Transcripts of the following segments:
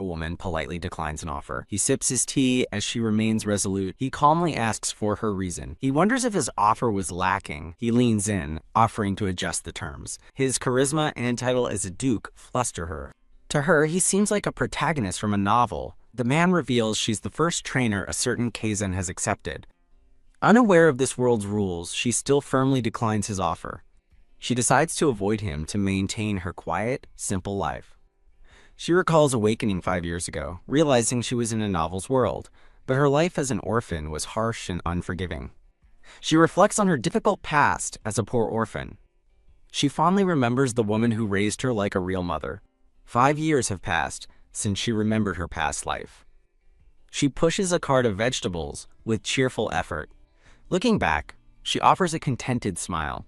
A woman politely declines an offer. He sips his tea as she remains resolute. He calmly asks for her reason. He wonders if his offer was lacking. He leans in, offering to adjust the terms. His charisma and title as a duke fluster her. To her, he seems like a protagonist from a novel. The man reveals she's the first trainer a certain Kaizen has accepted. Unaware of this world's rules, she still firmly declines his offer. She decides to avoid him to maintain her quiet, simple life. She recalls awakening 5 years ago, realizing she was in a novel's world, but her life as an orphan was harsh and unforgiving. She reflects on her difficult past as a poor orphan. She fondly remembers the woman who raised her like a real mother. 5 years have passed since she remembered her past life. She pushes a cart of vegetables with cheerful effort. Looking back, she offers a contented smile.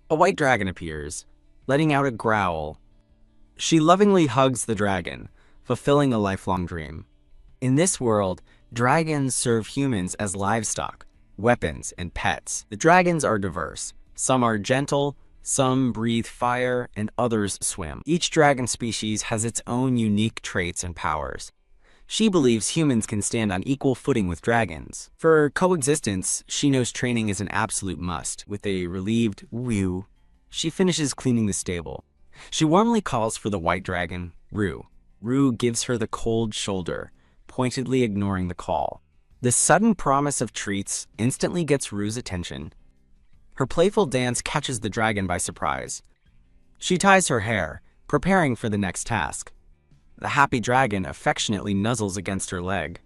A white dragon appears, letting out a growl. She lovingly hugs the dragon, fulfilling a lifelong dream. In this world, dragons serve humans as livestock, weapons, and pets. The dragons are diverse. Some are gentle, some breathe fire, and others swim. Each dragon species has its own unique traits and powers. She believes humans can stand on equal footing with dragons. For coexistence, she knows training is an absolute must. With a relieved whew, she finishes cleaning the stable. She warmly calls for the white dragon, Rue. Rue gives her the cold shoulder, pointedly ignoring the call. The sudden promise of treats instantly gets Rue's attention. Her playful dance catches the dragon by surprise. She ties her hair, preparing for the next task. The happy dragon affectionately nuzzles against her leg.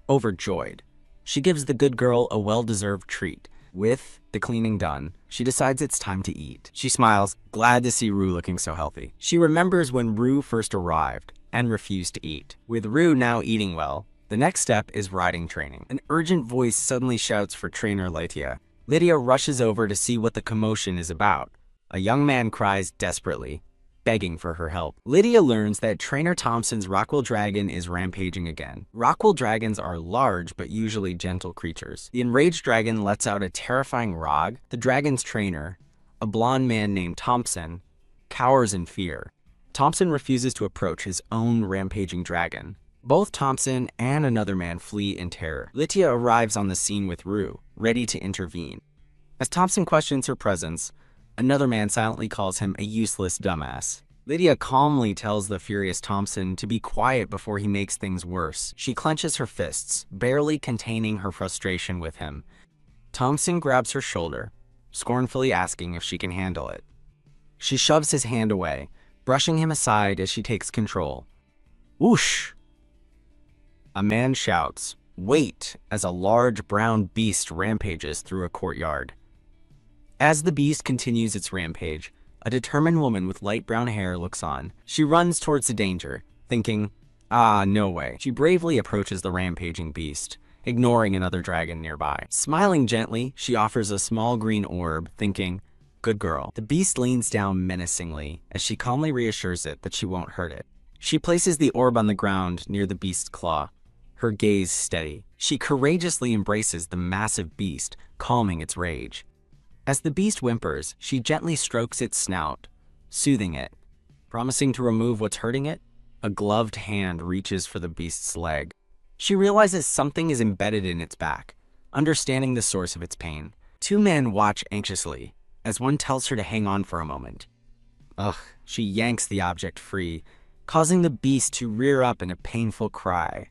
Overjoyed, she gives the good girl a well-deserved treat. With the cleaning done, she decides it's time to eat. She smiles, glad to see Rue looking so healthy. She remembers when Rue first arrived and refused to eat. With Rue now eating well, the next step is riding training. An urgent voice suddenly shouts for trainer Lydia. Lydia rushes over to see what the commotion is about. A young man cries desperately, begging for her help. Lydia learns that Trainer Thompson's Rockwell dragon is rampaging again. Rockwell dragons are large but usually gentle creatures. The enraged dragon lets out a terrifying rog. The dragon's trainer, a blonde man named Thompson, cowers in fear. Thompson refuses to approach his own rampaging dragon. Both Thompson and another man flee in terror. Lydia arrives on the scene with Rue, ready to intervene. As Thompson questions her presence, another man silently calls him a useless dumbass. Lydia calmly tells the furious Thompson to be quiet before he makes things worse. She clenches her fists, barely containing her frustration with him. Thompson grabs her shoulder, scornfully asking if she can handle it. She shoves his hand away, brushing him aside as she takes control. Whoosh! A man shouts, "Wait!" as a large brown beast rampages through a courtyard. As the beast continues its rampage, a determined woman with light brown hair looks on. She runs towards the danger, thinking, no way. She bravely approaches the rampaging beast, ignoring another dragon nearby. Smiling gently, she offers a small green orb, thinking, good girl. The beast leans down menacingly as she calmly reassures it that she won't hurt it. She places the orb on the ground near the beast's claw, her gaze steady. She courageously embraces the massive beast, calming its rage. As the beast whimpers, she gently strokes its snout, soothing it. Promising to remove what's hurting it, a gloved hand reaches for the beast's leg. She realizes something is embedded in its back, understanding the source of its pain. Two men watch anxiously, as one tells her to hang on for a moment. She yanks the object free, causing the beast to rear up in a painful cry.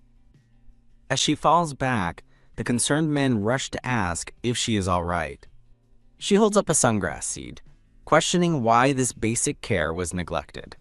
As she falls back, the concerned men rush to ask if she is all right. She holds up a sungrass seed, questioning why this basic care was neglected.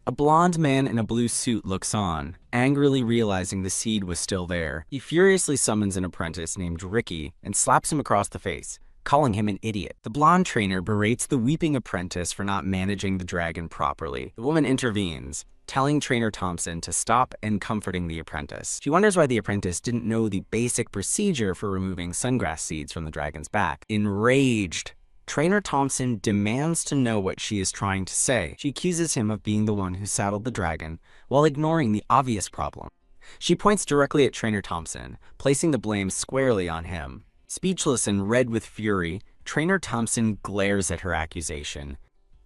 A blonde man in a blue suit looks on, angrily realizing the seed was still there. He furiously summons an apprentice named Ricky and slaps him across the face, calling him an idiot. The blonde trainer berates the weeping apprentice for not managing the dragon properly. The woman intervenes, telling Trainer Thompson to stop and comforting the apprentice. She wonders why the apprentice didn't know the basic procedure for removing sungrass seeds from the dragon's back. Enraged, Trainer Thompson demands to know what she is trying to say. She accuses him of being the one who saddled the dragon, while ignoring the obvious problem. She points directly at Trainer Thompson, placing the blame squarely on him. Speechless and red with fury, Trainer Thompson glares at her accusation.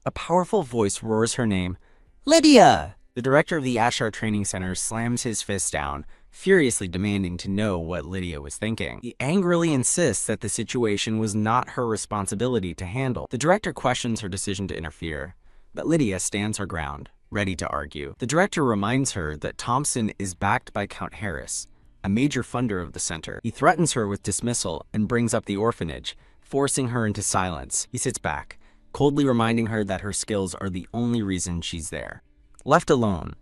A powerful voice roars her name, "Lydia!" The director of the Ashar Training Center slams his fist down, furiously demanding to know what Lydia was thinking. He angrily insists that the situation was not her responsibility to handle. The director questions her decision to interfere, but Lydia stands her ground, ready to argue. The director reminds her that Thompson is backed by Count Harris, a major funder of the center. He threatens her with dismissal and brings up the orphanage, forcing her into silence. He sits back, coldly reminding her that her skills are the only reason she's there. Left alone,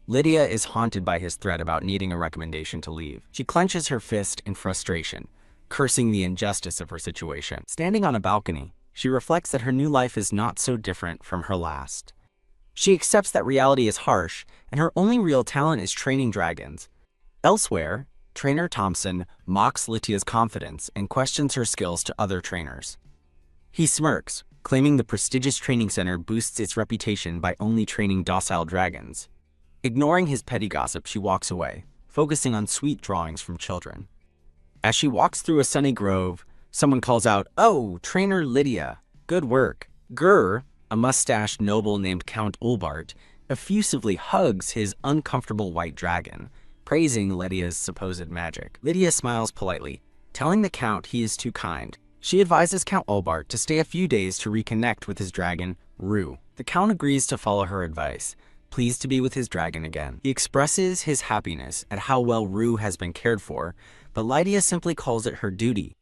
Lydia is haunted by his threat about needing a recommendation to leave. She clenches her fist in frustration, cursing the injustice of her situation. Standing on a balcony, she reflects that her new life is not so different from her last. She accepts that reality is harsh, and her only real talent is training dragons. Elsewhere, Trainer Thompson mocks Lydia's confidence and questions her skills to other trainers. He smirks, claiming the prestigious training center boosts its reputation by only training docile dragons. Ignoring his petty gossip, she walks away, focusing on sweet drawings from children. As she walks through a sunny grove, someone calls out, "Oh, Trainer Lydia, good work." Gur, a mustached noble named Count Ulbart, effusively hugs his uncomfortable white dragon, praising Lydia's supposed magic. Lydia smiles politely, telling the Count he is too kind. She advises Count Ulbart to stay a few days to reconnect with his dragon, Rue. The Count agrees to follow her advice, pleased to be with his dragon again. He expresses his happiness at how well Rue has been cared for, but Lydia simply calls it her duty.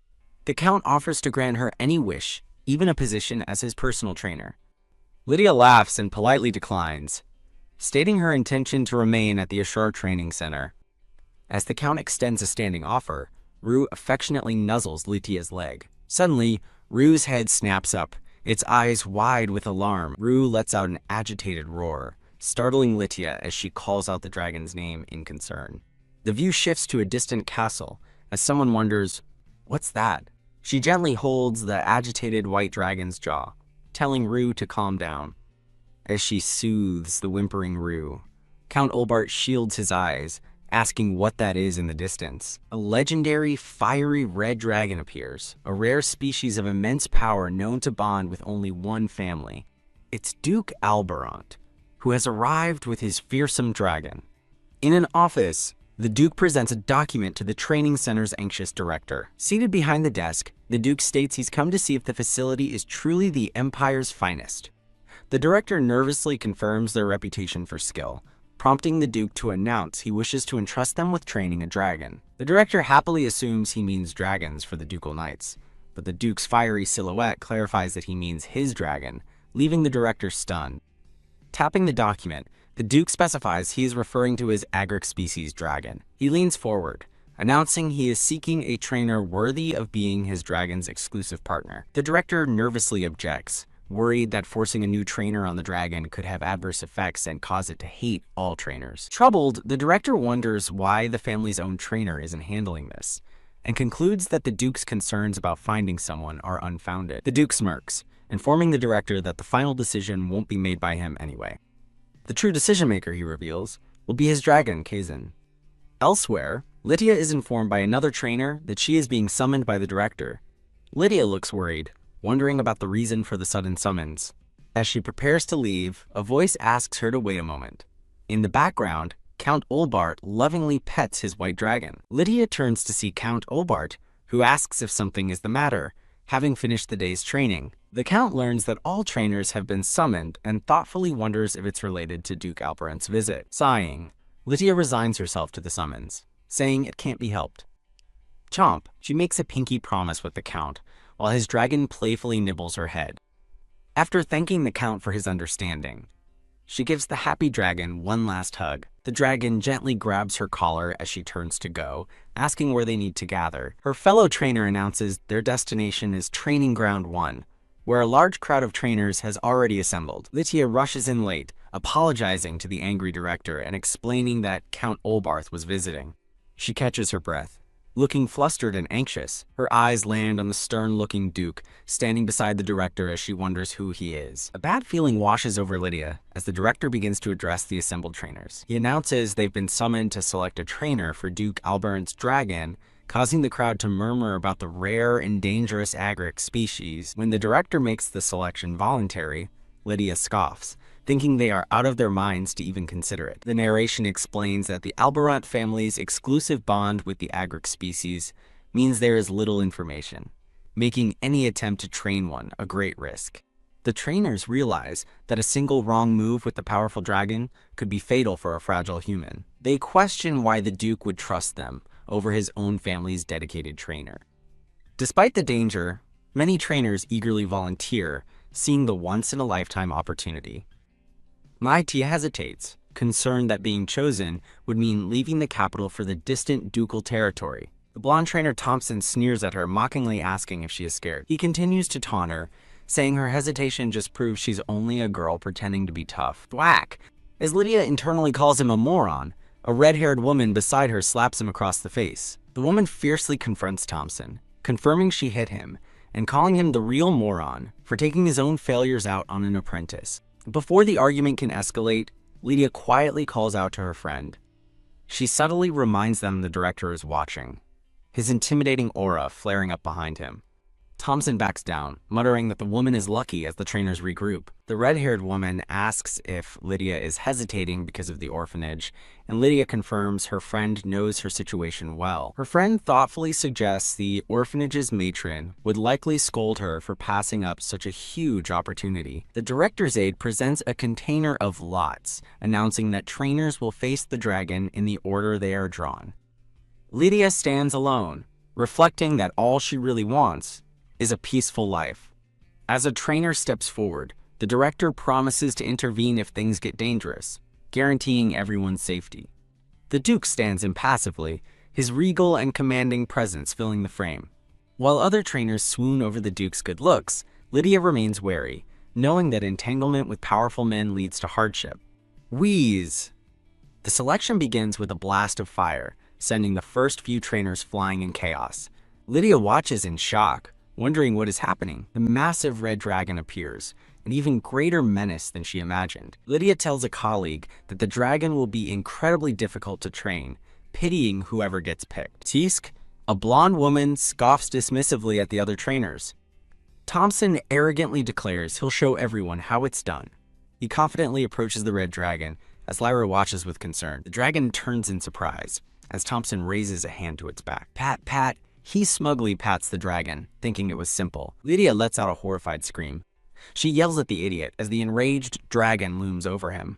The Count offers to grant her any wish, even a position as his personal trainer. Lydia laughs and politely declines, stating her intention to remain at the Ashar Training Center. As the Count extends a standing offer, Rue affectionately nuzzles Lydia's leg. Suddenly, Rue's head snaps up, its eyes wide with alarm. Rue lets out an agitated roar, startling Lydia as she calls out the dragon's name in concern. The view shifts to a distant castle, as someone wonders, "What's that?" She gently holds the agitated white dragon's jaw, telling Rue to calm down. As she soothes the whimpering Rue, Count Ulbart shields his eyes, asking what that is in the distance. A legendary fiery red dragon appears, a rare species of immense power known to bond with only one family. It's Duke Alberant, who has arrived with his fearsome dragon. In an office, the Duke presents a document to the training center's anxious director. Seated behind the desk, the Duke states he's come to see if the facility is truly the Empire's finest. The director nervously confirms their reputation for skill, prompting the Duke to announce he wishes to entrust them with training a dragon. The director happily assumes he means dragons for the ducal knights, but the Duke's fiery silhouette clarifies that he means his dragon, leaving the director stunned. Tapping the document, the Duke specifies he is referring to his agric species dragon. He leans forward, announcing he is seeking a trainer worthy of being his dragon's exclusive partner. The director nervously objects, worried that forcing a new trainer on the dragon could have adverse effects and cause it to hate all trainers. Troubled, the director wonders why the family's own trainer isn't handling this, and concludes that the Duke's concerns about finding someone are unfounded. The Duke smirks, informing the director that the final decision won't be made by him anyway. The true decision-maker, he reveals, will be his dragon, Kazan. Elsewhere, Lydia is informed by another trainer that she is being summoned by the director. Lydia looks worried, wondering about the reason for the sudden summons. As she prepares to leave, a voice asks her to wait a moment. In the background, Count Ulbart lovingly pets his white dragon. Lydia turns to see Count Ulbart, who asks if something is the matter, having finished the day's training. The Count learns that all trainers have been summoned and thoughtfully wonders if it's related to Duke Alberant's visit. Sighing, Lydia resigns herself to the summons, saying it can't be helped. Chomp, she makes a pinky promise with the Count, while his dragon playfully nibbles her head. After thanking the Count for his understanding, she gives the happy dragon one last hug. The dragon gently grabs her collar as she turns to go, asking where they need to gather. Her fellow trainer announces their destination is Training Ground 1, where a large crowd of trainers has already assembled. Lydia rushes in late, apologizing to the angry director and explaining that Count Ulbarth was visiting. She catches her breath, looking flustered and anxious. Her eyes land on the stern-looking Duke, standing beside the director as she wonders who he is. A bad feeling washes over Lydia as the director begins to address the assembled trainers. He announces they've been summoned to select a trainer for Duke Alberant's dragon, causing the crowd to murmur about the rare and dangerous agric species. When the director makes the selection voluntary, Lydia scoffs, thinking they are out of their minds to even consider it. The narration explains that the Albarant family's exclusive bond with the agric species means there is little information, making any attempt to train one a great risk. The trainers realize that a single wrong move with the powerful dragon could be fatal for a fragile human. They question why the Duke would trust them over his own family's dedicated trainer. Despite the danger, many trainers eagerly volunteer, seeing the once-in-a-lifetime opportunity. Mai Tia hesitates, concerned that being chosen would mean leaving the capital for the distant ducal territory. The blonde trainer Thompson sneers at her, mockingly asking if she is scared. He continues to taunt her, saying her hesitation just proves she's only a girl pretending to be tough. Thwack! As Lydia internally calls him a moron, a red-haired woman beside her slaps him across the face. The woman fiercely confronts Thompson, confirming she hit him, and calling him the real moron for taking his own failures out on an apprentice. Before the argument can escalate, Lydia quietly calls out to her friend. She subtly reminds them the director is watching, his intimidating aura flaring up behind him. Thompson backs down, muttering that the woman is lucky as the trainers regroup. The red-haired woman asks if Lydia is hesitating because of the orphanage, and Lydia confirms her friend knows her situation well. Her friend thoughtfully suggests the orphanage's matron would likely scold her for passing up such a huge opportunity. The director's aide presents a container of lots, announcing that trainers will face the dragon in the order they are drawn. Lydia stands alone, reflecting that all she really wants is a peaceful life. As a trainer steps forward, the director promises to intervene if things get dangerous, guaranteeing everyone's safety. The Duke stands impassively, his regal and commanding presence filling the frame. While other trainers swoon over the Duke's good looks, Lydia remains wary, knowing that entanglement with powerful men leads to hardship. Wheeze! The selection begins with a blast of fire, sending the first few trainers flying in chaos. Lydia watches in shock, wondering what is happening. The massive red dragon appears, an even greater menace than she imagined. Lydia tells a colleague that the dragon will be incredibly difficult to train, pitying whoever gets picked. Tisk, a blonde woman, scoffs dismissively at the other trainers. Thompson arrogantly declares he'll show everyone how it's done. He confidently approaches the red dragon, as Lyra watches with concern. The dragon turns in surprise, as Thompson raises a hand to its back. Pat, pat. He smugly pats the dragon, thinking it was simple. Lydia lets out a horrified scream. She yells at the idiot as the enraged dragon looms over him.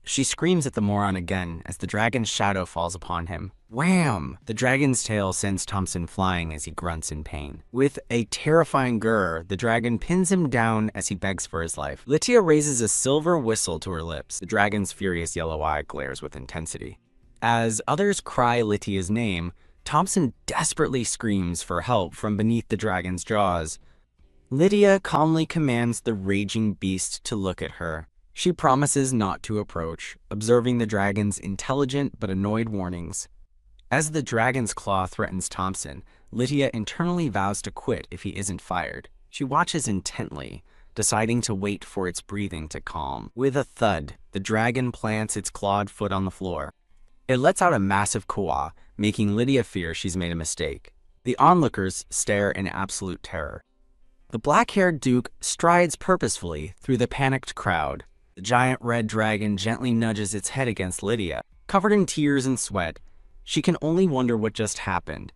She screams at the moron again as the dragon's shadow falls upon him. Wham! The dragon's tail sends Thompson flying as he grunts in pain. With a terrifying grr, the dragon pins him down as he begs for his life. Lydia raises a silver whistle to her lips. The dragon's furious yellow eye glares with intensity. As others cry Lydia's name, Thompson desperately screams for help from beneath the dragon's jaws. Lydia calmly commands the raging beast to look at her. She promises not to approach, observing the dragon's intelligent but annoyed warnings. As the dragon's claw threatens Thompson, Lydia internally vows to quit if he isn't fired. She watches intently, deciding to wait for its breathing to calm. With a thud, the dragon plants its clawed foot on the floor. It lets out a massive caw, making Lydia fear she's made a mistake. The onlookers stare in absolute terror. The black-haired Duke strides purposefully through the panicked crowd. The giant red dragon gently nudges its head against Lydia. Covered in tears and sweat, she can only wonder what just happened.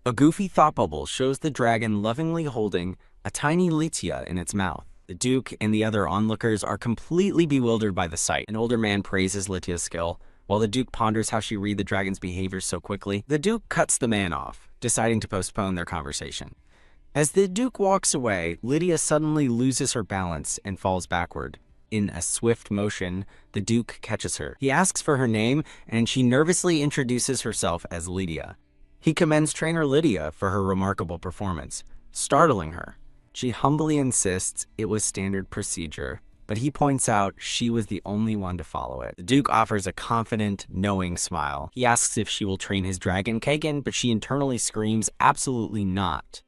A goofy thought bubble shows the dragon lovingly holding a tiny Lydia in its mouth. The Duke and the other onlookers are completely bewildered by the sight. An older man praises Lydia's skill, while the Duke ponders how she read the dragon's behavior so quickly. The Duke cuts the man off, deciding to postpone their conversation. As the Duke walks away, Lydia suddenly loses her balance and falls backward. In a swift motion, the Duke catches her. He asks for her name, and she nervously introduces herself as Lydia. He commends trainer Lydia for her remarkable performance, startling her. She humbly insists it was standard procedure, but he points out she was the only one to follow it. The Duke offers a confident, knowing smile. He asks if she will train his dragon Kagan, but she internally screams absolutely not.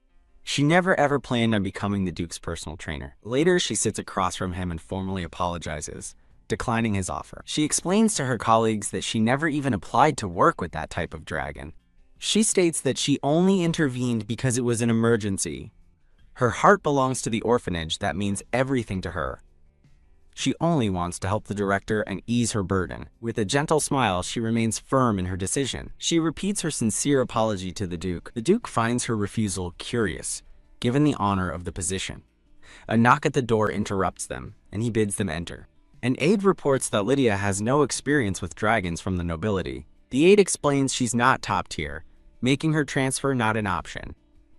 She never ever planned on becoming the Duke's personal trainer. Later, she sits across from him and formally apologizes, declining his offer. She explains to her colleagues that she never even applied to work with that type of dragon. She states that she only intervened because it was an emergency. Her heart belongs to the orphanage. That means everything to her. She only wants to help the director and ease her burden. With a gentle smile, she remains firm in her decision. She repeats her sincere apology to the Duke. The Duke finds her refusal curious, given the honor of the position. A knock at the door interrupts them, and he bids them enter. An aide reports that Lydia has no experience with dragons from the nobility. The aide explains she's not top tier, making her transfer not an option.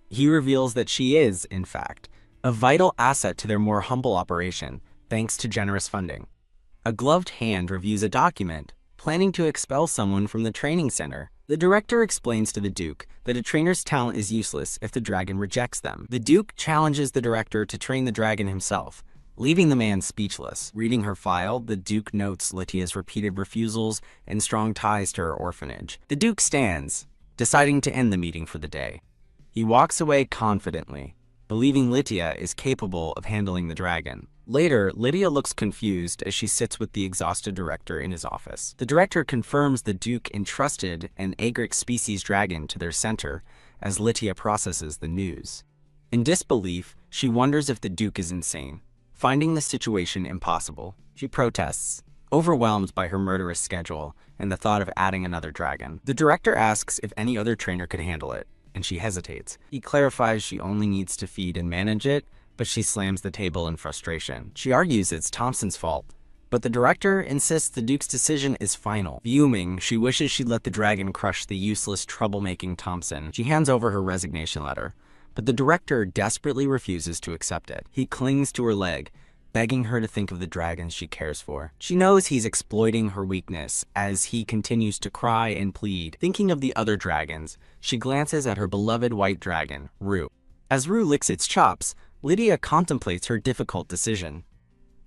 He reveals that she is, in fact, a vital asset to their more humble operation, thanks to generous funding. A gloved hand reviews a document, planning to expel someone from the training center. The director explains to the Duke that a trainer's talent is useless if the dragon rejects them. The Duke challenges the director to train the dragon himself, leaving the man speechless. Reading her file, the Duke notes Lydia's repeated refusals and strong ties to her orphanage. The Duke stands, deciding to end the meeting for the day. He walks away confidently, believing Lydia is capable of handling the dragon. Later, Lydia looks confused as she sits with the exhausted director in his office. The director confirms the Duke entrusted an agric species dragon to their center as Lydia processes the news. In disbelief, she wonders if the Duke is insane. Finding the situation impossible, she protests, overwhelmed by her murderous schedule and the thought of adding another dragon. The director asks if any other trainer could handle it, and she hesitates. He clarifies she only needs to feed and manage it, but she slams the table in frustration. She argues it's Thompson's fault, but the director insists the Duke's decision is final. Fuming, she wishes she'd let the dragon crush the useless, troublemaking Thompson. She hands over her resignation letter, but the director desperately refuses to accept it. He clings to her leg, begging her to think of the dragons she cares for. She knows he's exploiting her weakness as he continues to cry and plead. Thinking of the other dragons, she glances at her beloved white dragon, Rue. As Rue licks its chops, Lydia contemplates her difficult decision.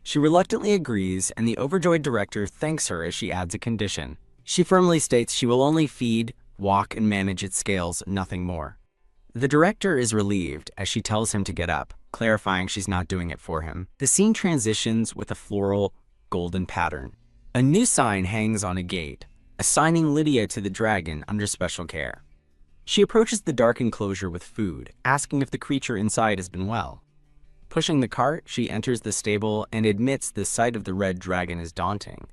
She reluctantly agrees, and the overjoyed director thanks her as she adds a condition. She firmly states she will only feed, walk, and manage its scales, nothing more. The director is relieved as she tells him to get up, clarifying she's not doing it for him. The scene transitions with a floral, golden pattern. A new sign hangs on a gate, assigning Lydia to the dragon under special care. She approaches the dark enclosure with food, asking if the creature inside has been well. Pushing the cart, she enters the stable and admits the sight of the red dragon is daunting.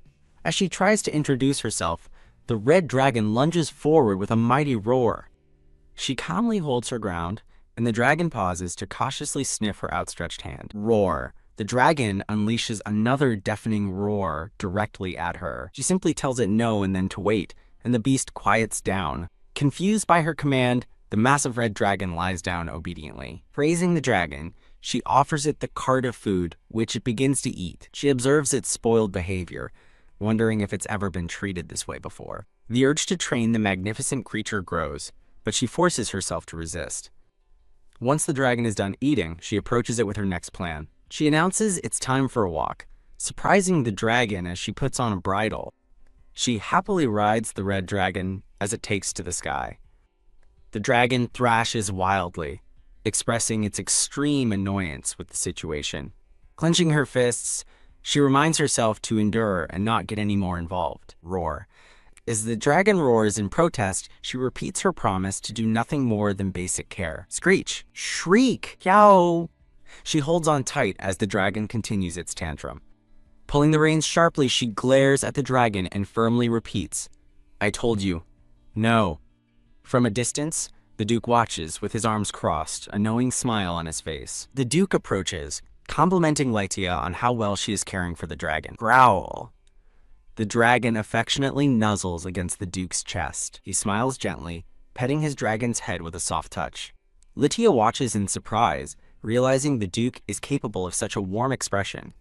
As she tries to introduce herself, the red dragon lunges forward with a mighty roar. She calmly holds her ground, and the dragon pauses to cautiously sniff her outstretched hand. Roar. The dragon unleashes another deafening roar directly at her. She simply tells it no and then to wait, and the beast quiets down. Confused by her command, the massive red dragon lies down obediently. Praising the dragon, she offers it the cart of food, which it begins to eat. She observes its spoiled behavior, wondering if it's ever been treated this way before. The urge to train the magnificent creature grows, but she forces herself to resist. Once the dragon is done eating, she approaches it with her next plan. She announces it's time for a walk, surprising the dragon as she puts on a bridle. She happily rides the red dragon as it takes to the sky. The dragon thrashes wildly, expressing its extreme annoyance with the situation. Clenching her fists, she reminds herself to endure and not get any more involved. Roar. As the dragon roars in protest, she repeats her promise to do nothing more than basic care. Screech. Shriek. Yow. She holds on tight as the dragon continues its tantrum. Pulling the reins sharply, she glares at the dragon and firmly repeats, "I told you. No." From a distance, the Duke watches with his arms crossed, a knowing smile on his face. The Duke approaches, complimenting Lydia on how well she is caring for the dragon. Growl. The dragon affectionately nuzzles against the Duke's chest. He smiles gently, petting his dragon's head with a soft touch. Lydia watches in surprise, realizing the Duke is capable of such a warm expression.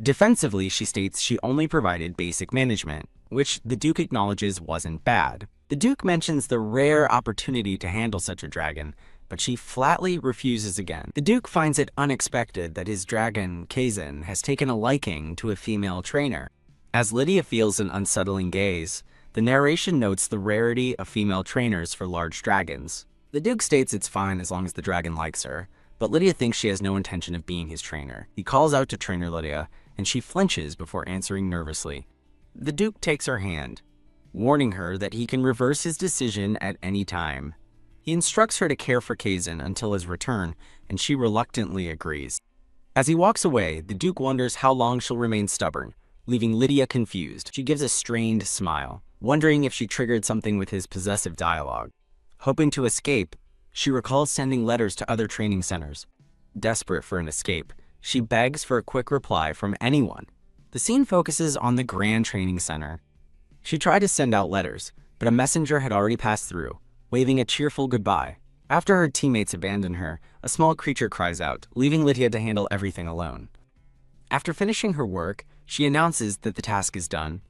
Defensively, she states she only provided basic management, which the Duke acknowledges wasn't bad. The Duke mentions the rare opportunity to handle such a dragon, but she flatly refuses again. The Duke finds it unexpected that his dragon, Kazan, has taken a liking to a female trainer. As Lydia feels an unsettling gaze, the narration notes the rarity of female trainers for large dragons. The Duke states it's fine as long as the dragon likes her, but Lydia thinks she has no intention of being his trainer. He calls out to trainer Lydia, and she flinches before answering nervously. The Duke takes her hand, warning her that he can reverse his decision at any time. He instructs her to care for Kazan until his return, and she reluctantly agrees. As he walks away, the Duke wonders how long she'll remain stubborn, leaving Lydia confused. She gives a strained smile, wondering if she triggered something with his possessive dialogue. Hoping to escape, she recalls sending letters to other training centers. Desperate for an escape, she begs for a quick reply from anyone. The scene focuses on the Grand Training Center. She tried to send out letters, but a messenger had already passed through, waving a cheerful goodbye. After her teammates abandon her, a small creature cries out, leaving Lydia to handle everything alone. After finishing her work, she announces that the task is done.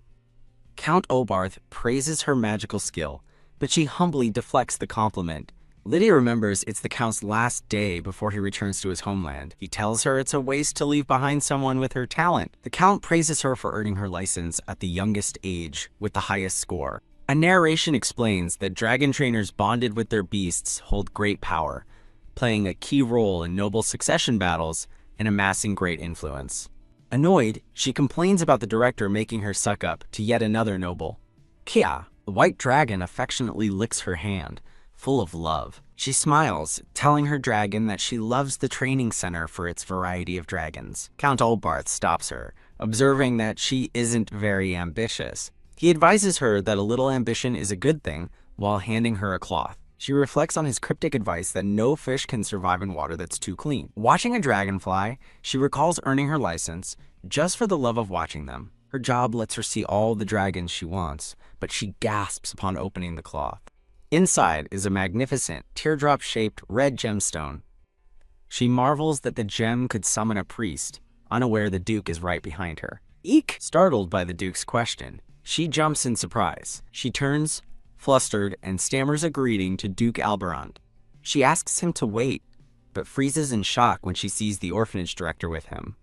Count Obarth praises her magical skill, but she humbly deflects the compliment. Lydia remembers it's the Count's last day before he returns to his homeland. He tells her it's a waste to leave behind someone with her talent. The Count praises her for earning her license at the youngest age with the highest score. A narration explains that dragon trainers bonded with their beasts hold great power, playing a key role in noble succession battles and amassing great influence. Annoyed, she complains about the director making her suck up to yet another noble. Kia, the white dragon, affectionately licks her hand, full of love. She smiles, telling her dragon that she loves the training center for its variety of dragons. Count Olbarth stops her, observing that she isn't very ambitious. He advises her that a little ambition is a good thing while handing her a cloth. She reflects on his cryptic advice that no fish can survive in water that's too clean. Watching a dragonfly, she recalls earning her license just for the love of watching them. Her job lets her see all the dragons she wants, but she gasps upon opening the cloth. Inside is a magnificent, teardrop-shaped red gemstone. She marvels that the gem could summon a priest, unaware the Duke is right behind her. Eek! Startled by the Duke's question, she jumps in surprise. She turns, flustered, and stammers a greeting to Duke Alberant. She asks him to wait, but freezes in shock when she sees the orphanage director with him.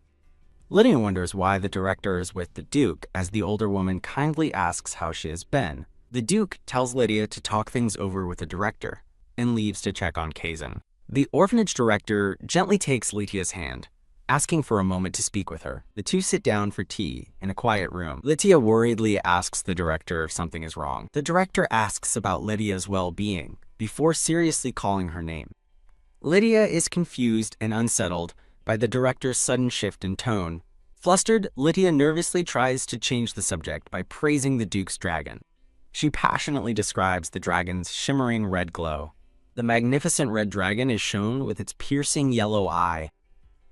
Lydia wonders why the director is with the Duke, as the older woman kindly asks how she has been. The Duke tells Lydia to talk things over with the director, and leaves to check on Kazan. The orphanage director gently takes Lydia's hand, asking for a moment to speak with her. The two sit down for tea in a quiet room. Lydia worriedly asks the director if something is wrong. The director asks about Lydia's well-being, before seriously calling her name. Lydia is confused and unsettled by the director's sudden shift in tone. Flustered, Lydia nervously tries to change the subject by praising the Duke's dragon. She passionately describes the dragon's shimmering red glow. The magnificent red dragon is shown with its piercing yellow eye.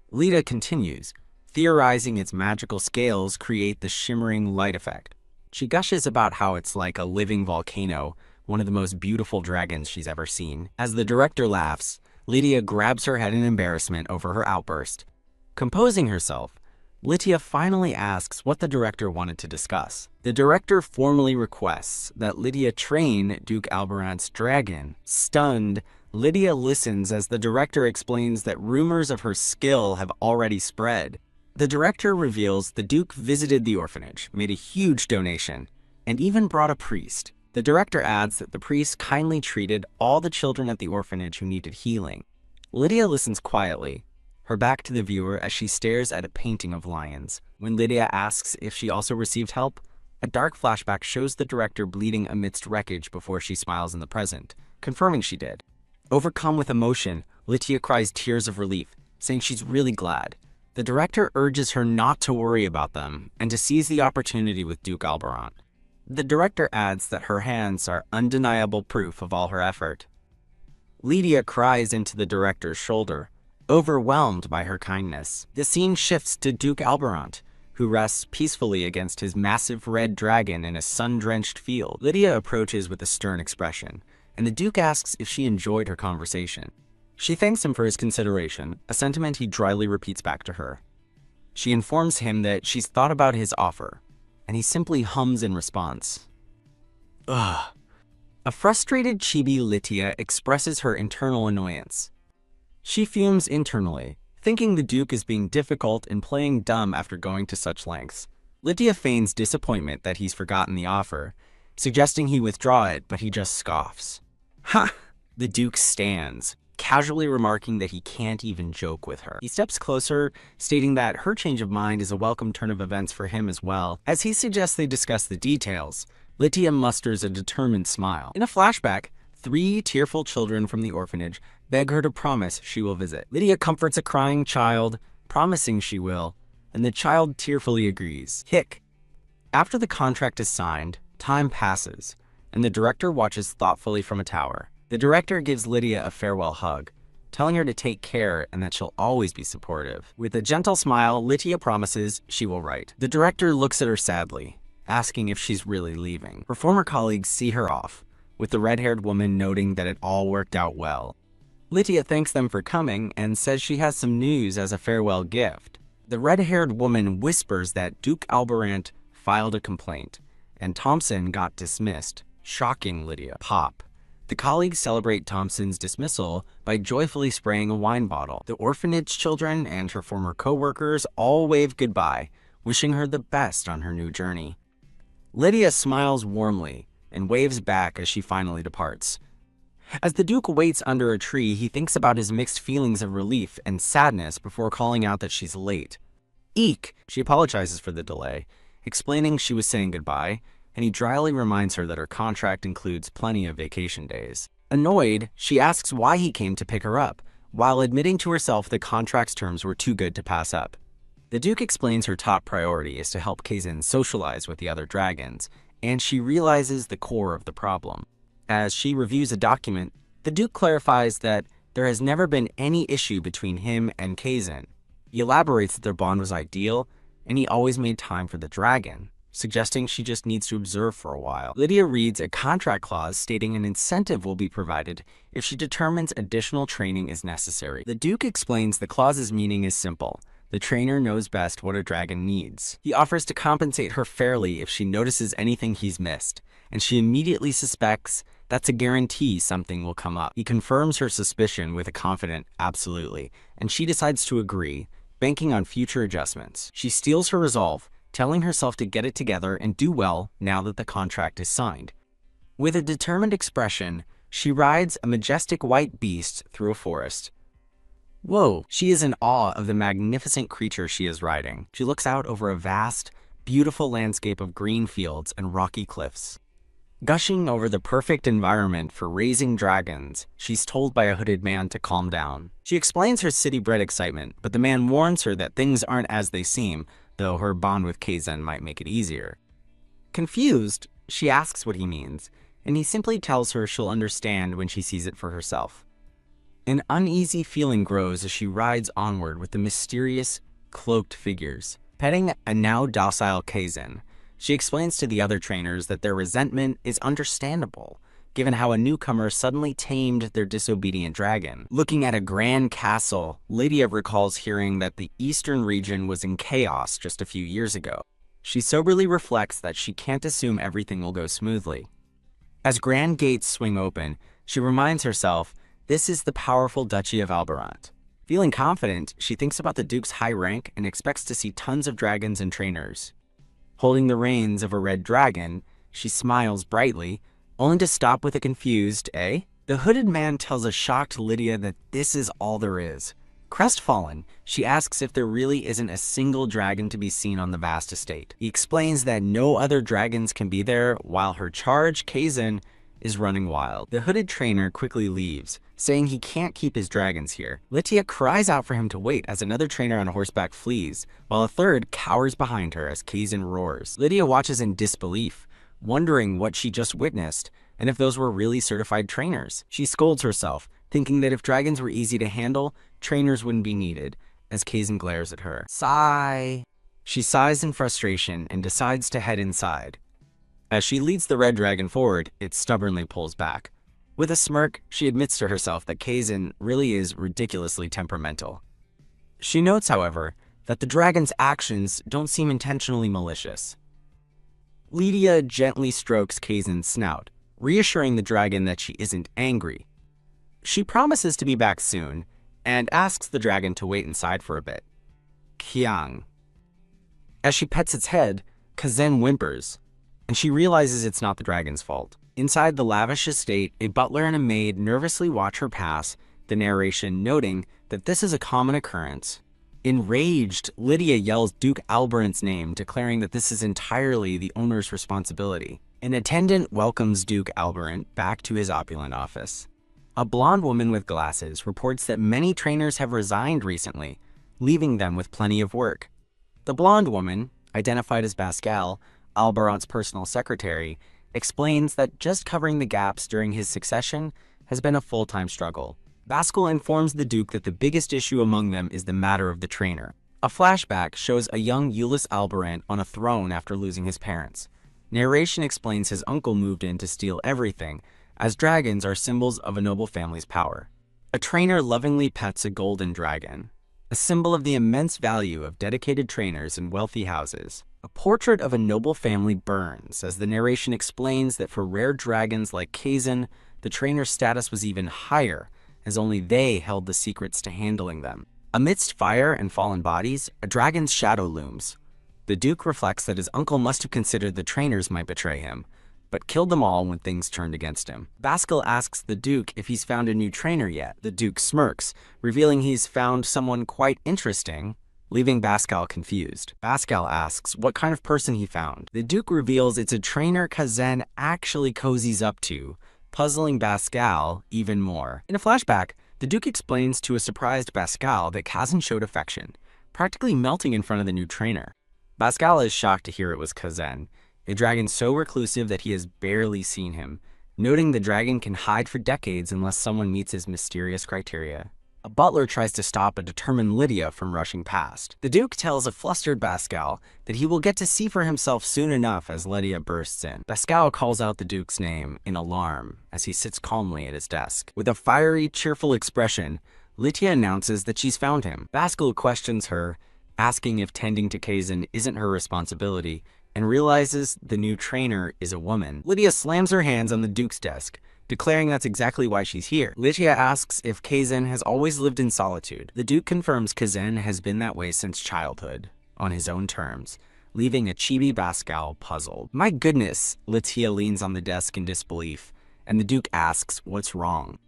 Lydia continues, theorizing its magical scales create the shimmering light effect. She gushes about how it's like a living volcano, one of the most beautiful dragons she's ever seen. As the director laughs, Lydia grabs her head in embarrassment over her outburst. Composing herself, Lydia finally asks what the director wanted to discuss. The director formally requests that Lydia train Duke Alberant's dragon. Stunned, Lydia listens as the director explains that rumors of her skill have already spread. The director reveals the Duke visited the orphanage, made a huge donation, and even brought a priest. The director adds that the priest kindly treated all the children at the orphanage who needed healing. Lydia listens quietly, her back to the viewer as she stares at a painting of lions. When Lydia asks if she also received help, a dark flashback shows the director bleeding amidst wreckage before she smiles in the present, confirming she did. Overcome with emotion, Lydia cries tears of relief, saying she's really glad. The director urges her not to worry about them and to seize the opportunity with Duke Alberant. The director adds that her hands are undeniable proof of all her effort. Lydia cries into the director's shoulder, overwhelmed by her kindness. The scene shifts to Duke Alberant, who rests peacefully against his massive red dragon in a sun-drenched field. Lydia approaches with a stern expression, and the Duke asks if she enjoyed her conversation. She thanks him for his consideration, a sentiment he dryly repeats back to her. She informs him that she's thought about his offer, and he simply hums in response. Ugh. A frustrated chibi Lydia expresses her internal annoyance. She fumes internally, thinking the Duke is being difficult and playing dumb after going to such lengths. Lydia feigns disappointment that he's forgotten the offer, suggesting he withdraw it, but he just scoffs. Ha! The Duke stands, casually remarking that he can't even joke with her. He steps closer, stating that her change of mind is a welcome turn of events for him as well. As he suggests they discuss the details, Lydia musters a determined smile. In a flashback, 3 tearful children from the orphanage beg her to promise she will visit. Lydia comforts a crying child, promising she will, and the child tearfully agrees. Hick. After the contract is signed, time passes, and the director watches thoughtfully from a tower. The director gives Lydia a farewell hug, telling her to take care and that she'll always be supportive. With a gentle smile, Lydia promises she will write. The director looks at her sadly, asking if she's really leaving. Her former colleagues see her off, with the red-haired woman noting that it all worked out well. Lydia thanks them for coming and says she has some news as a farewell gift. The red-haired woman whispers that Duke Alberant filed a complaint, and Thompson got dismissed, shocking Lydia. Pop. The colleagues celebrate Thompson's dismissal by joyfully spraying a wine bottle. The orphanage children and her former co-workers all wave goodbye, wishing her the best on her new journey. Lydia smiles warmly and waves back as she finally departs. As the Duke waits under a tree, he thinks about his mixed feelings of relief and sadness before calling out that she's late. Eek! She apologizes for the delay, explaining she was saying goodbye, and he dryly reminds her that her contract includes plenty of vacation days. Annoyed, she asks why he came to pick her up, while admitting to herself the contract's terms were too good to pass up. The Duke explains her top priority is to help Kazin socialize with the other dragons, and she realizes the core of the problem. As she reviews a document, the Duke clarifies that there has never been any issue between him and Kazin. He elaborates that their bond was ideal, and he always made time for the dragon, suggesting she just needs to observe for a while. Lydia reads a contract clause stating an incentive will be provided if she determines additional training is necessary. The Duke explains the clause's meaning is simple. The trainer knows best what a dragon needs. He offers to compensate her fairly if she notices anything he's missed, and she immediately suspects that's a guarantee something will come up. He confirms her suspicion with a confident absolutely, and she decides to agree, banking on future adjustments. She steals her resolve, telling herself to get it together and do well now that the contract is signed. With a determined expression, she rides a majestic white beast through a forest. Whoa, she is in awe of the magnificent creature she is riding. She looks out over a vast, beautiful landscape of green fields and rocky cliffs. Gushing over the perfect environment for raising dragons, she's told by a hooded man to calm down. She explains her city-bred excitement, but the man warns her that things aren't as they seem, though her bond with Kazin might make it easier. Confused, she asks what he means, and he simply tells her she'll understand when she sees it for herself. An uneasy feeling grows as she rides onward with the mysterious, cloaked figures. Petting a now docile Kazin, she explains to the other trainers that their resentment is understandable, given how a newcomer suddenly tamed their disobedient dragon. Looking at a grand castle, Lydia recalls hearing that the eastern region was in chaos just a few years ago. She soberly reflects that she can't assume everything will go smoothly. As grand gates swing open, she reminds herself this is the powerful Duchy of Alberant. Feeling confident, she thinks about the Duke's high rank and expects to see tons of dragons and trainers. Holding the reins of a red dragon, she smiles brightly, only to stop with a confused, eh? The hooded man tells a shocked Lydia that this is all there is. Crestfallen, she asks if there really isn't a single dragon to be seen on the vast estate. He explains that no other dragons can be there while her charge, Kazin, is running wild. The hooded trainer quickly leaves, saying he can't keep his dragons here. Lydia cries out for him to wait as another trainer on horseback flees, while a third cowers behind her as Kazin roars. Lydia watches in disbelief, wondering what she just witnessed and if those were really certified trainers. She scolds herself, thinking that if dragons were easy to handle, trainers wouldn't be needed, as Kazin glares at her. Sigh. She sighs in frustration and decides to head inside. As she leads the red dragon forward, it stubbornly pulls back. With a smirk, she admits to herself that Kazin really is ridiculously temperamental. She notes, however, that the dragon's actions don't seem intentionally malicious. Lydia gently strokes Kazin's snout, reassuring the dragon that she isn't angry. She promises to be back soon, and asks the dragon to wait inside for a bit. Kyang. As she pets its head, Kazin whimpers, and she realizes it's not the dragon's fault. Inside the lavish estate, a butler and a maid nervously watch her pass, the narration noting that this is a common occurrence. Enraged, Lydia yells Duke Alberant's name, declaring that this is entirely the owner's responsibility. An attendant welcomes Duke Alberant back to his opulent office. A blonde woman with glasses reports that many trainers have resigned recently, leaving them with plenty of work. The blonde woman, identified as Pascal, Albarant's personal secretary, explains that just covering the gaps during his succession has been a full-time struggle. Pascal informs the Duke that the biggest issue among them is the matter of the trainer. A flashback shows a young Ulysse Albarant on a throne after losing his parents. Narration explains his uncle moved in to steal everything, as dragons are symbols of a noble family's power. A trainer lovingly pets a golden dragon, a symbol of the immense value of dedicated trainers in wealthy houses. A portrait of a noble family burns, as the narration explains that for rare dragons like Kazan, the trainer's status was even higher, as only they held the secrets to handling them. Amidst fire and fallen bodies, a dragon's shadow looms. The Duke reflects that his uncle must have considered the trainers might betray him, but killed them all when things turned against him. Pascal asks the Duke if he's found a new trainer yet. The Duke smirks, revealing he's found someone quite interesting, leaving Pascal confused. Pascal asks what kind of person he found. The Duke reveals it's a trainer Kazan actually cozies up to, puzzling Pascal even more. In a flashback, the Duke explains to a surprised Pascal that Kazan showed affection, practically melting in front of the new trainer. Pascal is shocked to hear it was Kazan, a dragon so reclusive that he has barely seen him, noting the dragon can hide for decades unless someone meets his mysterious criteria. A butler tries to stop a determined Lydia from rushing past. The Duke tells a flustered Pascal that he will get to see for himself soon enough as Lydia bursts in. Pascal calls out the Duke's name in alarm as he sits calmly at his desk. With a fiery, cheerful expression, Lydia announces that she's found him. Pascal questions her, asking if tending to Kazan isn't her responsibility, and realizes the new trainer is a woman. Lydia slams her hands on the Duke's desk, declaring that's exactly why she's here. Lydia asks if Kazan has always lived in solitude. The Duke confirms Kazan has been that way since childhood, on his own terms, leaving a chibi Pascal puzzled. My goodness, Lydia leans on the desk in disbelief, and the Duke asks what's wrong.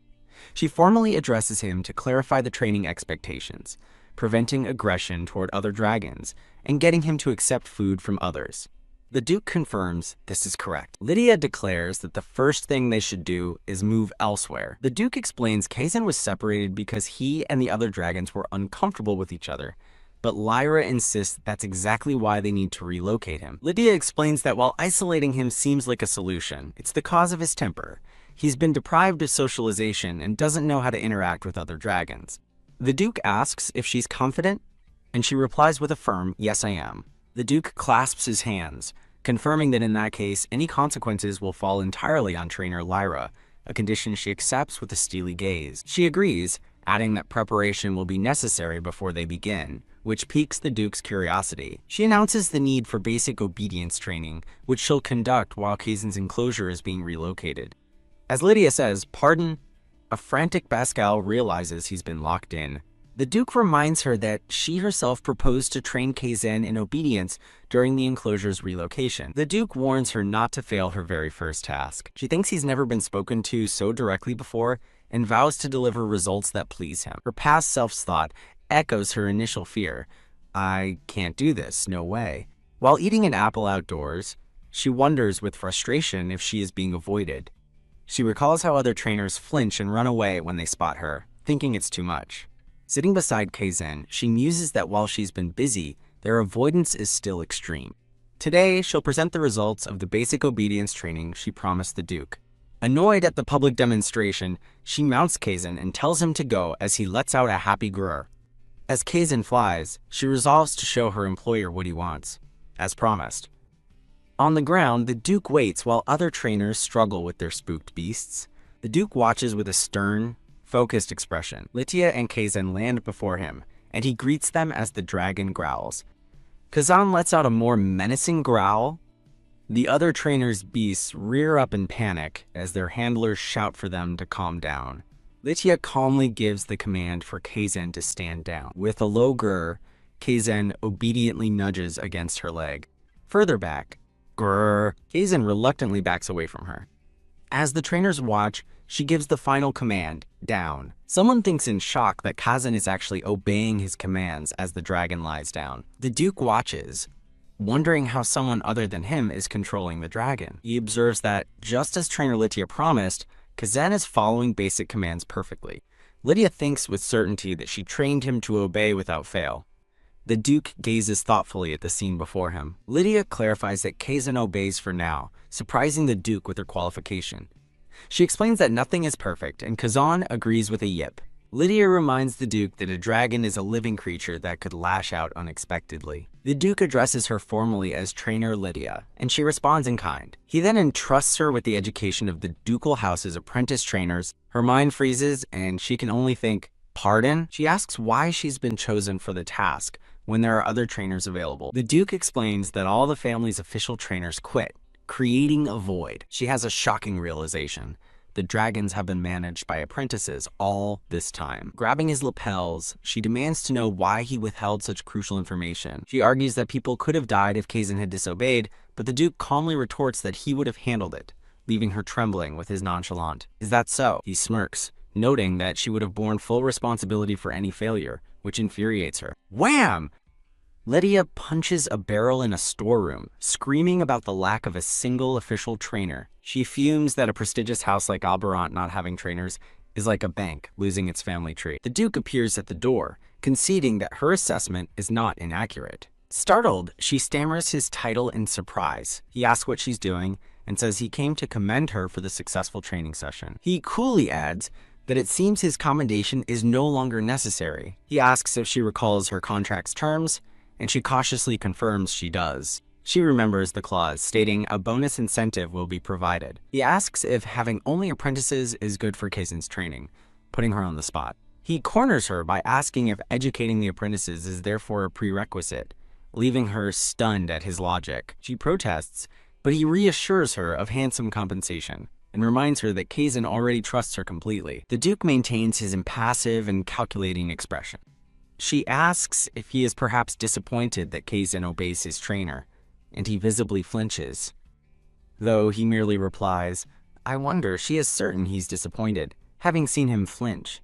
She formally addresses him to clarify the training expectations, preventing aggression toward other dragons, and getting him to accept food from others. The Duke confirms this is correct. Lydia declares that the first thing they should do is move elsewhere. The Duke explains Kazan was separated because he and the other dragons were uncomfortable with each other, but Lyra insists that's exactly why they need to relocate him. Lydia explains that while isolating him seems like a solution, it's the cause of his temper. He's been deprived of socialization and doesn't know how to interact with other dragons. The Duke asks if she's confident, and she replies with a firm, "Yes, I am." The Duke clasps his hands, confirming that in that case, any consequences will fall entirely on trainer Lyra, a condition she accepts with a steely gaze. She agrees, adding that preparation will be necessary before they begin, which piques the Duke's curiosity. She announces the need for basic obedience training, which she'll conduct while Kazan's enclosure is being relocated. As Lydia says, "Pardon?" a frantic Pascal realizes he's been locked in. The Duke reminds her that she herself proposed to train Kazan in obedience during the enclosure's relocation. The Duke warns her not to fail her very first task. She thinks he's never been spoken to so directly before and vows to deliver results that please him. Her past self's thought echoes her initial fear. I can't do this, no way. While eating an apple outdoors, she wonders with frustration if she is being avoided. She recalls how other trainers flinch and run away when they spot her, thinking it's too much. Sitting beside Kazan, she muses that while she's been busy, their avoidance is still extreme. Today, she'll present the results of the basic obedience training she promised the Duke. Annoyed at the public demonstration, she mounts Kazan and tells him to go as he lets out a happy grrr. As Kazan flies, she resolves to show her employer what he wants, as promised. On the ground, the Duke waits while other trainers struggle with their spooked beasts. The Duke watches with a stern, focused expression. Lydia and Kazan land before him, and he greets them as the dragon growls. Kazan lets out a more menacing growl. The other trainers' beasts rear up in panic as their handlers shout for them to calm down. Lydia calmly gives the command for Kazan to stand down. With a low grr, Kazan obediently nudges against her leg. Further back, grrr, Kazan reluctantly backs away from her. As the trainers watch, she gives the final command, down. Someone thinks in shock that Kazan is actually obeying his commands as the dragon lies down. The Duke watches, wondering how someone other than him is controlling the dragon. He observes that, just as trainer Lydia promised, Kazan is following basic commands perfectly. Lydia thinks with certainty that she trained him to obey without fail. The Duke gazes thoughtfully at the scene before him. Lydia clarifies that Kazan obeys for now, surprising the Duke with her qualification. She explains that nothing is perfect, and Kazan agrees with a yip. Lydia reminds the Duke that a dragon is a living creature that could lash out unexpectedly. The Duke addresses her formally as Trainer Lydia, and she responds in kind. He then entrusts her with the education of the ducal house's apprentice trainers. Her mind freezes, and she can only think, "Pardon?" She asks why she's been chosen for the task when there are other trainers available. The Duke explains that all the family's official trainers quit, creating a void. She has a shocking realization. The dragons have been managed by apprentices all this time. Grabbing his lapels, she demands to know why he withheld such crucial information. She argues that people could have died if Kazan had disobeyed, but the Duke calmly retorts that he would have handled it, leaving her trembling with his nonchalant. "Is that so?" He smirks, noting that she would have borne full responsibility for any failure, which infuriates her. Wham! Lydia punches a barrel in a storeroom, screaming about the lack of a single official trainer. She fumes that a prestigious house like Albarant not having trainers is like a bank losing its family tree. The Duke appears at the door, conceding that her assessment is not inaccurate. Startled, she stammers his title in surprise. He asks what she's doing and says he came to commend her for the successful training session. He coolly adds that it seems his commendation is no longer necessary. He asks if she recalls her contract's terms, and she cautiously confirms she does. She remembers the clause stating a bonus incentive will be provided. He asks if having only apprentices is good for Kazan's training, putting her on the spot. He corners her by asking if educating the apprentices is therefore a prerequisite, leaving her stunned at his logic. She protests, but he reassures her of handsome compensation and reminds her that Kazan already trusts her completely. The Duke maintains his impassive and calculating expression. She asks if he is perhaps disappointed that Kazan obeys his trainer, and he visibly flinches. Though he merely replies, "I wonder," she is certain he's disappointed, having seen him flinch.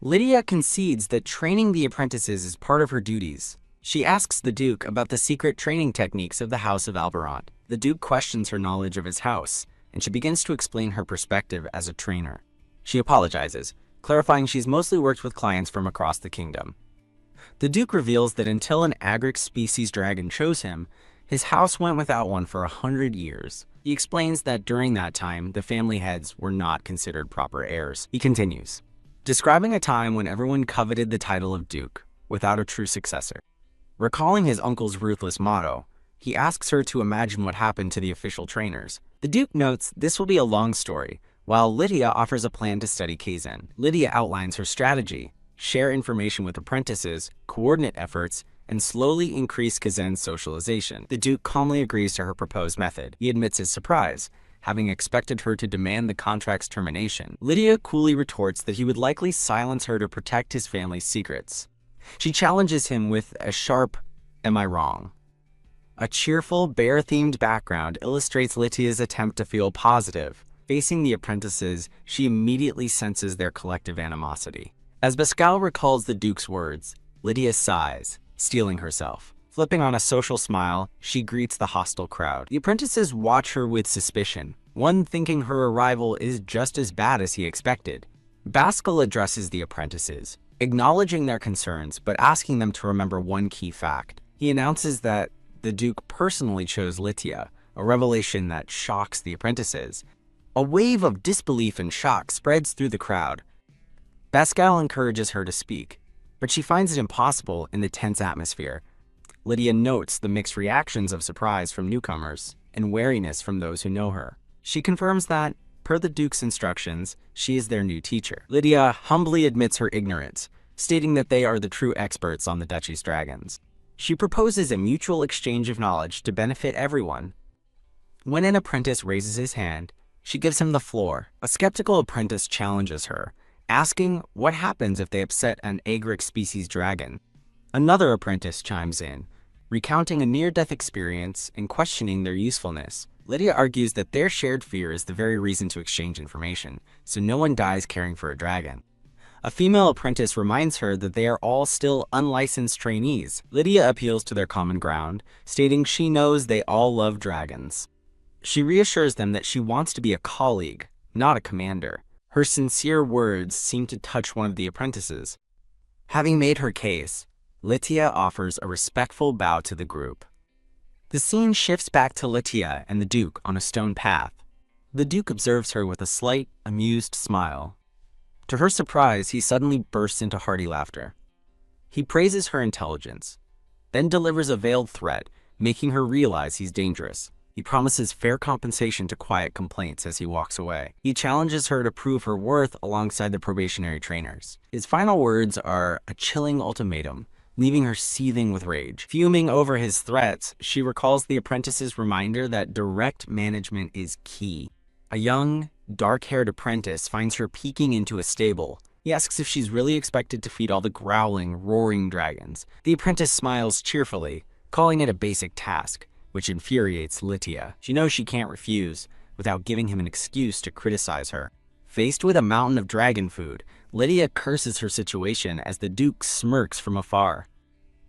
Lydia concedes that training the apprentices is part of her duties. She asks the Duke about the secret training techniques of the House of Albarant. The Duke questions her knowledge of his house, and she begins to explain her perspective as a trainer. She apologizes, clarifying she's mostly worked with clients from across the kingdom. The Duke reveals that until an Agric species dragon chose him, his house went without one for 100 years. He explains that during that time, the family heads were not considered proper heirs. He continues, describing a time when everyone coveted the title of Duke, without a true successor. Recalling his uncle's ruthless motto, he asks her to imagine what happened to the official trainers. The Duke notes this will be a long story, while Lydia offers a plan to study Kazan. Lydia outlines her strategy: share information with apprentices, coordinate efforts, and slowly increase Kazan's socialization. The Duke calmly agrees to her proposed method. He admits his surprise, having expected her to demand the contract's termination. Lydia coolly retorts that he would likely silence her to protect his family's secrets. She challenges him with a sharp, "Am I wrong?" A cheerful, bear-themed background illustrates Lydia's attempt to feel positive. Facing the apprentices, she immediately senses their collective animosity. As Pascal recalls the Duke's words, Lydia sighs, steeling herself. Flipping on a social smile, she greets the hostile crowd. The apprentices watch her with suspicion, one thinking her arrival is just as bad as he expected. Pascal addresses the apprentices, acknowledging their concerns but asking them to remember one key fact. He announces that the Duke personally chose Lydia, a revelation that shocks the apprentices. A wave of disbelief and shock spreads through the crowd. Pascal encourages her to speak, but she finds it impossible in the tense atmosphere. Lydia notes the mixed reactions of surprise from newcomers and wariness from those who know her. She confirms that, per the Duke's instructions, she is their new teacher. Lydia humbly admits her ignorance, stating that they are the true experts on the duchy's dragons. She proposes a mutual exchange of knowledge to benefit everyone. When an apprentice raises his hand, she gives him the floor. A skeptical apprentice challenges her, asking what happens if they upset an Agric species dragon. Another apprentice chimes in, recounting a near-death experience and questioning their usefulness. Lydia argues that their shared fear is the very reason to exchange information, so no one dies caring for a dragon. A female apprentice reminds her that they are all still unlicensed trainees. Lydia appeals to their common ground, stating she knows they all love dragons. She reassures them that she wants to be a colleague, not a commander. Her sincere words seem to touch one of the apprentices. Having made her case, Lytia offers a respectful bow to the group. The scene shifts back to Lytia and the Duke on a stone path. The Duke observes her with a slight, amused smile. To her surprise, he suddenly bursts into hearty laughter. He praises her intelligence, then delivers a veiled threat, making her realize he's dangerous. He promises fair compensation to quiet complaints as he walks away. He challenges her to prove her worth alongside the probationary trainers. His final words are a chilling ultimatum, leaving her seething with rage. Fuming over his threats, she recalls the apprentice's reminder that direct management is key. A young, dark-haired apprentice finds her peeking into a stable. He asks if she's really expected to feed all the growling, roaring dragons. The apprentice smiles cheerfully, calling it a basic task, which infuriates Lytia. She knows she can't refuse, without giving him an excuse to criticize her. Faced with a mountain of dragon food, Lytia curses her situation as the Duke smirks from afar.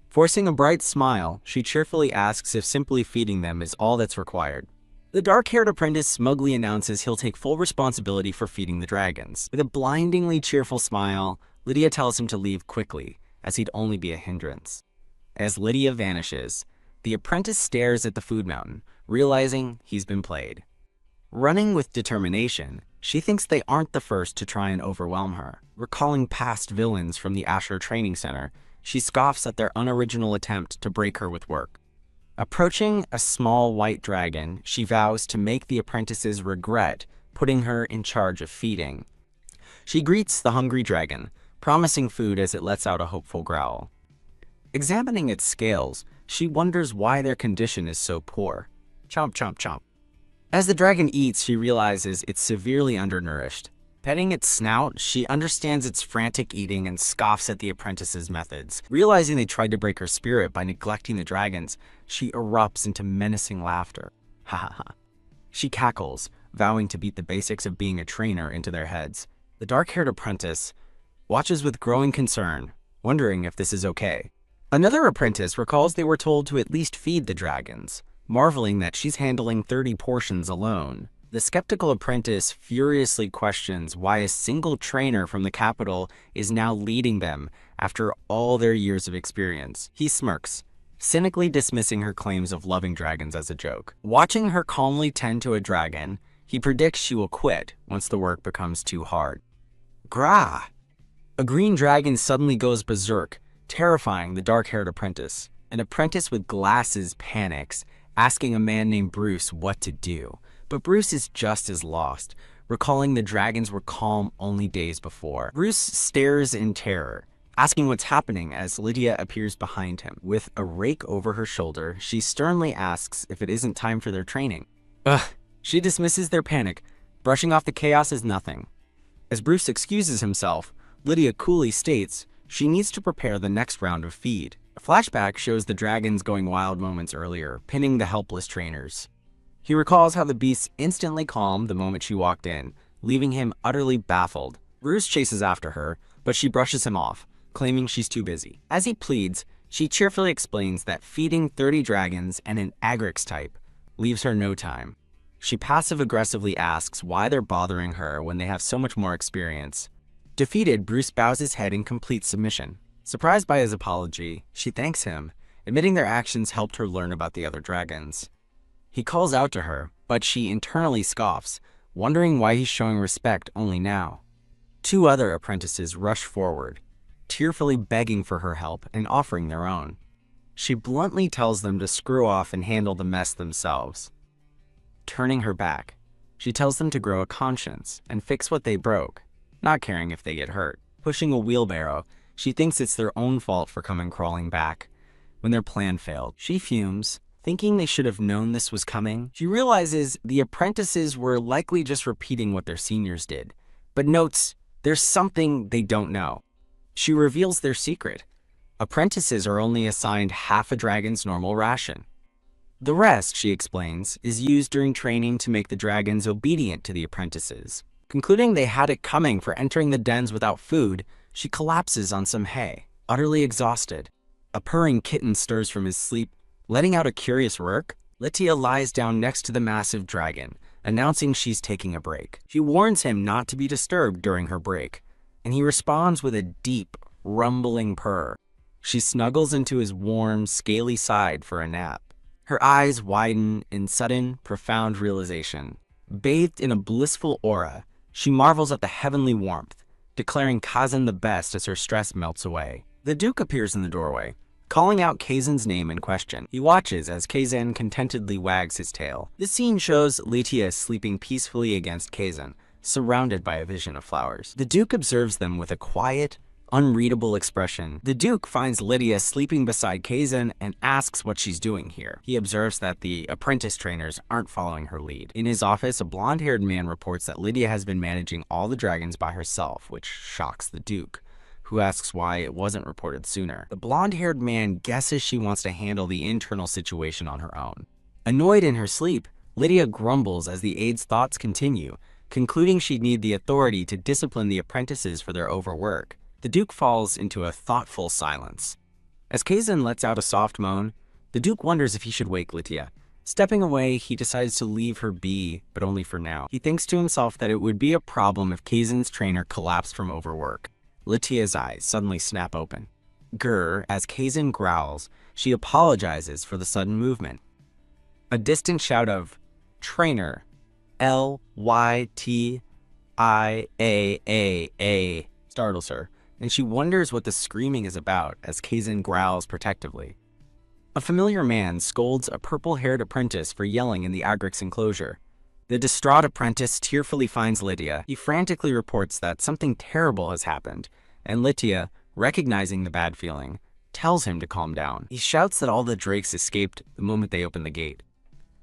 Forcing a bright smile, she cheerfully asks if simply feeding them is all that's required. The dark-haired apprentice smugly announces he'll take full responsibility for feeding the dragons. With a blindingly cheerful smile, Lytia tells him to leave quickly, as he'd only be a hindrance. As Lytia vanishes, the apprentice stares at the food mountain, realizing he's been played. Running with determination, she thinks they aren't the first to try and overwhelm her. Recalling past villains from the Asher Training Center, she scoffs at their unoriginal attempt to break her with work. Approaching a small white dragon, she vows to make the apprentices regret putting her in charge of feeding. She greets the hungry dragon, promising food as it lets out a hopeful growl. Examining its scales, she wonders why their condition is so poor. Chomp, chomp, chomp. As the dragon eats, she realizes it's severely undernourished. Petting its snout, she understands its frantic eating and scoffs at the apprentice's methods. Realizing they tried to break her spirit by neglecting the dragons, she erupts into menacing laughter. Ha ha ha. She cackles, vowing to beat the basics of being a trainer into their heads. The dark-haired apprentice watches with growing concern, wondering if this is okay. Another apprentice recalls they were told to at least feed the dragons, marveling that she's handling 30 portions alone. The skeptical apprentice furiously questions why a single trainer from the capital is now leading them after all their years of experience. He smirks, cynically dismissing her claims of loving dragons as a joke. Watching her calmly tend to a dragon, he predicts she will quit once the work becomes too hard. Grah! A green dragon suddenly goes berserk, terrifying the dark-haired apprentice. An apprentice with glasses panics, asking a man named Bruce what to do. But Bruce is just as lost, recalling the dragons were calm only days before. Bruce stares in terror, asking what's happening as Lytia appears behind him. With a rake over her shoulder, she sternly asks if it isn't time for their training. She dismisses their panic, brushing off the chaos as nothing. As Bruce excuses himself, Lytia coolly states she needs to prepare the next round of feed. A flashback shows the dragons going wild moments earlier, pinning the helpless trainers. He recalls how the beasts instantly calmed the moment she walked in, leaving him utterly baffled. Bruce chases after her, but she brushes him off, claiming she's too busy. As he pleads, she cheerfully explains that feeding 30 dragons and an Agrix type leaves her no time. She passive-aggressively asks why they're bothering her when they have so much more experience. Defeated, Bruce bows his head in complete submission. Surprised by his apology, she thanks him, admitting their actions helped her learn about the other dragons. He calls out to her, but she internally scoffs, wondering why he's showing respect only now. 2 other apprentices rush forward, tearfully begging for her help and offering their own. She bluntly tells them to screw off and handle the mess themselves. Turning her back, she tells them to grow a conscience and fix what they broke, not caring if they get hurt. Pushing a wheelbarrow, she thinks it's their own fault for coming crawling back. When their plan failed, she fumes, thinking they should have known this was coming. She realizes the apprentices were likely just repeating what their seniors did, but notes there's something they don't know. She reveals their secret. Apprentices are only assigned half a dragon's normal ration. The rest, she explains, is used during training to make the dragons obedient to the apprentices. Concluding they had it coming for entering the dens without food, she collapses on some hay, utterly exhausted. A purring kitten stirs from his sleep, letting out a curious rurk. Lytia lies down next to the massive dragon, announcing she's taking a break. She warns him not to be disturbed during her break, and he responds with a deep, rumbling purr. She snuggles into his warm, scaly side for a nap. Her eyes widen in sudden, profound realization. Bathed in a blissful aura, she marvels at the heavenly warmth, declaring Kazan the best as her stress melts away. The Duke appears in the doorway, calling out Kazan's name in question. He watches as Kazan contentedly wags his tail. This scene shows Lydia sleeping peacefully against Kazan, surrounded by a vision of flowers. The Duke observes them with a quiet, unreadable expression. The Duke finds Lydia sleeping beside Kazan and asks what she's doing here. He observes that the apprentice trainers aren't following her lead. In his office, a blonde-haired man reports that Lydia has been managing all the dragons by herself, which shocks the Duke, who asks why it wasn't reported sooner. The blonde-haired man guesses she wants to handle the internal situation on her own. Annoyed in her sleep, Lydia grumbles as the aide's thoughts continue, concluding she'd need the authority to discipline the apprentices for their overwork. The Duke falls into a thoughtful silence. As Kazan lets out a soft moan, the Duke wonders if he should wake Lydia. Stepping away, he decides to leave her be, but only for now. He thinks to himself that it would be a problem if Kazan's trainer collapsed from overwork. Lydia's eyes suddenly snap open. Grr, as Kazan growls, she apologizes for the sudden movement. A distant shout of, "Trainer," Lytia, startles her, and she wonders what the screaming is about as Kazan growls protectively. A familiar man scolds a purple-haired apprentice for yelling in the Agric's enclosure. The distraught apprentice tearfully finds Lydia. He frantically reports that something terrible has happened, and Lydia, recognizing the bad feeling, tells him to calm down. He shouts that all the drakes escaped the moment they opened the gate.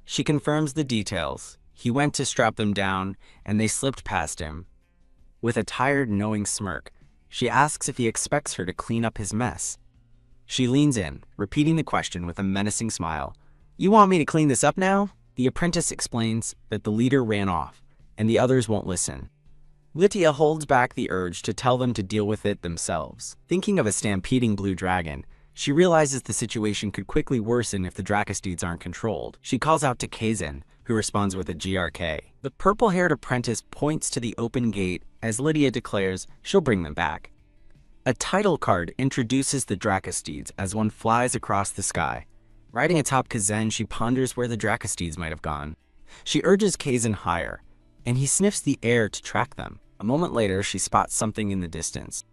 She confirms the details. He went to strap them down, and they slipped past him. With a tired, knowing smirk, she asks if he expects her to clean up his mess. She leans in, repeating the question with a menacing smile. "You want me to clean this up now?" The apprentice explains that the leader ran off, and the others won't listen. Lydia holds back the urge to tell them to deal with it themselves. Thinking of a stampeding blue dragon, she realizes the situation could quickly worsen if the Dracosteeds aren't controlled. She calls out to Kazan, who responds with a GRK. The purple-haired apprentice points to the open gate as Lydia declares she'll bring them back. A title card introduces the Dracosteeds as one flies across the sky. Riding atop Kazan, she ponders where the Dracosteeds might have gone. She urges Kazan higher, and he sniffs the air to track them. A moment later, she spots something in the distance.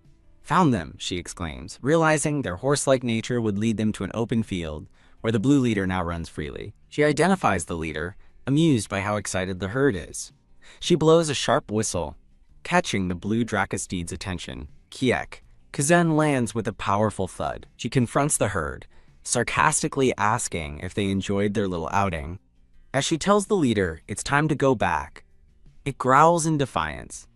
"Found them," she exclaims, realizing their horse-like nature would lead them to an open field where the blue leader now runs freely. She identifies the leader, amused by how excited the herd is. She blows a sharp whistle, catching the blue Dracosteed's attention. Kiek. Kazan lands with a powerful thud. She confronts the herd, sarcastically asking if they enjoyed their little outing. As she tells the leader it's time to go back, it growls in defiance.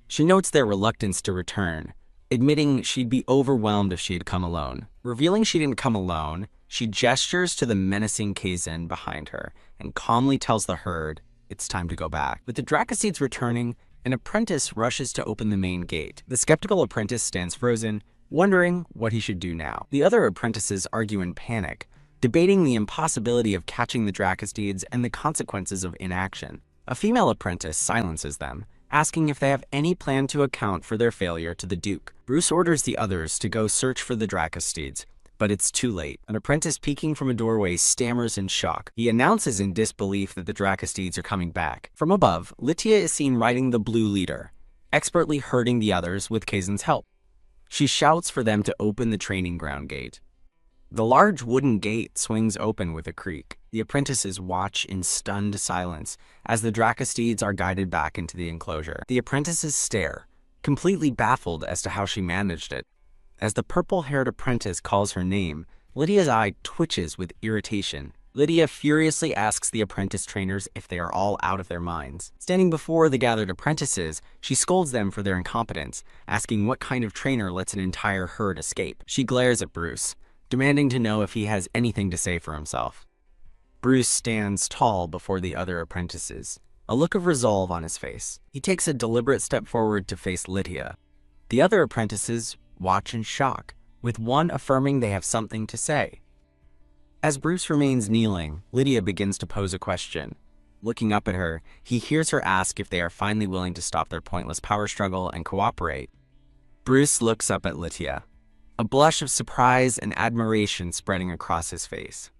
She notes their reluctance to return, admitting she'd be overwhelmed if she had come alone. Revealing she didn't come alone, she gestures to the menacing Kazan behind her and calmly tells the herd it's time to go back. With the Dracosteeds returning, an apprentice rushes to open the main gate. The skeptical apprentice stands frozen, wondering what he should do now. The other apprentices argue in panic, debating the impossibility of catching the Dracosteeds and the consequences of inaction. A female apprentice silences them, asking if they have any plan to account for their failure to the Duke. Bruce orders the others to go search for the Dracosteeds, but it's too late. An apprentice peeking from a doorway stammers in shock. He announces in disbelief that the Dracosteeds are coming back. From above, Lydia is seen riding the blue leader, expertly herding the others with Kazan's help. She shouts for them to open the training ground gate. The large wooden gate swings open with a creak. The apprentices watch in stunned silence as the Dracosteeds are guided back into the enclosure. The apprentices stare, completely baffled as to how she managed it. As the purple-haired apprentice calls her name, Lydia's eye twitches with irritation. Lydia furiously asks the apprentice trainers if they are all out of their minds. Standing before the gathered apprentices, she scolds them for their incompetence, asking what kind of trainer lets an entire herd escape. She glares at Bruce, demanding to know if he has anything to say for himself. Bruce stands tall before the other apprentices, a look of resolve on his face. He takes a deliberate step forward to face Lydia. The other apprentices watch in shock, with one affirming they have something to say. As Bruce remains kneeling, Lydia begins to pose a question. Looking up at her, he hears her ask if they are finally willing to stop their pointless power struggle and cooperate. Bruce looks up at Lytia, a blush of surprise and admiration spreading across his face.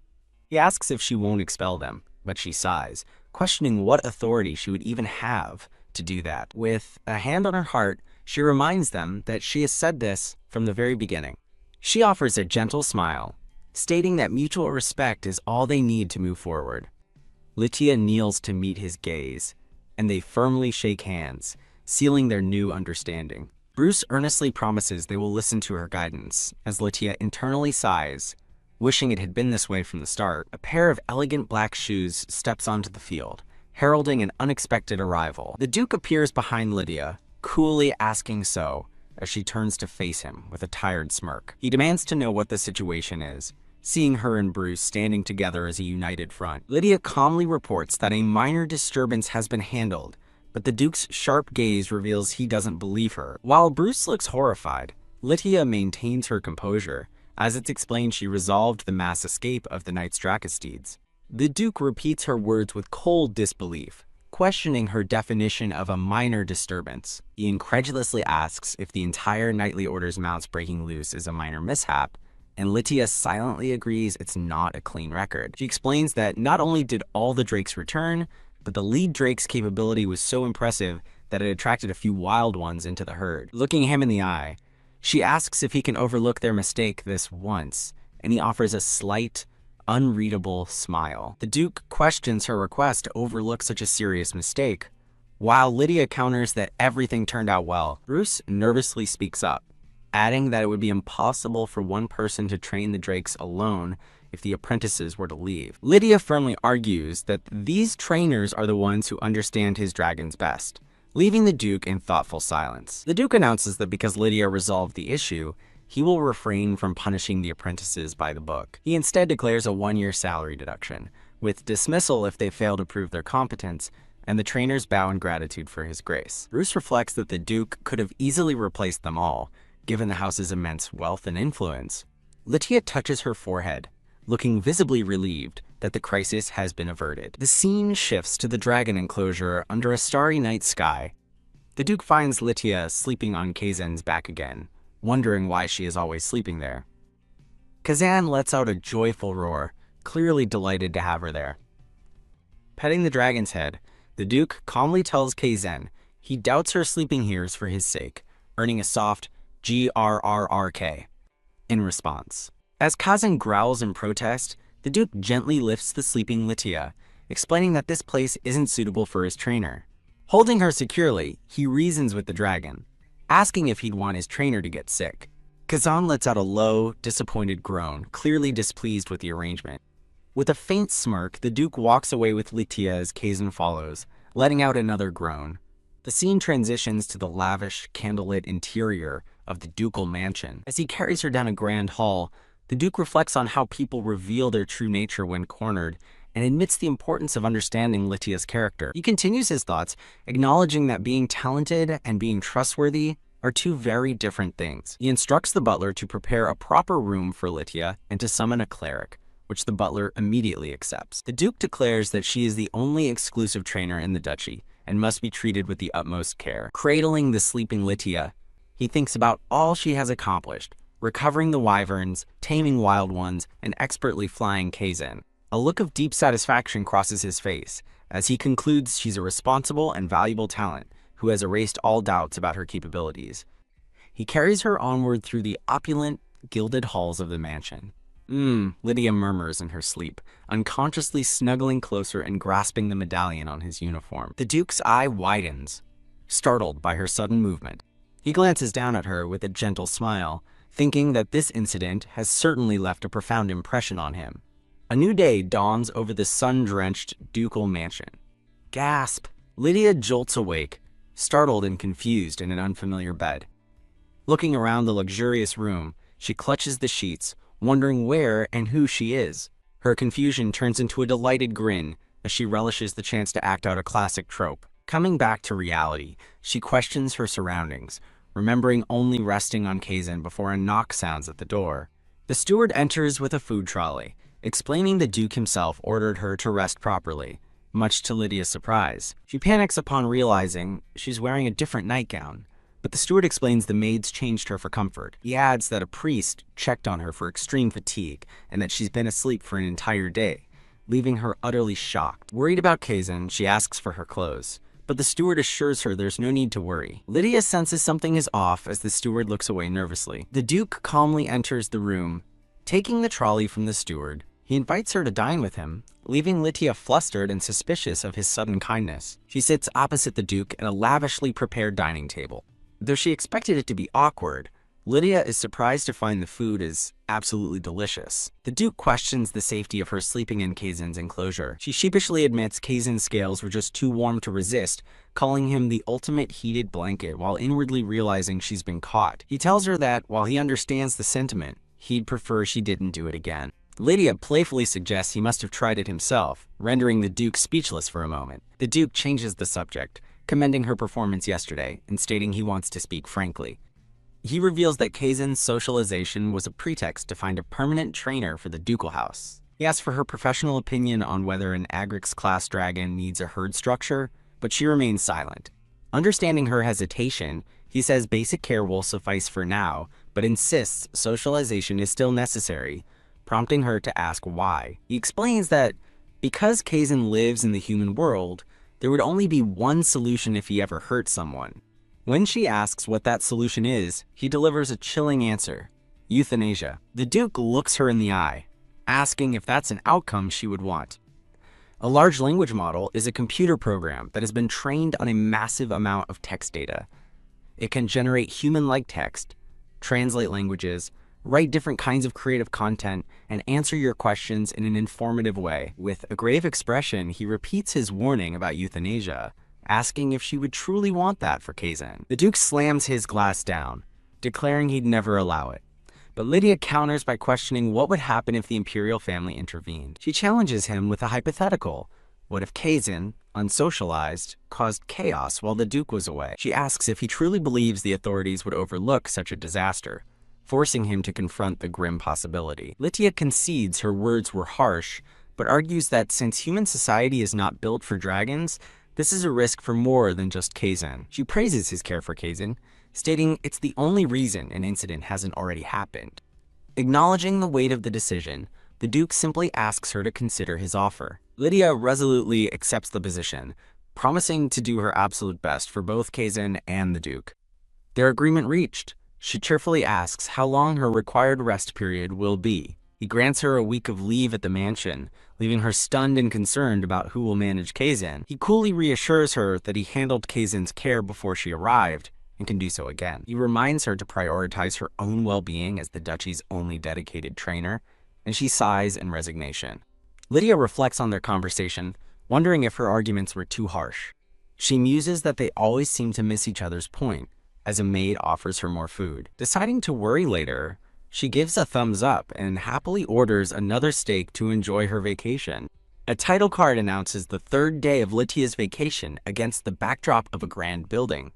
He asks if she won't expel them, but she sighs, questioning what authority she would even have to do that. With a hand on her heart, she reminds them that she has said this from the very beginning. She offers a gentle smile, stating that mutual respect is all they need to move forward. Lytia kneels to meet his gaze, and they firmly shake hands, sealing their new understanding. Bruce earnestly promises they will listen to her guidance, as Lytia internally sighs, wishing it had been this way from the start. A pair of elegant black shoes steps onto the field, heralding an unexpected arrival. The Duke appears behind Lydia, coolly asking so, as she turns to face him with a tired smirk. He demands to know what the situation is, seeing her and Bruce standing together as a united front. Lydia calmly reports that a minor disturbance has been handled, but the Duke's sharp gaze reveals he doesn't believe her. While Bruce looks horrified, Lydia maintains her composure, as it's explained she resolved the mass escape of the Knight's Dracosteeds. The Duke repeats her words with cold disbelief, questioning her definition of a minor disturbance. He incredulously asks if the entire Knightly Order's mounts breaking loose is a minor mishap, and Lytia silently agrees it's not a clean record. She explains that not only did all the Drakes return, but the lead Drake's capability was so impressive that it attracted a few wild ones into the herd. Looking him in the eye, she asks if he can overlook their mistake this once, and he offers a slight, unreadable smile. The Duke questions her request to overlook such a serious mistake, while Lydia counters that everything turned out well. Bruce nervously speaks up, adding that it would be impossible for one person to train the Drakes alone if the apprentices were to leave. Lydia firmly argues that these trainers are the ones who understand his dragons best, leaving the Duke in thoughtful silence. The Duke announces that because Lydia resolved the issue, he will refrain from punishing the apprentices by the book. He instead declares a 1-year salary deduction, with dismissal if they fail to prove their competence, and the trainers bow in gratitude for his grace. Bruce reflects that the Duke could have easily replaced them all, given the house's immense wealth and influence. Lytia touches her forehead, looking visibly relieved that the crisis has been averted. The scene shifts to the dragon enclosure under a starry night sky. The Duke finds Lytia sleeping on Kazan's back again, wondering why she is always sleeping there. Kazan lets out a joyful roar, clearly delighted to have her there. Petting the dragon's head, the Duke calmly tells Kazan he doubts her sleeping here for his sake, earning a soft GRRRK in response. As Kazan growls in protest, the Duke gently lifts the sleeping Lytia, explaining that this place isn't suitable for his trainer. Holding her securely, he reasons with the dragon, asking if he'd want his trainer to get sick. Kazan lets out a low, disappointed groan, clearly displeased with the arrangement. With a faint smirk, the Duke walks away with Lytia as Kazan follows, letting out another groan. The scene transitions to the lavish, candlelit interior of the ducal mansion. As he carries her down a grand hall, the Duke reflects on how people reveal their true nature when cornered, and admits the importance of understanding Lytia's character. He continues his thoughts, acknowledging that being talented and being trustworthy are two very different things. He instructs the butler to prepare a proper room for Lytia and to summon a cleric, which the butler immediately accepts. The Duke declares that she is the only exclusive trainer in the duchy and must be treated with the utmost care. Cradling the sleeping Lytia, he thinks about all she has accomplished, recovering the wyverns, taming wild ones, and expertly flying Kazan. A look of deep satisfaction crosses his face as he concludes she's a responsible and valuable talent who has erased all doubts about her capabilities. He carries her onward through the opulent, gilded halls of the mansion. Lydia murmurs in her sleep, unconsciously snuggling closer and grasping the medallion on his uniform. The Duke's eye widens, startled by her sudden movement. He glances down at her with a gentle smile, thinking that this incident has certainly left a profound impression on him. A new day dawns over the sun-drenched ducal mansion. Gasp! Lydia jolts awake, startled and confused in an unfamiliar bed. Looking around the luxurious room, she clutches the sheets, wondering where and who she is. Her confusion turns into a delighted grin as she relishes the chance to act out a classic trope. Coming back to reality, she questions her surroundings, remembering only resting on Kazan before a knock sounds at the door. The steward enters with a food trolley, explaining the Duke himself ordered her to rest properly, much to Lydia's surprise. She panics upon realizing she's wearing a different nightgown, but the steward explains the maids changed her for comfort. He adds that a priest checked on her for extreme fatigue and that she's been asleep for an entire day, leaving her utterly shocked. Worried about Kazan, she asks for her clothes, but the steward assures her there's no need to worry. Lydia senses something is off as the steward looks away nervously. The Duke calmly enters the room, taking the trolley from the steward. He invites her to dine with him, leaving Lydia flustered and suspicious of his sudden kindness. She sits opposite the Duke at a lavishly prepared dining table. Though she expected it to be awkward, Lydia is surprised to find the food is absolutely delicious. The Duke questions the safety of her sleeping in Kazan's enclosure. She sheepishly admits Kazan's scales were just too warm to resist, calling him the ultimate heated blanket while inwardly realizing she's been caught. He tells her that, while he understands the sentiment, he'd prefer she didn't do it again. Lydia playfully suggests he must have tried it himself, rendering the Duke speechless for a moment. The Duke changes the subject, commending her performance yesterday and stating he wants to speak frankly. He reveals that Kazan's socialization was a pretext to find a permanent trainer for the ducal house. He asks for her professional opinion on whether an Agrix-class dragon needs a herd structure, but she remains silent. Understanding her hesitation, he says basic care will suffice for now, but insists socialization is still necessary, prompting her to ask why. He explains that because Kazan lives in the human world, there would only be one solution if he ever hurt someone. When she asks what that solution is, he delivers a chilling answer: euthanasia. The Duke looks her in the eye, asking if that's an outcome she would want. A large language model is a computer program that has been trained on a massive amount of text data. It can generate human-like text, translate languages, write different kinds of creative content, and answer your questions in an informative way. With a grave expression, he repeats his warning about euthanasia, asking if she would truly want that for Kazan. The Duke slams his glass down, declaring he'd never allow it. But Lydia counters by questioning what would happen if the imperial family intervened. She challenges him with a hypothetical. What if Kazan, unsocialized, caused chaos while the Duke was away? She asks if he truly believes the authorities would overlook such a disaster, forcing him to confront the grim possibility. Lydia concedes her words were harsh, but argues that since human society is not built for dragons, this is a risk for more than just Kazan. She praises his care for Kazan, stating it's the only reason an incident hasn't already happened. Acknowledging the weight of the decision, the Duke simply asks her to consider his offer. Lydia resolutely accepts the position, promising to do her absolute best for both Kazan and the Duke. Their agreement reached, she cheerfully asks how long her required rest period will be. He grants her a week of leave at the mansion, leaving her stunned and concerned about who will manage Kazan. He coolly reassures her that he handled Kazan's care before she arrived and can do so again. He reminds her to prioritize her own well-being as the duchy's only dedicated trainer, and she sighs in resignation. Lydia reflects on their conversation, wondering if her arguments were too harsh. She muses that they always seem to miss each other's point, as a maid offers her more food. Deciding to worry later, she gives a thumbs up and happily orders another steak to enjoy her vacation. A title card announces the third day of Lydia's vacation against the backdrop of a grand building.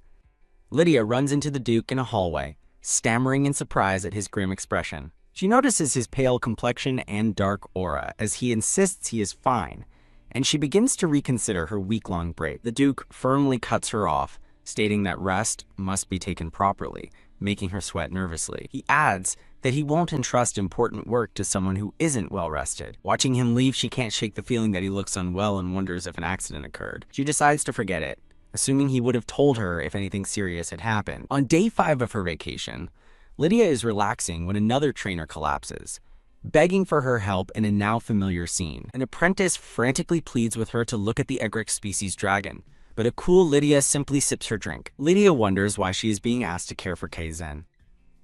Lydia runs into the Duke in a hallway, stammering in surprise at his grim expression. She notices his pale complexion and dark aura as he insists he is fine, and she begins to reconsider her week-long break. The Duke firmly cuts her off, stating that rest must be taken properly, making her sweat nervously. He adds that he won't entrust important work to someone who isn't well rested. Watching him leave, she can't shake the feeling that he looks unwell and wonders if an accident occurred. She decides to forget it, assuming he would have told her if anything serious had happened. On day 5 of her vacation, Lydia is relaxing when another trainer collapses, begging for her help in a now familiar scene. An apprentice frantically pleads with her to look at the Agrix species dragon, but a cool Lydia simply sips her drink. Lydia wonders why she is being asked to care for Kazan.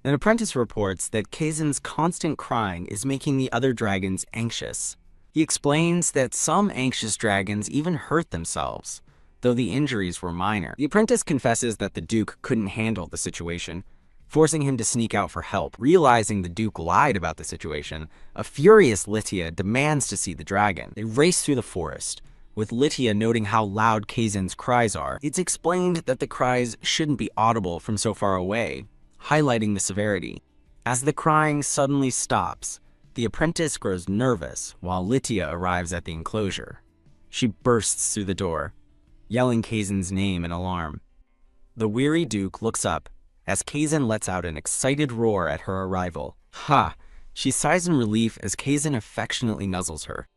An apprentice reports that Kazan's constant crying is making the other dragons anxious. He explains that some anxious dragons even hurt themselves, though the injuries were minor. The apprentice confesses that the Duke couldn't handle the situation, forcing him to sneak out for help. Realizing the Duke lied about the situation, a furious Lydia demands to see the dragon. They race through the forest, with Lydia noting how loud Kazan's cries are. It's explained that the cries shouldn't be audible from so far away, highlighting the severity. As the crying suddenly stops, the apprentice grows nervous while Lydia arrives at the enclosure. She bursts through the door, yelling Kaizen's name in alarm. The weary Duke looks up as Kaizen lets out an excited roar at her arrival. Ha! She sighs in relief as Kaizen affectionately nuzzles her.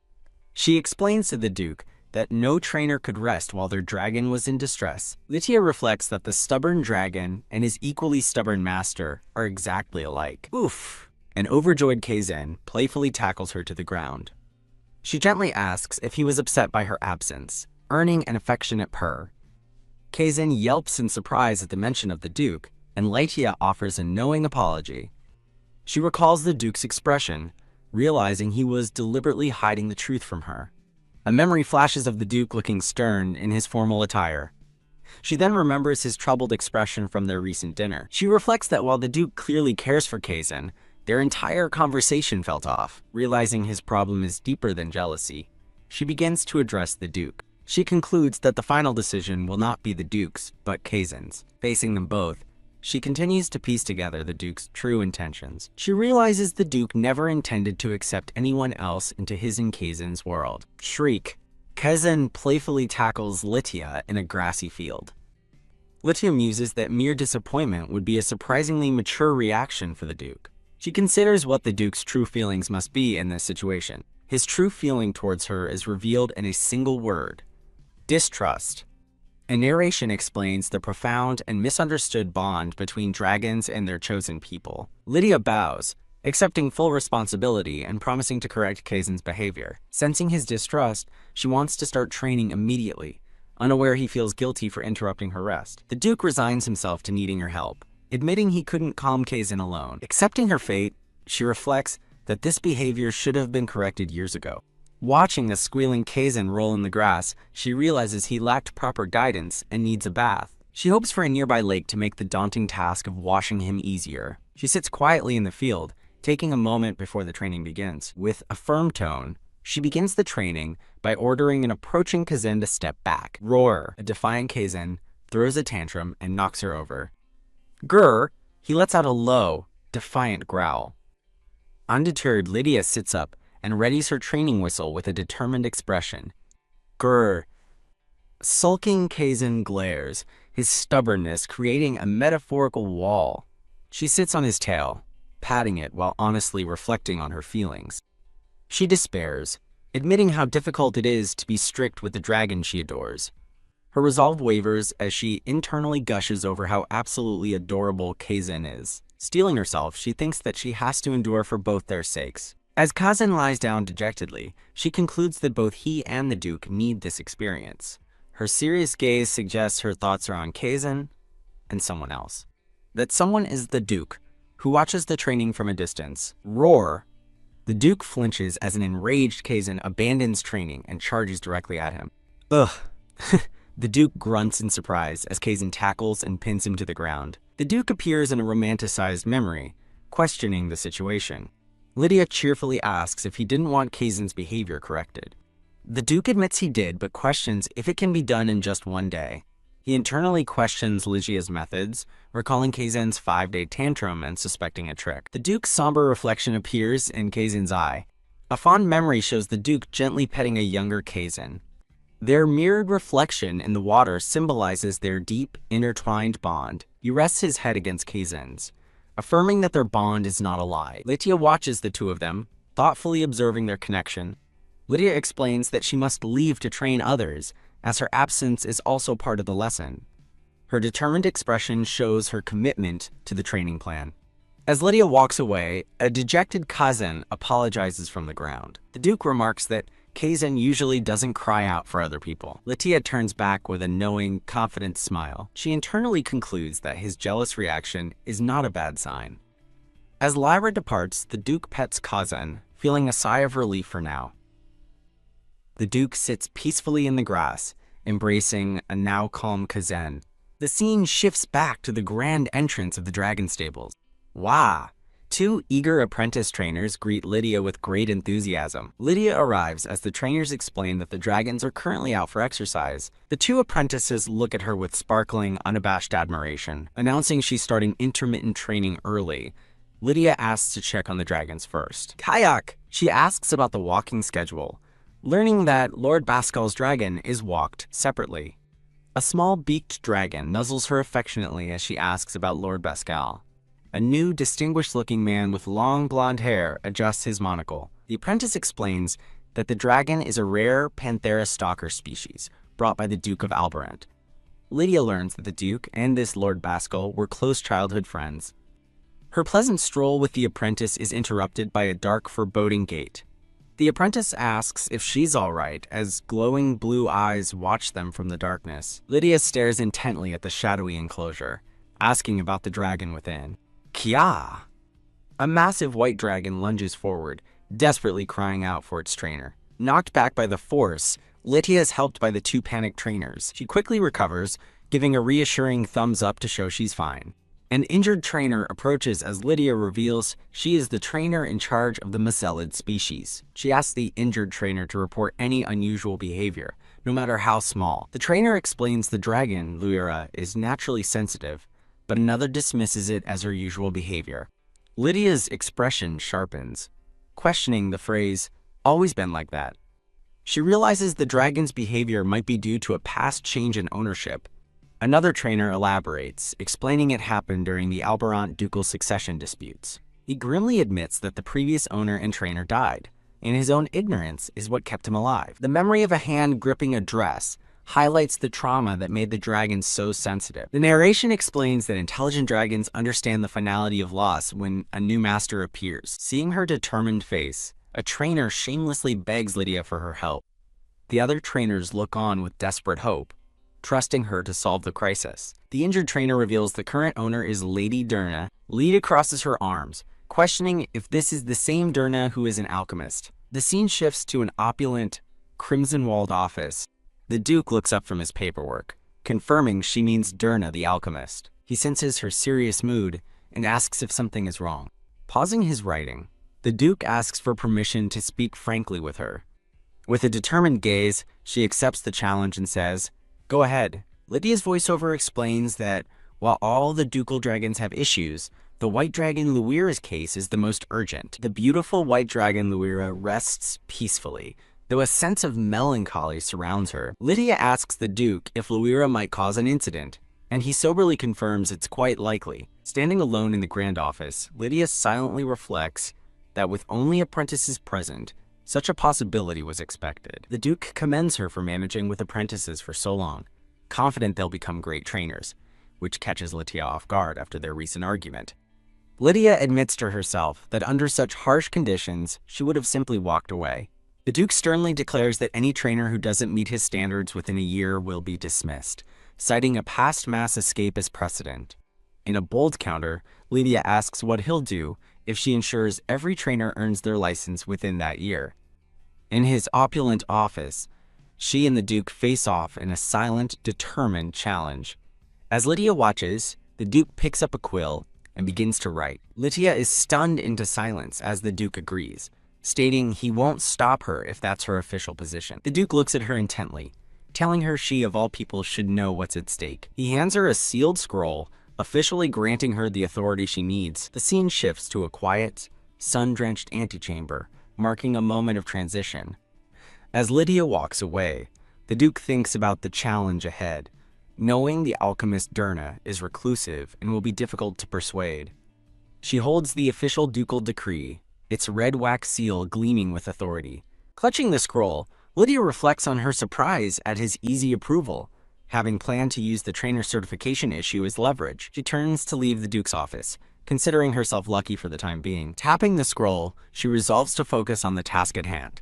She explains to the Duke that no trainer could rest while their dragon was in distress. Lytia reflects that the stubborn dragon and his equally stubborn master are exactly alike. Oof! An overjoyed Kaizen playfully tackles her to the ground. She gently asks if he was upset by her absence, earning an affectionate purr. Kaizen yelps in surprise at the mention of the Duke, and Lytia offers a knowing apology. She recalls the Duke's expression, realizing he was deliberately hiding the truth from her. A memory flashes of the Duke looking stern in his formal attire. She then remembers his troubled expression from their recent dinner. She reflects that while the Duke clearly cares for Kaizen, their entire conversation felt off. Realizing his problem is deeper than jealousy, she begins to address the Duke. She concludes that the final decision will not be the Duke's, but Kaizen's. Facing them both, she continues to piece together the Duke's true intentions. She realizes the Duke never intended to accept anyone else into his and Kaizen's world. Shriek. Kaizen playfully tackles Lytia in a grassy field. Lytia muses that mere disappointment would be a surprisingly mature reaction for the Duke. She considers what the Duke's true feelings must be in this situation. His true feeling towards her is revealed in a single word: distrust. A narration explains the profound and misunderstood bond between dragons and their chosen people. Lytia bows, accepting full responsibility and promising to correct Kaizen's behavior. Sensing his distrust, she wants to start training immediately, unaware he feels guilty for interrupting her rest. The Duke resigns himself to needing her help, admitting he couldn't calm Kaizen alone. Accepting her fate, she reflects that this behavior should have been corrected years ago. Watching the squealing Kaizen roll in the grass, she realizes he lacked proper guidance and needs a bath. She hopes for a nearby lake to make the daunting task of washing him easier. She sits quietly in the field, taking a moment before the training begins. With a firm tone, she begins the training by ordering an approaching Kaizen to step back. Roar! A defiant Kaizen throws a tantrum and knocks her over. Grr! He lets out a low, defiant growl. Undeterred, Lytia sits up and readies her training whistle with a determined expression. Grr. Sulking Kaizen glares, his stubbornness creating a metaphorical wall. She sits on his tail, patting it while honestly reflecting on her feelings. She despairs, admitting how difficult it is to be strict with the dragon she adores. Her resolve wavers as she internally gushes over how absolutely adorable Kaizen is. Steeling herself, she thinks that she has to endure for both their sakes. As Kaizen lies down dejectedly, she concludes that both he and the Duke need this experience. Her serious gaze suggests her thoughts are on Kaizen and someone else. That someone is the Duke, who watches the training from a distance. Roar! The Duke flinches as an enraged Kaizen abandons training and charges directly at him. Ugh! The Duke grunts in surprise as Kaizen tackles and pins him to the ground. The Duke appears in a romanticized memory, questioning the situation. Lytia cheerfully asks if he didn't want Kaizen's behavior corrected. The Duke admits he did, but questions if it can be done in just one day. He internally questions Lytia's methods, recalling Kaizen's 5-day tantrum and suspecting a trick. The Duke's somber reflection appears in Kaizen's eye. A fond memory shows the Duke gently petting a younger Kaizen. Their mirrored reflection in the water symbolizes their deep, intertwined bond. He rests his head against Kaizen's, affirming that their bond is not a lie. Lytia watches the two of them, thoughtfully observing their connection. Lytia explains that she must leave to train others, as her absence is also part of the lesson. Her determined expression shows her commitment to the training plan. As Lytia walks away, a dejected Kaizen apologizes from the ground. The Duke remarks that Kaizen usually doesn't cry out for other people. Lytia turns back with a knowing, confident smile. She internally concludes that his jealous reaction is not a bad sign. As Lyra departs, the Duke pets Kaizen, feeling a sigh of relief for now. The Duke sits peacefully in the grass, embracing a now calm Kaizen. The scene shifts back to the grand entrance of the dragon stables. Wah! Two eager apprentice trainers greet Lytia with great enthusiasm. Lytia arrives as the trainers explain that the dragons are currently out for exercise. The two apprentices look at her with sparkling, unabashed admiration, announcing she's starting intermittent training early. Lytia asks to check on the dragons first. Kayak! She asks about the walking schedule. learning that Lord Baskal's dragon is walked separately. A small beaked dragon nuzzles her affectionately as she asks about Lord Baskal. A new, distinguished-looking man with long blonde hair adjusts his monocle. The apprentice explains that the dragon is a rare Panthera stalker species brought by the Duke of Albarant. Lydia learns that the Duke and this Lord Baskal were close childhood friends. Her pleasant stroll with the apprentice is interrupted by a dark, foreboding gate. The apprentice asks if she's all right as glowing blue eyes watch them from the darkness. Lydia stares intently at the shadowy enclosure, asking about the dragon within. Kya! A massive white dragon lunges forward, desperately crying out for its trainer. Knocked back by the force, Lydia is helped by the two panicked trainers. She quickly recovers, giving a reassuring thumbs up to show she's fine. An injured trainer approaches as Lydia reveals she is the trainer in charge of the Macellid species. She asks the injured trainer to report any unusual behavior, no matter how small. The trainer explains the dragon, Luira, is naturally sensitive, but another dismisses it as her usual behavior. Lydia's expression sharpens, questioning the phrase, "always been like that." She realizes the dragon's behavior might be due to a past change in ownership. Another trainer elaborates, explaining it happened during the Albarant ducal succession disputes. He grimly admits that the previous owner and trainer died, and his own ignorance is what kept him alive. The memory of a hand gripping a dress highlights the trauma that made the dragon so sensitive. The narration explains that intelligent dragons understand the finality of loss when a new master appears. Seeing her determined face, a trainer shamelessly begs Lydia for her help. The other trainers look on with desperate hope, trusting her to solve the crisis. The injured trainer reveals the current owner is Lady Durna. Lydia crosses her arms, questioning if this is the same Durna who is an alchemist. The scene shifts to an opulent, crimson-walled office. The Duke looks up from his paperwork, confirming she means Durna the alchemist. He senses her serious mood and asks if something is wrong. Pausing his writing, the Duke asks for permission to speak frankly with her. With a determined gaze, she accepts the challenge and says, "Go ahead." Lydia's voiceover explains that while all the ducal dragons have issues, the white dragon Luira's case is the most urgent. The beautiful white dragon Luira rests peacefully, though a sense of melancholy surrounds her. Lydia asks the Duke if Luira might cause an incident, and he soberly confirms it's quite likely. Standing alone in the grand office, Lydia silently reflects that with only apprentices present, such a possibility was expected. The Duke commends her for managing with apprentices for so long, confident they'll become great trainers, which catches Lydia off guard after their recent argument. Lydia admits to herself that under such harsh conditions, she would have simply walked away. The Duke sternly declares that any trainer who doesn't meet his standards within a year will be dismissed, citing a past mass escape as precedent. In a bold counter, Lydia asks what he'll do if she ensures every trainer earns their license within that year. In his opulent office, she and the Duke face off in a silent, determined challenge. As Lydia watches, the Duke picks up a quill and begins to write. Lydia is stunned into silence as the Duke agrees, stating he won't stop her if that's her official position. The Duke looks at her intently, telling her she of all people should know what's at stake. He hands her a sealed scroll, officially granting her the authority she needs. The scene shifts to a quiet, sun-drenched antechamber, marking a moment of transition. As Lydia walks away, the Duke thinks about the challenge ahead, knowing the alchemist Durna is reclusive and will be difficult to persuade. She holds the official ducal decree, its red wax seal gleaming with authority. Clutching the scroll, Lydia reflects on her surprise at his easy approval, having planned to use the trainer certification issue as leverage. She turns to leave the Duke's office, considering herself lucky for the time being. Tapping the scroll, she resolves to focus on the task at hand.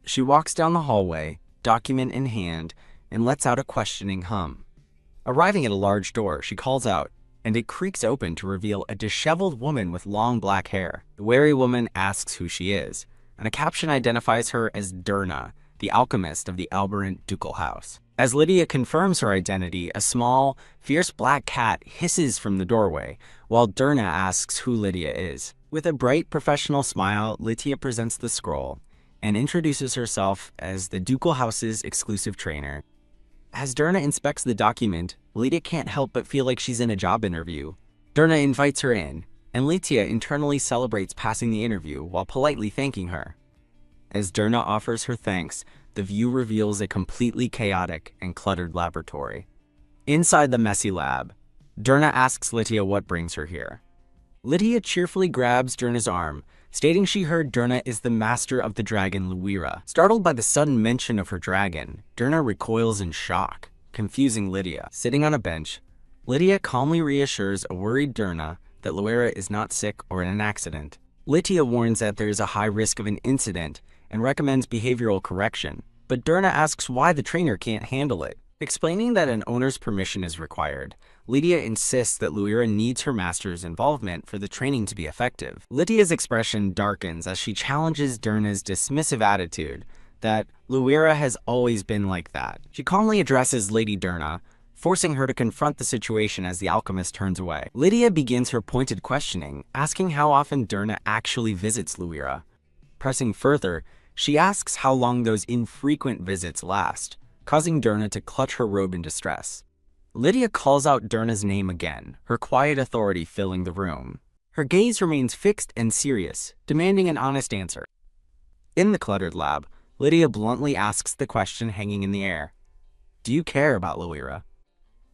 She walks down the hallway, document in hand, and lets out a questioning hum. Arriving at a large door, she calls out, and it creaks open to reveal a disheveled woman with long black hair. The wary woman asks who she is, and a caption identifies her as Durna, the alchemist of the Albarant ducal house. As Lydia confirms her identity, a small, fierce black cat hisses from the doorway, while Durna asks who Lydia is. With a bright, professional smile, Lydia presents the scroll and introduces herself as the ducal house's exclusive trainer. As Durna inspects the document, Lydia can't help but feel like she's in a job interview. Durna invites her in, and Lydia internally celebrates passing the interview while politely thanking her. As Durna offers her thanks, the view reveals a completely chaotic and cluttered laboratory. Inside the messy lab, Durna asks Lydia what brings her here. Lydia cheerfully grabs Durna's arm, stating she heard Durna is the master of the dragon Luira. Startled by the sudden mention of her dragon, Durna recoils in shock, confusing Lydia. Sitting on a bench, Lydia calmly reassures a worried Durna that Luira is not sick or in an accident. Lydia warns that there is a high risk of an incident and recommends behavioral correction, but Durna asks why the trainer can't handle it. Explaining that an owner's permission is required, Lydia insists that Luira needs her master's involvement for the training to be effective. Lydia's expression darkens as she challenges Durna's dismissive attitude that Luira has always been like that. She calmly addresses Lady Durna, forcing her to confront the situation as the alchemist turns away. Lydia begins her pointed questioning, asking how often Durna actually visits Luira. Pressing further, she asks how long those infrequent visits last, causing Durna to clutch her robe in distress. Lydia calls out Durna's name again, her quiet authority filling the room. Her gaze remains fixed and serious, demanding an honest answer. In the cluttered lab, Lydia bluntly asks the question hanging in the air. Do you care about Luira?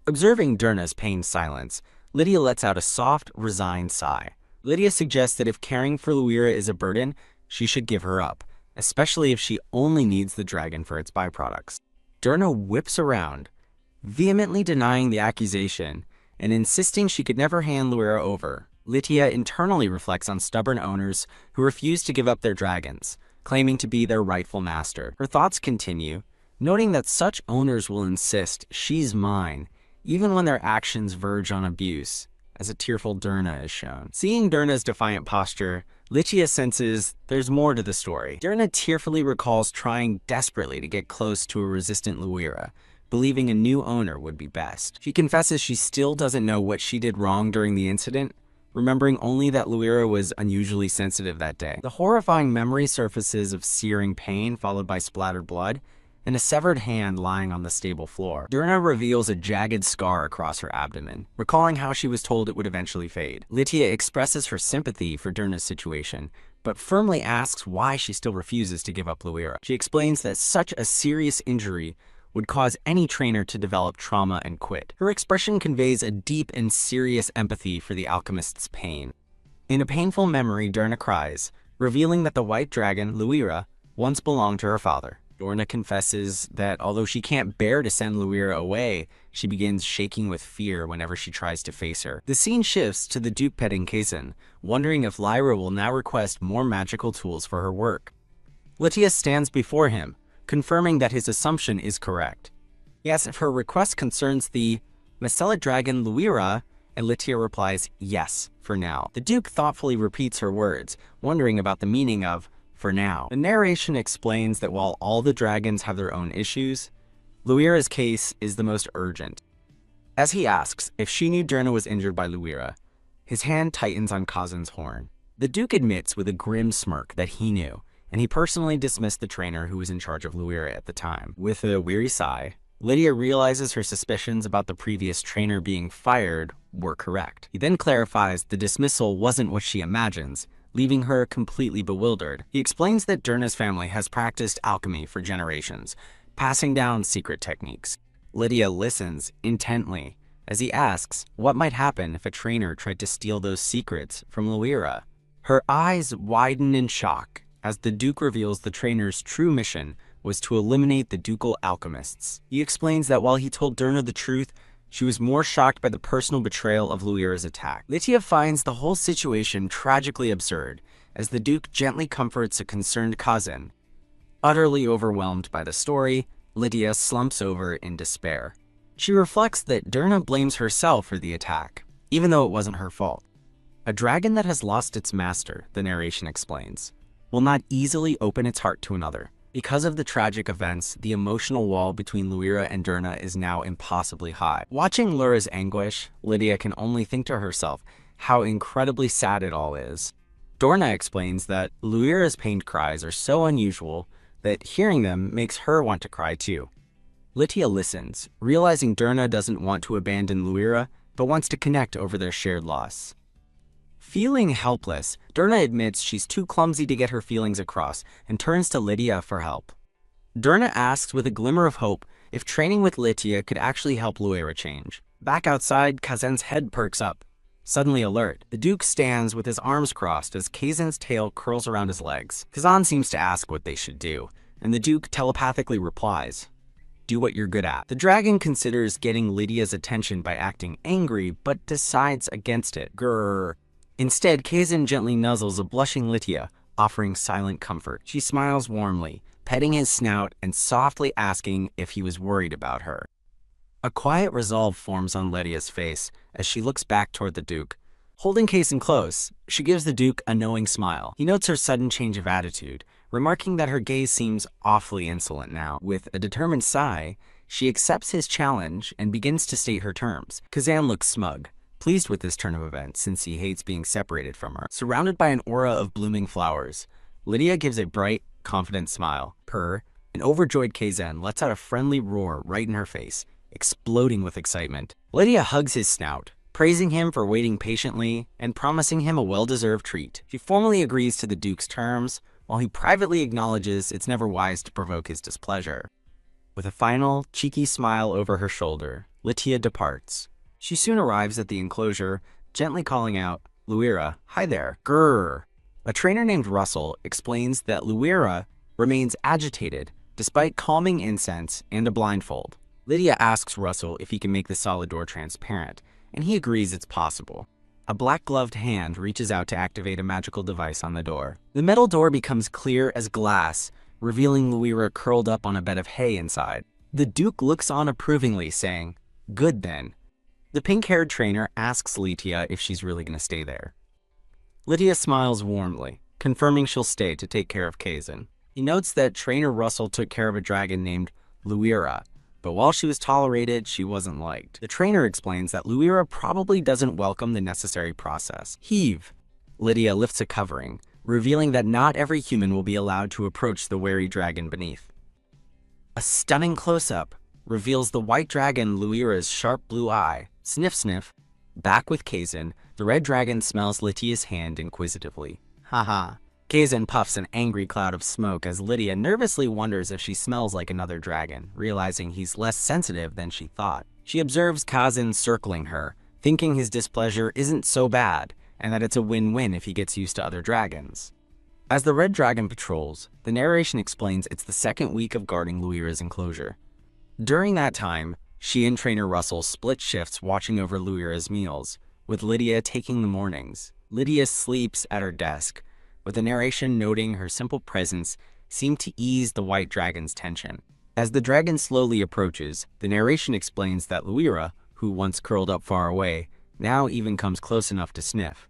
Observing Durna's pained silence, Lydia lets out a soft, resigned sigh. Lydia suggests that if caring for Luira is a burden, she should give her up, especially if she only needs the dragon for its byproducts. Durna whips around, vehemently denying the accusation and insisting she could never hand Luira over. Lydia internally reflects on stubborn owners who refuse to give up their dragons, claiming to be their rightful master. Her thoughts continue, noting that such owners will insist, "She's mine," even when their actions verge on abuse, as a tearful Durna is shown. Seeing Durna's defiant posture, Lydia senses there's more to the story. Durna tearfully recalls trying desperately to get close to a resistant Luira, believing a new owner would be best. She confesses she still doesn't know what she did wrong during the incident, remembering only that Luira was unusually sensitive that day. The horrifying memory surfaces of searing pain followed by splattered blood, and a severed hand lying on the stable floor. Durna reveals a jagged scar across her abdomen, recalling how she was told it would eventually fade. Lydia expresses her sympathy for Durna's situation, but firmly asks why she still refuses to give up Luira. She explains that such a serious injury would cause any trainer to develop trauma and quit. Her expression conveys a deep and serious empathy for the alchemist's pain. In a painful memory, Durna cries, revealing that the white dragon, Luira, once belonged to her father. Durna confesses that although she can't bear to send Luira away, she begins shaking with fear whenever she tries to face her. The scene shifts to the Duke petting Kazan, wondering if Lyra will now request more magical tools for her work. Lydia stands before him, confirming that his assumption is correct. He asks if her request concerns the Macella dragon Luira, and Lydia replies, yes, for now. The Duke thoughtfully repeats her words, wondering about the meaning of for now. The narration explains that while all the dragons have their own issues, Luira's case is the most urgent. As he asks if she knew Durna was injured by Luira, his hand tightens on Kazan's horn. The Duke admits with a grim smirk that he knew, and he personally dismissed the trainer who was in charge of Luira at the time. With a weary sigh, Lydia realizes her suspicions about the previous trainer being fired were correct. He then clarifies the dismissal wasn't what she imagines, leaving her completely bewildered. He explains that Durna's family has practiced alchemy for generations, passing down secret techniques. Lydia listens intently as he asks what might happen if a trainer tried to steal those secrets from Luira. Her eyes widen in shock as the Duke reveals the trainer's true mission was to eliminate the ducal alchemists. He explains that while he told Durna the truth, she was more shocked by the personal betrayal of Luira's attack. Lydia finds the whole situation tragically absurd as the Duke gently comforts a concerned Kazan. Utterly overwhelmed by the story, Lydia slumps over in despair. She reflects that Durna blames herself for the attack, even though it wasn't her fault. A dragon that has lost its master, the narration explains, will not easily open its heart to another. Because of the tragic events, the emotional wall between Luira and Durna is now impossibly high. Watching Lura's anguish, Lydia can only think to herself how incredibly sad it all is. Durna explains that Luira's pained cries are so unusual that hearing them makes her want to cry too. Lydia listens, realizing Durna doesn't want to abandon Luira, but wants to connect over their shared loss. Feeling helpless, Durna admits she's too clumsy to get her feelings across and turns to Lydia for help. Durna asks with a glimmer of hope if training with Lydia could actually help Luira change. Back outside, Kazen's head perks up. Suddenly alert, the Duke stands with his arms crossed as Kazen's tail curls around his legs. Kazan seems to ask what they should do, and the Duke telepathically replies, "Do what you're good at." The dragon considers getting Lydia's attention by acting angry, but decides against it. Grrr. Instead, Kazen gently nuzzles a blushing Lydia, offering silent comfort. She smiles warmly, petting his snout and softly asking if he was worried about her. A quiet resolve forms on Lydia's face as she looks back toward the Duke. Holding Kazen close, she gives the Duke a knowing smile. He notes her sudden change of attitude, remarking that her gaze seems awfully insolent now. With a determined sigh, she accepts his challenge and begins to state her terms. Kazan looks smug, pleased with this turn of events since he hates being separated from her. Surrounded by an aura of blooming flowers, Lydia gives a bright, confident smile. Purr, an overjoyed Kazen lets out a friendly roar right in her face, exploding with excitement. Lydia hugs his snout, praising him for waiting patiently and promising him a well-deserved treat. She formally agrees to the Duke's terms, while he privately acknowledges it's never wise to provoke his displeasure. With a final, cheeky smile over her shoulder, Lydia departs. She soon arrives at the enclosure, gently calling out, "Luira, hi there." Grrr. A trainer named Russell explains that Luira remains agitated despite calming incense and a blindfold. Lydia asks Russell if he can make the solid door transparent, and he agrees it's possible. A black-gloved hand reaches out to activate a magical device on the door. The metal door becomes clear as glass, revealing Luira curled up on a bed of hay inside. The Duke looks on approvingly, saying, "Good then." The pink-haired trainer asks Lydia if she's really going to stay there. Lydia smiles warmly, confirming she'll stay to take care of Kazen. He notes that trainer Russell took care of a dragon named Luira, but while she was tolerated, she wasn't liked. The trainer explains that Luira probably doesn't welcome the necessary process. Heave. Lydia lifts a covering, revealing that not every human will be allowed to approach the wary dragon beneath. A stunning close-up reveals the white dragon Luira's sharp blue eye. Sniff sniff. Back with Kazen, the red dragon smells Lydia's hand inquisitively. Haha. Kazen puffs an angry cloud of smoke as Lydia nervously wonders if she smells like another dragon, realizing he's less sensitive than she thought. She observes Kazen circling her, thinking his displeasure isn't so bad, and that it's a win-win if he gets used to other dragons. As the red dragon patrols, the narration explains it's the second week of guarding Luira's enclosure. During that time, she and trainer Russell split shifts watching over Luira's meals, with Lydia taking the mornings. Lydia sleeps at her desk, with the narration noting her simple presence seemed to ease the white dragon's tension. As the dragon slowly approaches, the narration explains that Luira, who once curled up far away, now even comes close enough to sniff.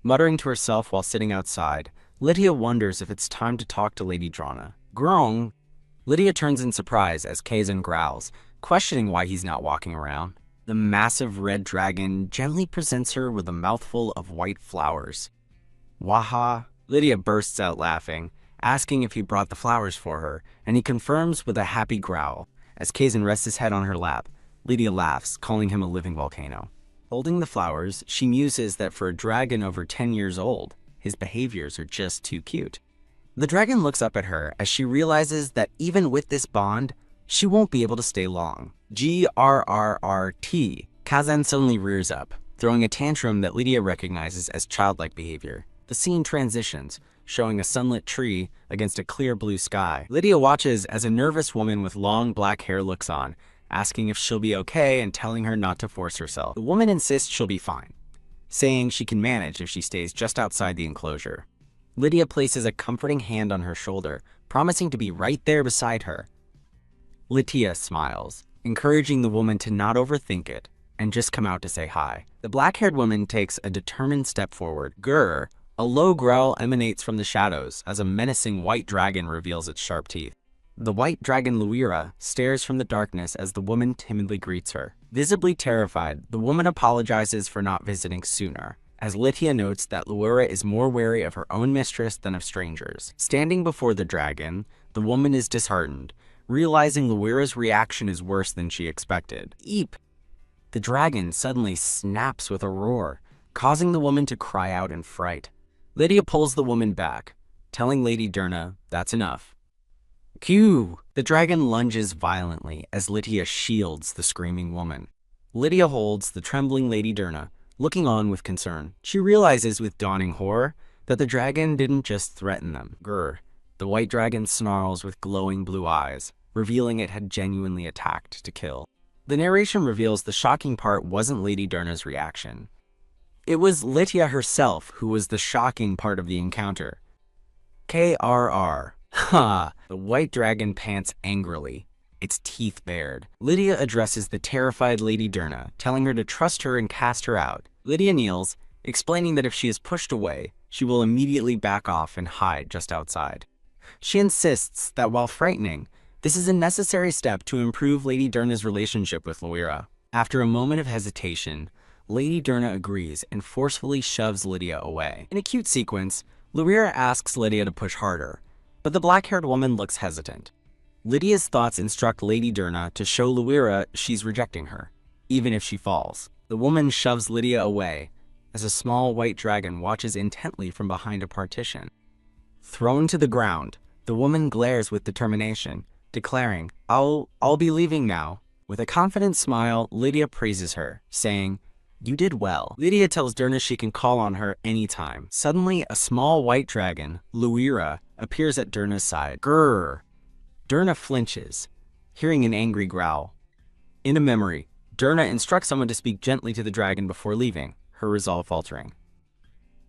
Muttering to herself while sitting outside, Lydia wonders if it's time to talk to Lady Drana. Grong! Lydia turns in surprise as Kazen growls, questioning why he's not walking around. The massive red dragon gently presents her with a mouthful of white flowers. Waha! Lydia bursts out laughing, asking if he brought the flowers for her, and he confirms with a happy growl. As Kazen rests his head on her lap, Lydia laughs, calling him a living volcano. Holding the flowers, she muses that for a dragon over 10 years old, his behaviors are just too cute. The dragon looks up at her as she realizes that even with this bond, she won't be able to stay long. GRRRT. Kazen suddenly rears up, throwing a tantrum that Lydia recognizes as childlike behavior. The scene transitions, showing a sunlit tree against a clear blue sky. Lydia watches as a nervous woman with long black hair looks on, asking if she'll be okay and telling her not to force herself. The woman insists she'll be fine, saying she can manage if she stays just outside the enclosure. Lydia places a comforting hand on her shoulder, promising to be right there beside her. Lydia smiles, encouraging the woman to not overthink it and just come out to say hi. The black-haired woman takes a determined step forward. Grr! A low growl emanates from the shadows as a menacing white dragon reveals its sharp teeth. The white dragon Luira stares from the darkness as the woman timidly greets her. Visibly terrified, the woman apologizes for not visiting sooner, as Lydia notes that Luira is more wary of her own mistress than of strangers. Standing before the dragon, the woman is disheartened, realizing Luira's reaction is worse than she expected. Eep! The dragon suddenly snaps with a roar, causing the woman to cry out in fright. Lydia pulls the woman back, telling Lady Dirna that's enough. Cue! The dragon lunges violently as Lydia shields the screaming woman. Lydia holds the trembling Lady Dirna, looking on with concern. She realizes with dawning horror that the dragon didn't just threaten them. Grr. The white dragon snarls with glowing blue eyes, revealing it had genuinely attacked to kill. The narration reveals the shocking part wasn't Lady Dirna's reaction. It was Lydia herself who was the shocking part of the encounter. KRR. Ha! The white dragon pants angrily, its teeth bared. Lydia addresses the terrified Lady Dirna, telling her to trust her and cast her out. Lydia kneels, explaining that if she is pushed away, she will immediately back off and hide just outside. She insists that while frightening, this is a necessary step to improve Lady Dirna's relationship with Luira. After a moment of hesitation, Lady Dirna agrees and forcefully shoves Lydia away. In a cute sequence, Luira asks Lydia to push harder, but the black-haired woman looks hesitant. Lydia's thoughts instruct Lady Dirna to show Luira she's rejecting her, even if she falls. The woman shoves Lydia away as a small white dragon watches intently from behind a partition. Thrown to the ground, the woman glares with determination, declaring, I'll be leaving now. With a confident smile, Lydia praises her, saying, You did well. Lydia tells Dirna she can call on her anytime. Suddenly, a small white dragon, Luira, appears at Dirna's side. Grrr! Dirna flinches, hearing an angry growl. In a memory, Dirna instructs someone to speak gently to the dragon before leaving, her resolve faltering.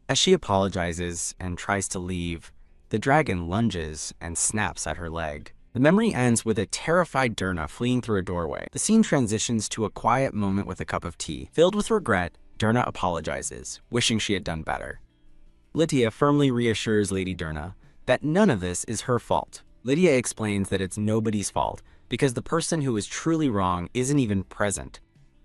As she apologizes and tries to leave, the dragon lunges and snaps at her leg. The memory ends with a terrified Dirna fleeing through a doorway. The scene transitions to a quiet moment with a cup of tea. Filled with regret, Dirna apologizes, wishing she had done better. Lydia firmly reassures Lady Dirna that none of this is her fault. Lydia explains that it's nobody's fault because the person who is truly wrong isn't even present.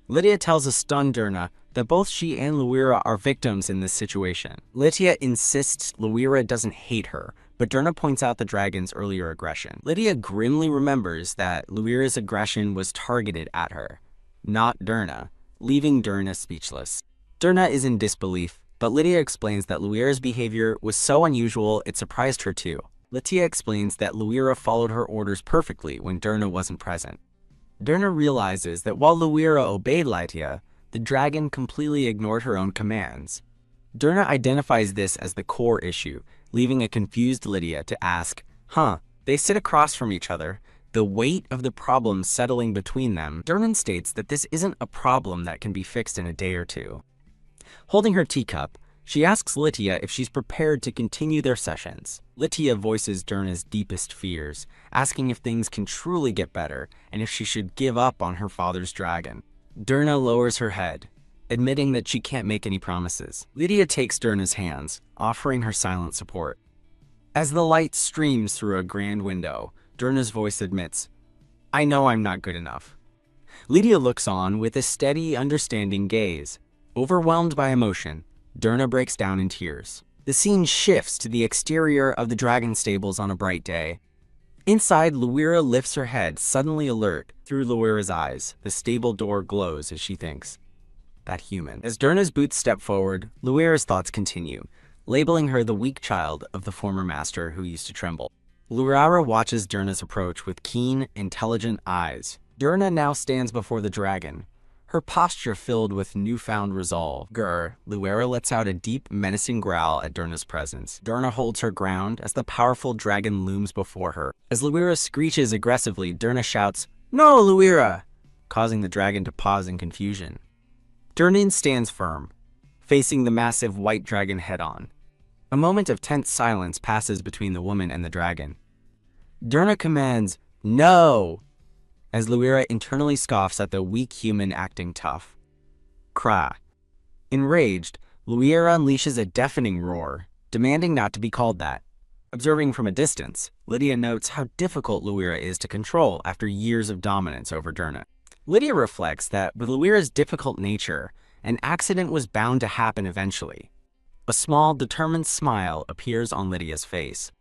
Lydia tells a stunned Dirna that both she and Luira are victims in this situation. Lydia insists Luira doesn't hate her, but Dirna points out the dragon's earlier aggression. Lydia grimly remembers that Luira's aggression was targeted at her, not Dirna, leaving Dirna speechless. Dirna is in disbelief, but Lydia explains that Luira's behavior was so unusual it surprised her too. Lydia explains that Luira followed her orders perfectly when Dirna wasn't present. Dirna realizes that while Luira obeyed Lydia, the dragon completely ignored her own commands. Dirna identifies this as the core issue, leaving a confused Lydia to ask, they sit across from each other, the weight of the problem settling between them. Dirna states that this isn't a problem that can be fixed in a day or two. Holding her teacup, she asks Lydia if she's prepared to continue their sessions. Lydia voices Dirna's deepest fears, asking if things can truly get better and if she should give up on her father's dragon. Dirna lowers her head, admitting that she can't make any promises. Lydia takes Dirna's hands, offering her silent support. As the light streams through a grand window, Dirna's voice admits, I know I'm not good enough. Lydia looks on with a steady, understanding gaze. Overwhelmed by emotion, Dirna breaks down in tears. The scene shifts to the exterior of the dragon stables on a bright day. Inside, Luira lifts her head, suddenly alert. Through Luira's eyes, the stable door glows as she thinks, that human. As Dirna's boots step forward, Luira's thoughts continue, labeling her the weak child of the former master who used to tremble. Luira watches Dirna's approach with keen, intelligent eyes. Dirna now stands before the dragon, her posture filled with newfound resolve. Grr, Luira lets out a deep, menacing growl at Dirna's presence. Dirna holds her ground as the powerful dragon looms before her. As Luira screeches aggressively, Dirna shouts, No, Luira! Causing the dragon to pause in confusion. Dirna stands firm, facing the massive white dragon head-on. A moment of tense silence passes between the woman and the dragon. Dirna commands, No! As Luira internally scoffs at the weak human acting tough. Kra. Enraged, Luira unleashes a deafening roar, demanding not to be called that. Observing from a distance, Lydia notes how difficult Luira is to control after years of dominance over Dirna. Lydia reflects that with Luira's difficult nature, an accident was bound to happen eventually. A small, determined smile appears on Lydia's face.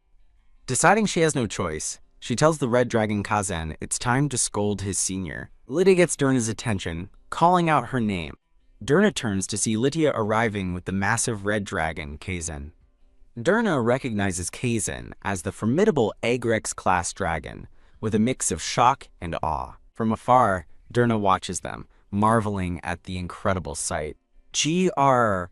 Deciding she has no choice, she tells the red dragon Kazen it's time to scold his senior. Lydia gets Dirna's attention, calling out her name. Durna turns to see Lydia arriving with the massive red dragon, Kaizen. Durna recognizes Kaizen as the formidable Egrex-class dragon, with a mix of shock and awe. From afar, Durna watches them, marveling at the incredible sight. GRRK?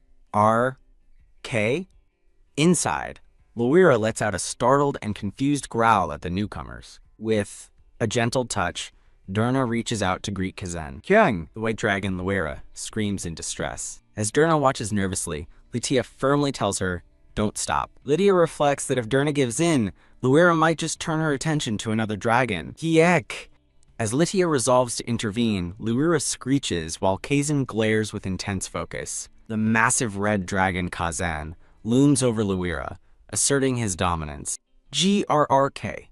Inside, Luira lets out a startled and confused growl at the newcomers. With a gentle touch, Durna reaches out to greet Kaizen. Kyung! The white dragon Luira screams in distress. As Durna watches nervously, Lydia firmly tells her, "Don't stop." Lydia reflects that if Durna gives in, Luira might just turn her attention to another dragon. Yek! As Lydia resolves to intervene, Luira screeches while Kaizen glares with intense focus. The massive red dragon Kazan looms over Luira, asserting his dominance. GRRK.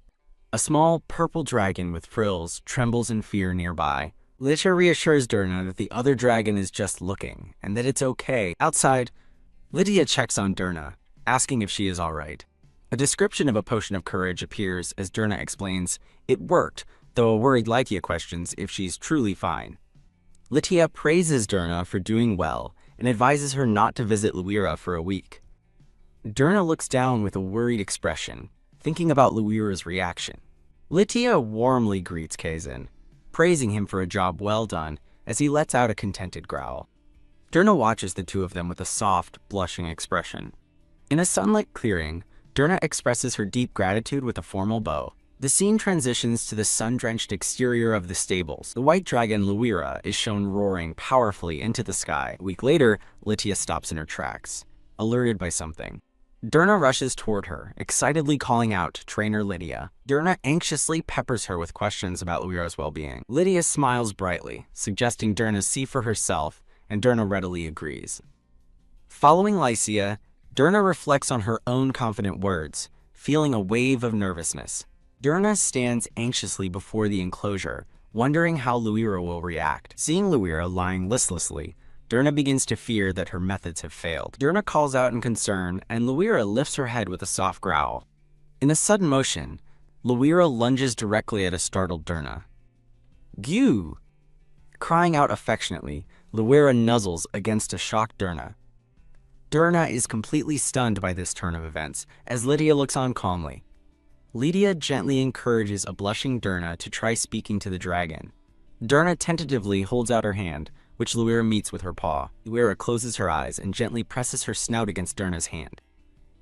A small purple dragon with frills trembles in fear nearby. Lydia reassures Durna that the other dragon is just looking, and that it's okay. Outside, Lydia checks on Durna, asking if she is alright. A description of a potion of courage appears as Durna explains it worked, though a worried Lydia questions if she's truly fine. Lydia praises Durna for doing well and advises her not to visit Luira for a week. Durna looks down with a worried expression, thinking about Luira's reaction. Lydia warmly greets Kaizen, praising him for a job well done as he lets out a contented growl. Durna watches the two of them with a soft, blushing expression. In a sunlit clearing, Durna expresses her deep gratitude with a formal bow. The scene transitions to the sun-drenched exterior of the stables. The white dragon Luira is shown roaring powerfully into the sky. A week later, Lydia stops in her tracks, alerted by something. Durna rushes toward her, excitedly calling out to trainer Lydia. Durna anxiously peppers her with questions about Luira's well-being. Lydia smiles brightly, suggesting Durna see for herself, and Durna readily agrees. Following Lycia, Durna reflects on her own confident words, feeling a wave of nervousness. Durna stands anxiously before the enclosure, wondering how Luira will react. Seeing Luira lying listlessly, Durna begins to fear that her methods have failed. Durna calls out in concern, and Luira lifts her head with a soft growl. In a sudden motion, Luira lunges directly at a startled Durna. Gyu! Crying out affectionately, Luira nuzzles against a shocked Durna. Durna is completely stunned by this turn of events, as Lydia looks on calmly. Lydia gently encourages a blushing Durna to try speaking to the dragon. Durna tentatively holds out her hand, which Luira meets with her paw. Luira closes her eyes and gently presses her snout against Durna's hand.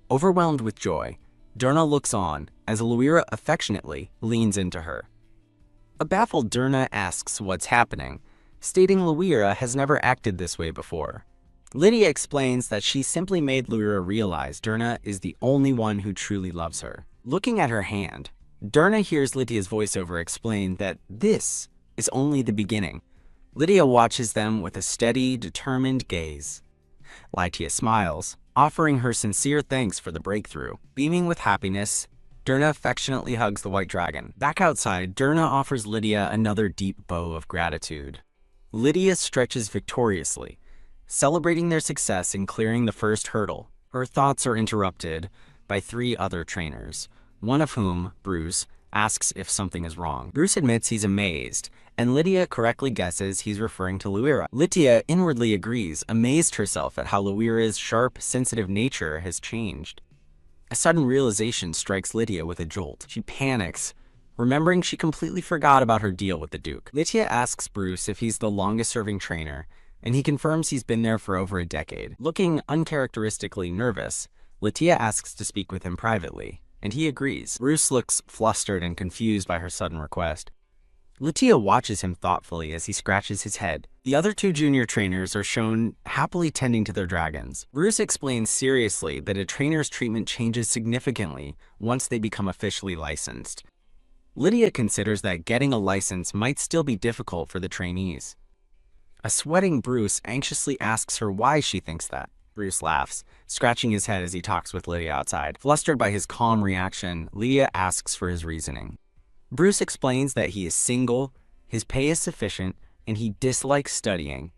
Overwhelmed with joy, Durna looks on as Luira affectionately leans into her. A baffled Durna asks what's happening, stating Luira has never acted this way before. Lydia explains that she simply made Luira realize Durna is the only one who truly loves her. Looking at her hand, Durna hears Lydia's voiceover explain that this is only the beginning. Lydia watches them with a steady, determined gaze. Lydia smiles, offering her sincere thanks for the breakthrough. Beaming with happiness, Durna affectionately hugs the white dragon. Back outside, Durna offers Lydia another deep bow of gratitude. Lydia stretches victoriously, celebrating their success in clearing the first hurdle. Her thoughts are interrupted by three other trainers, one of whom, Bruce, asks if something is wrong. Bruce admits he's amazed, and Lydia correctly guesses he's referring to Luira. Lydia inwardly agrees, amazed herself at how Luira's sharp, sensitive nature has changed. A sudden realization strikes Lydia with a jolt. She panics, remembering she completely forgot about her deal with the Duke. Lydia asks Bruce if he's the longest-serving trainer, and he confirms he's been there for over a decade. Looking uncharacteristically nervous, Lydia asks to speak with him privately, and he agrees. Bruce looks flustered and confused by her sudden request. Lydia watches him thoughtfully as he scratches his head. The other two junior trainers are shown happily tending to their dragons. Bruce explains seriously that a trainer's treatment changes significantly once they become officially licensed. Lydia considers that getting a license might still be difficult for the trainees. A sweating Bruce anxiously asks her why she thinks that. Bruce laughs, scratching his head as he talks with Lydia outside. Flustered by his calm reaction, Lydia asks for his reasoning. Bruce explains that he is single, his pay is sufficient, and he dislikes studying.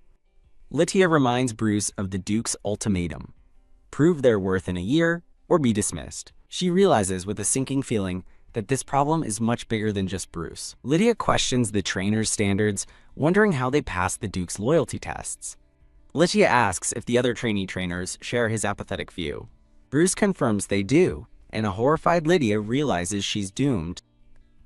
Lydia reminds Bruce of the Duke's ultimatum: prove their worth in a year or be dismissed. She realizes with a sinking feeling that this problem is much bigger than just Bruce. Lydia questions the trainer's standards, wondering how they pass the Duke's loyalty tests. Lydia asks if the other trainee trainers share his apathetic view. Bruce confirms they do, and a horrified Lydia realizes she's doomed.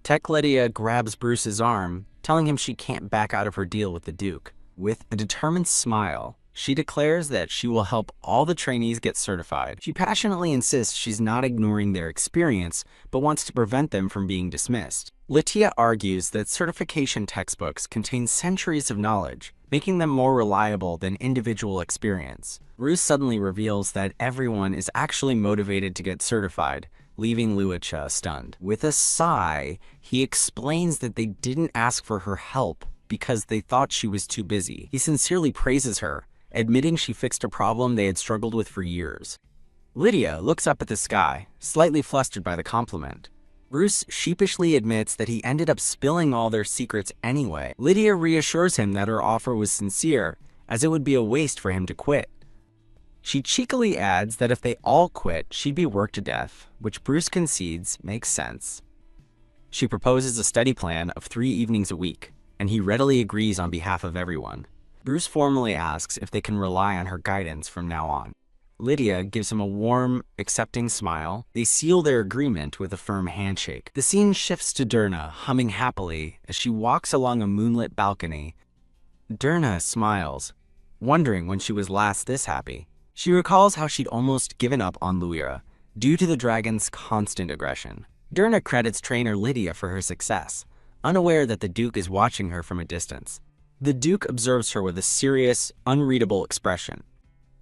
Tech Lydia grabs Bruce's arm, telling him she can't back out of her deal with the Duke. With a determined smile, she declares that she will help all the trainees get certified. She passionately insists she's not ignoring their experience, but wants to prevent them from being dismissed. Lydia argues that certification textbooks contain centuries of knowledge, making them more reliable than individual experience. Bruce suddenly reveals that everyone is actually motivated to get certified, leaving Luocha stunned. With a sigh, he explains that they didn't ask for her help because they thought she was too busy. He sincerely praises her, admitting she fixed a problem they had struggled with for years. Lydia looks up at the sky, slightly flustered by the compliment. Bruce sheepishly admits that he ended up spilling all their secrets anyway. Lydia reassures him that her offer was sincere, as it would be a waste for him to quit. She cheekily adds that if they all quit, she'd be worked to death, which Bruce concedes makes sense. She proposes a study plan of 3 evenings a week, and he readily agrees on behalf of everyone. Bruce formally asks if they can rely on her guidance from now on. Lydia gives him a warm, accepting smile. They seal their agreement with a firm handshake. The scene shifts to Derna, humming happily as she walks along a moonlit balcony. Derna smiles, wondering when she was last this happy. She recalls how she'd almost given up on Luira, due to the dragon's constant aggression. Derna credits trainer Lydia for her success, unaware that the Duke is watching her from a distance. The Duke observes her with a serious, unreadable expression.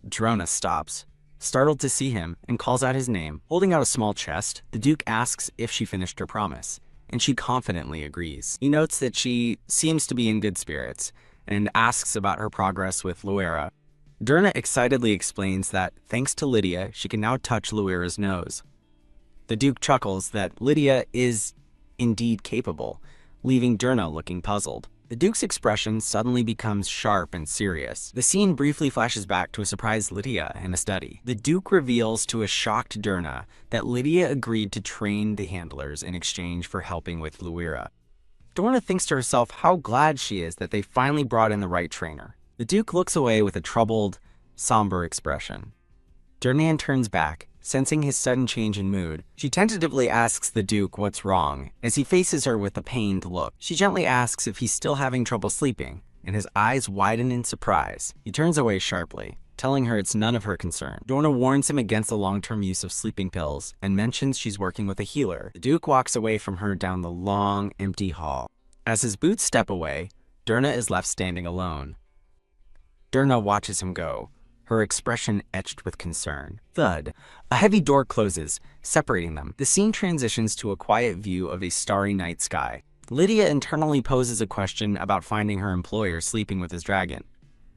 Drona stops, startled to see him, and calls out his name. Holding out a small chest, the Duke asks if she finished her promise, and she confidently agrees. He notes that she seems to be in good spirits, and asks about her progress with Luira. Derna excitedly explains that, thanks to Lydia, she can now touch Luira's nose. The Duke chuckles that Lydia is indeed capable, leaving Derna looking puzzled. The Duke's expression suddenly becomes sharp and serious. The scene briefly flashes back to a surprised Lydia in a study. The Duke reveals to a shocked Derna that Lydia agreed to train the handlers in exchange for helping with Luira. Derna thinks to herself how glad she is that they finally brought in the right trainer. The Duke looks away with a troubled, somber expression. Derna turns back, sensing his sudden change in mood. She tentatively asks the Duke what's wrong, as he faces her with a pained look. She gently asks if he's still having trouble sleeping, and his eyes widen in surprise. He turns away sharply, telling her it's none of her concern. Derna warns him against the long-term use of sleeping pills, and mentions she's working with a healer. The Duke walks away from her down the long, empty hall. As his boots step away, Derna is left standing alone. Derna watches him go, her expression etched with concern. Thud. A heavy door closes, separating them. The scene transitions to a quiet view of a starry night sky. Lydia internally poses a question about finding her employer sleeping with his dragon.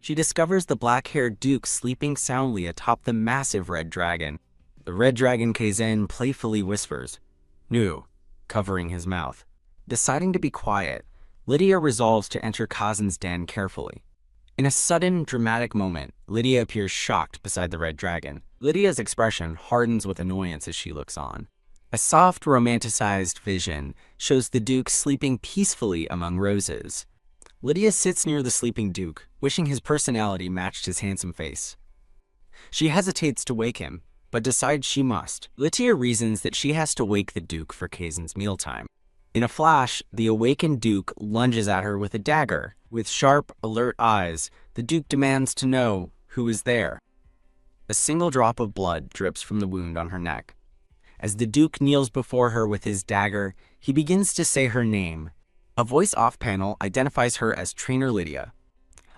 She discovers the black-haired Duke sleeping soundly atop the massive red dragon. The red dragon Kaizen playfully whispers, "Nu," covering his mouth. Deciding to be quiet, Lydia resolves to enter Kaizen's den carefully. In a sudden, dramatic moment, Lydia appears shocked beside the red dragon. Lydia's expression hardens with annoyance as she looks on. A soft, romanticized vision shows the Duke sleeping peacefully among roses. Lydia sits near the sleeping Duke, wishing his personality matched his handsome face. She hesitates to wake him, but decides she must. Lydia reasons that she has to wake the Duke for Kaizen's mealtime. In a flash, the awakened Duke lunges at her with a dagger. With sharp, alert eyes, the Duke demands to know who is there. A single drop of blood drips from the wound on her neck. As the Duke kneels before her with his dagger, he begins to say her name. A voice off-panel identifies her as Trainer Lydia.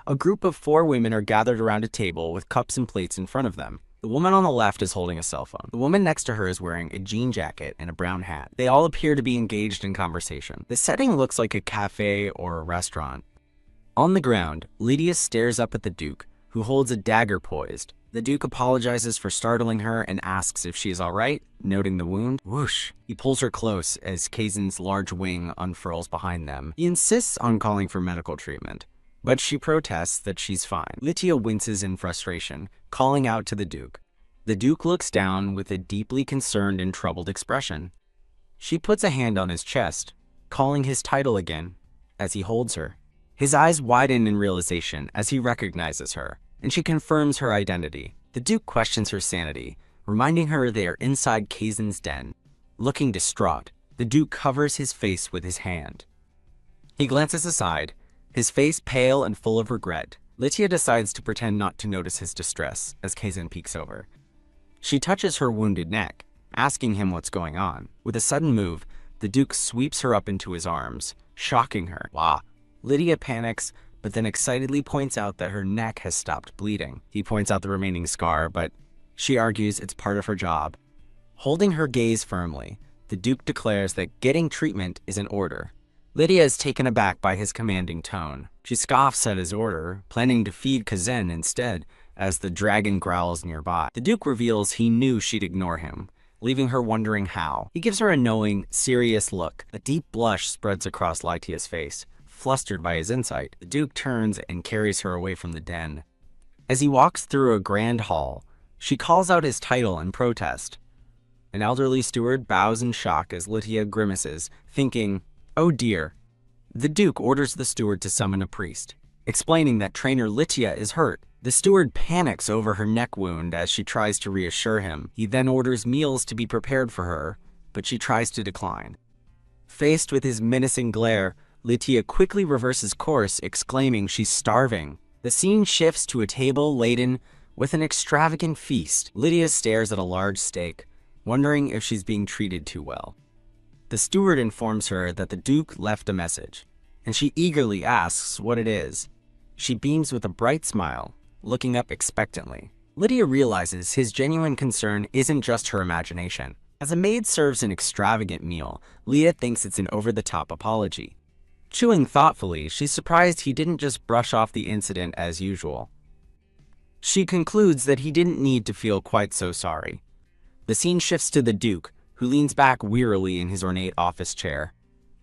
A group of 4 women are gathered around a table with cups and plates in front of them. The woman on the left is holding a cell phone. The woman next to her is wearing a jean jacket and a brown hat. They all appear to be engaged in conversation. The setting looks like a cafe or a restaurant. On the ground, Lydia stares up at the Duke, who holds a dagger poised. The Duke apologizes for startling her and asks if she is all right, noting the wound. Whoosh! He pulls her close as Kaizen's large wing unfurls behind them. He insists on calling for medical treatment, but she protests that she's fine. Lydia winces in frustration, calling out to the Duke. The Duke looks down with a deeply concerned and troubled expression. She puts a hand on his chest, calling his title again, as he holds her. His eyes widen in realization as he recognizes her. and she confirms her identity. The Duke questions her sanity, reminding her they are inside Kaizen's den. Looking distraught, the Duke covers his face with his hand. He glances aside, his face pale and full of regret. Lytia decides to pretend not to notice his distress as Kaizen peeks over. She touches her wounded neck, asking him what's going on. With a sudden move, the Duke sweeps her up into his arms, shocking her. Wow. Lydia panics, but then excitedly points out that her neck has stopped bleeding. He points out the remaining scar, but she argues it's part of her job. Holding her gaze firmly, the Duke declares that getting treatment is in order. Lydia is taken aback by his commanding tone. She scoffs at his order, planning to feed Kaizen instead, as the dragon growls nearby. The Duke reveals he knew she'd ignore him, leaving her wondering how. He gives her a knowing, serious look. A deep blush spreads across Lytia's face. Flustered by his insight, the Duke turns and carries her away from the den. As he walks through a grand hall, she calls out his title in protest. An elderly steward bows in shock as Lytia grimaces, thinking, "Oh dear." The Duke orders the steward to summon a priest, explaining that trainer Lytia is hurt. The steward panics over her neck wound as she tries to reassure him. He then orders meals to be prepared for her, but she tries to decline. Faced with his menacing glare, Lytia quickly reverses course, exclaiming she's starving. The scene shifts to a table laden with an extravagant feast. Lydia stares at a large steak, wondering if she's being treated too well. The steward informs her that the Duke left a message, and she eagerly asks what it is. She beams with a bright smile, looking up expectantly. Lydia realizes his genuine concern isn't just her imagination. As a maid serves an extravagant meal, Leah thinks it's an over-the-top apology. Chewing thoughtfully, she's surprised he didn't just brush off the incident as usual. She concludes that he didn't need to feel quite so sorry. The scene shifts to the Duke, who leans back wearily in his ornate office chair.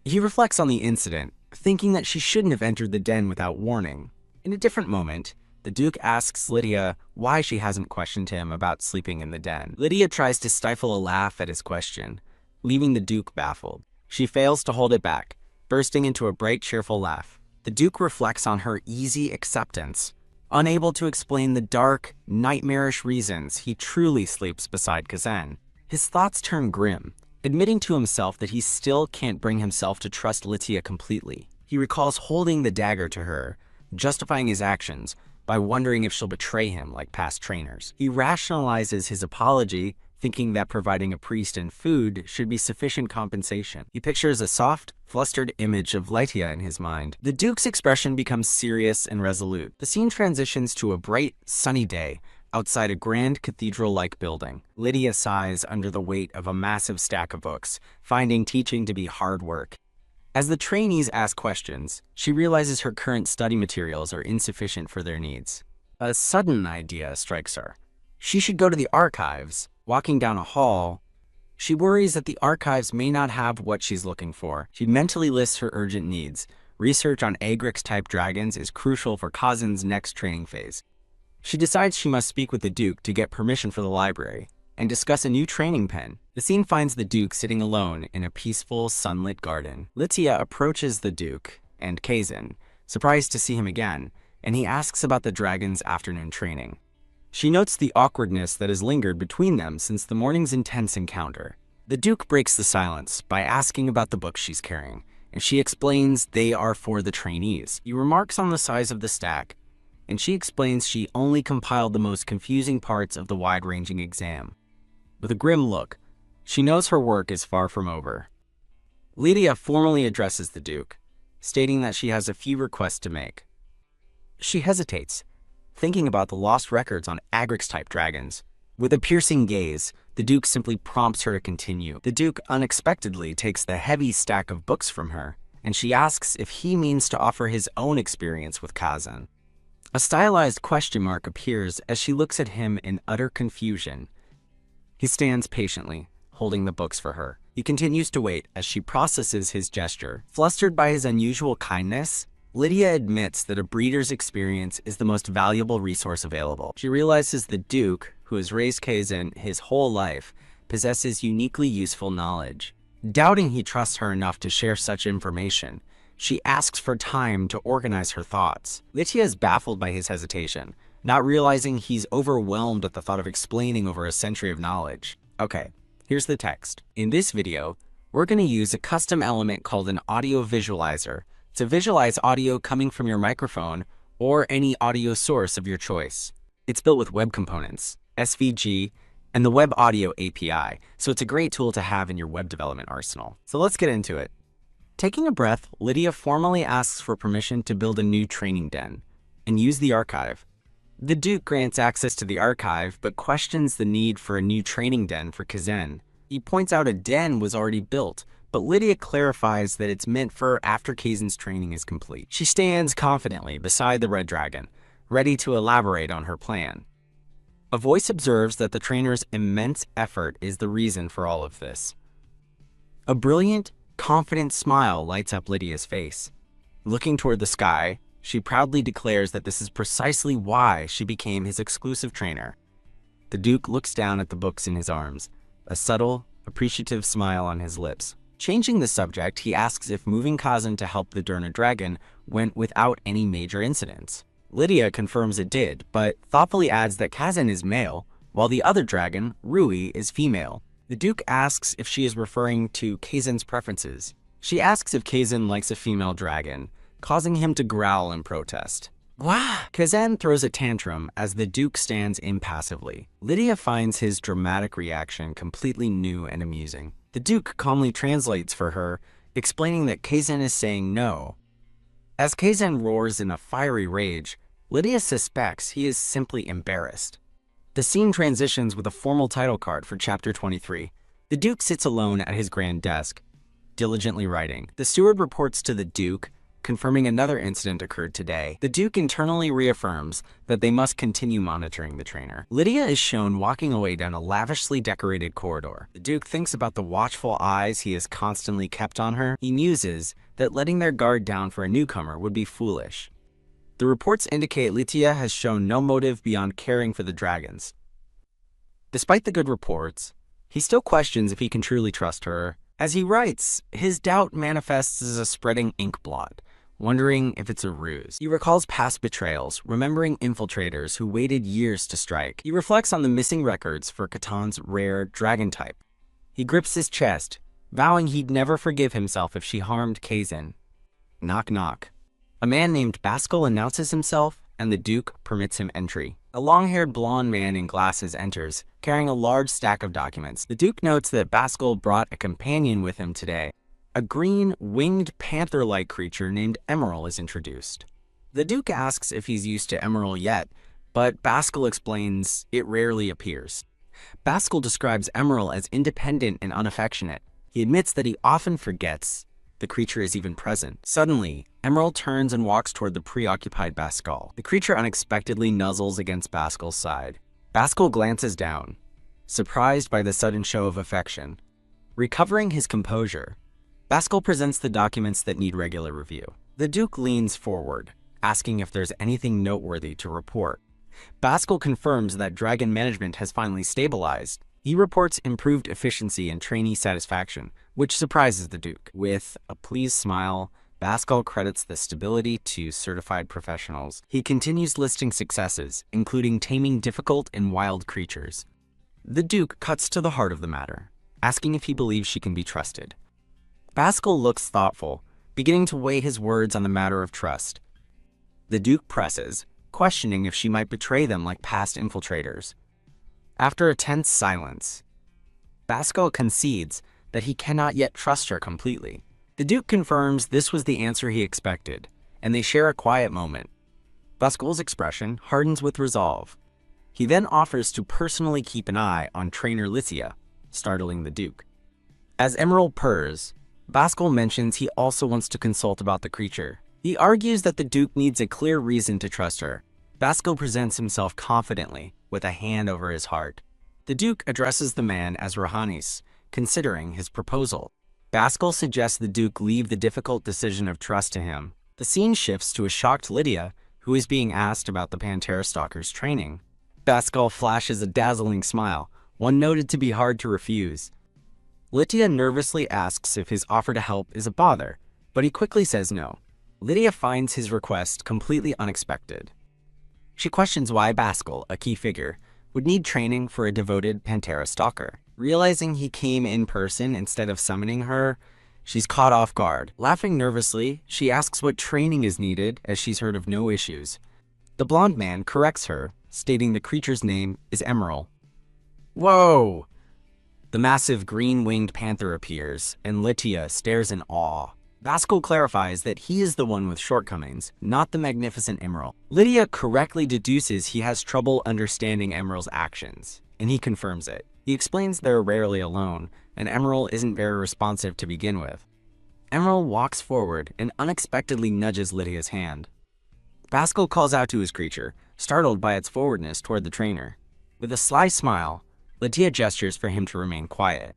He reflects on the incident, thinking that she shouldn't have entered the den without warning. In a different moment, the Duke asks Lydia why she hasn't questioned him about sleeping in the den. Lydia tries to stifle a laugh at his question, leaving the Duke baffled. She fails to hold it back, bursting into a bright, cheerful laugh. The Duke reflects on her easy acceptance, unable to explain the dark, nightmarish reasons he truly sleeps beside Kaizen. His thoughts turn grim, admitting to himself that he still can't bring himself to trust Lytia completely. He recalls holding the dagger to her, justifying his actions by wondering if she'll betray him like past trainers. He rationalizes his apology, thinking that providing a priest and food should be sufficient compensation. He pictures a soft, flustered image of Lytia in his mind. The Duke's expression becomes serious and resolute. The scene transitions to a bright, sunny day outside a grand cathedral-like building. Lydia sighs under the weight of a massive stack of books, finding teaching to be hard work. As the trainees ask questions, she realizes her current study materials are insufficient for their needs. A sudden idea strikes her. She should go to the archives. Walking down a hall, she worries that the archives may not have what she's looking for. She mentally lists her urgent needs. Research on Agrix-type dragons is crucial for Kaizen's next training phase. She decides she must speak with the Duke to get permission for the library and discuss a new training pen. The scene finds the Duke sitting alone in a peaceful, sunlit garden. Lytia approaches the Duke and Kaizen, surprised to see him again, and he asks about the dragon's afternoon training. She notes the awkwardness that has lingered between them since the morning's intense encounter. The Duke breaks the silence by asking about the books she's carrying, and she explains they are for the trainees. He remarks on the size of the stack, and she explains she only compiled the most confusing parts of the wide-ranging exam. With a grim look, she knows her work is far from over. Lydia formally addresses the Duke, stating that she has a few requests to make. She hesitates, thinking about the lost records on Agrix-type dragons. With a piercing gaze, the Duke simply prompts her to continue. The Duke unexpectedly takes the heavy stack of books from her, and she asks if he means to offer his own experience with Kaizen. A stylized question mark appears as she looks at him in utter confusion. He stands patiently, holding the books for her. He continues to wait as she processes his gesture. Flustered by his unusual kindness, Lydia admits that a breeder's experience is the most valuable resource available. She realizes the Duke, who has raised Kaizen his whole life, possesses uniquely useful knowledge. Doubting he trusts her enough to share such information, she asks for time to organize her thoughts. Lytia is baffled by his hesitation, not realizing he's overwhelmed at the thought of explaining over a century of knowledge. Okay, here's the text. In this video, we're going to use a custom element called an audio visualizer to visualize audio coming from your microphone or any audio source of your choice. It's built with web components, SVG, and the Web Audio API, so it's a great tool to have in your web development arsenal. So let's get into it. Taking a breath, Lydia formally asks for permission to build a new training den and use the archive. The Duke grants access to the archive, but questions the need for a new training den for Kaizen. He points out a den was already built, but Lydia clarifies that it's meant for after Kaizen's training is complete. She stands confidently beside the red dragon, ready to elaborate on her plan. A voice observes that the trainer's immense effort is the reason for all of this. A brilliant, confident smile lights up Lydia's face. Looking toward the sky, she proudly declares that this is precisely why she became his exclusive trainer. The Duke looks down at the books in his arms, a subtle, appreciative smile on his lips. Changing the subject, he asks if moving Kaizen to help the Derna dragon went without any major incidents. Lydia confirms it did, but thoughtfully adds that Kaizen is male, while the other dragon, Rui, is female. The Duke asks if she is referring to Kaizen's preferences. She asks if Kaizen likes a female dragon, causing him to growl in protest. Wah! Kaizen throws a tantrum as the Duke stands impassively. Lydia finds his dramatic reaction completely new and amusing. The Duke calmly translates for her, explaining that Kaizen is saying no. As Kaizen roars in a fiery rage, Lydia suspects he is simply embarrassed. The scene transitions with a formal title card for Chapter 23. The Duke sits alone at his grand desk, diligently writing. The steward reports to the Duke, confirming another incident occurred today. The Duke internally reaffirms that they must continue monitoring the trainer. Lydia is shown walking away down a lavishly decorated corridor. The Duke thinks about the watchful eyes he has constantly kept on her. He muses that letting their guard down for a newcomer would be foolish. The reports indicate Lydia has shown no motive beyond caring for the dragons. Despite the good reports, he still questions if he can truly trust her. As he writes, his doubt manifests as a spreading ink blot, wondering if it's a ruse. He recalls past betrayals, remembering infiltrators who waited years to strike. He reflects on the missing records for Katan's rare dragon type. He grips his chest, vowing he'd never forgive himself if she harmed Kaizen. Knock knock. A man named Baskel announces himself, and the Duke permits him entry. A long-haired blonde man in glasses enters, carrying a large stack of documents. The Duke notes that Baskel brought a companion with him today. A green, winged panther-like creature named Emerald is introduced. The Duke asks if he's used to Emerald yet, but Baskel explains it rarely appears. Baskel describes Emerald as independent and unaffectionate. He admits that he often forgets the creature is even present. Suddenly, Emerald turns and walks toward the preoccupied Baskel. The creature unexpectedly nuzzles against Baskel's side. Baskel glances down, surprised by the sudden show of affection. Recovering his composure, Baskel presents the documents that need regular review. The Duke leans forward, asking if there's anything noteworthy to report. Baskel confirms that dragon management has finally stabilized. He reports improved efficiency and trainee satisfaction, which surprises the Duke. With a pleased smile, Baskel credits the stability to certified professionals. He continues listing successes, including taming difficult and wild creatures. The Duke cuts to the heart of the matter, asking if he believes she can be trusted. Baskel looks thoughtful, beginning to weigh his words on the matter of trust. The Duke presses, questioning if she might betray them like past infiltrators. After a tense silence, Baskel concedes that he cannot yet trust her completely. The Duke confirms this was the answer he expected, and they share a quiet moment. Baskel's expression hardens with resolve. He then offers to personally keep an eye on trainer Lydia, startling the Duke. As Emerald purrs, Baskel mentions he also wants to consult about the creature. He argues that the Duke needs a clear reason to trust her. Baskel presents himself confidently, with a hand over his heart. The Duke addresses the man as Rohanis, considering his proposal. Baskel suggests the Duke leave the difficult decision of trust to him. The scene shifts to a shocked Lydia, who is being asked about the Pantera Stalker's training. Baskel flashes a dazzling smile, one noted to be hard to refuse. Lydia nervously asks if his offer to help is a bother, but he quickly says no. Lydia finds his request completely unexpected. She questions why Baskel, a key figure, would need training for a devoted Pantera stalker. Realizing he came in person instead of summoning her, she's caught off guard. Laughing nervously, she asks what training is needed as she's heard of no issues. The blonde man corrects her, stating the creature's name is Emerald. Whoa! The massive green-winged panther appears, and Lydia stares in awe. Baskel clarifies that he is the one with shortcomings, not the magnificent Emerald. Lydia correctly deduces he has trouble understanding Emerald's actions, and he confirms it. He explains they're rarely alone, and Emerald isn't very responsive to begin with. Emerald walks forward and unexpectedly nudges Lydia's hand. Baskel calls out to his creature, startled by its forwardness toward the trainer. With a sly smile, Lydia gestures for him to remain quiet.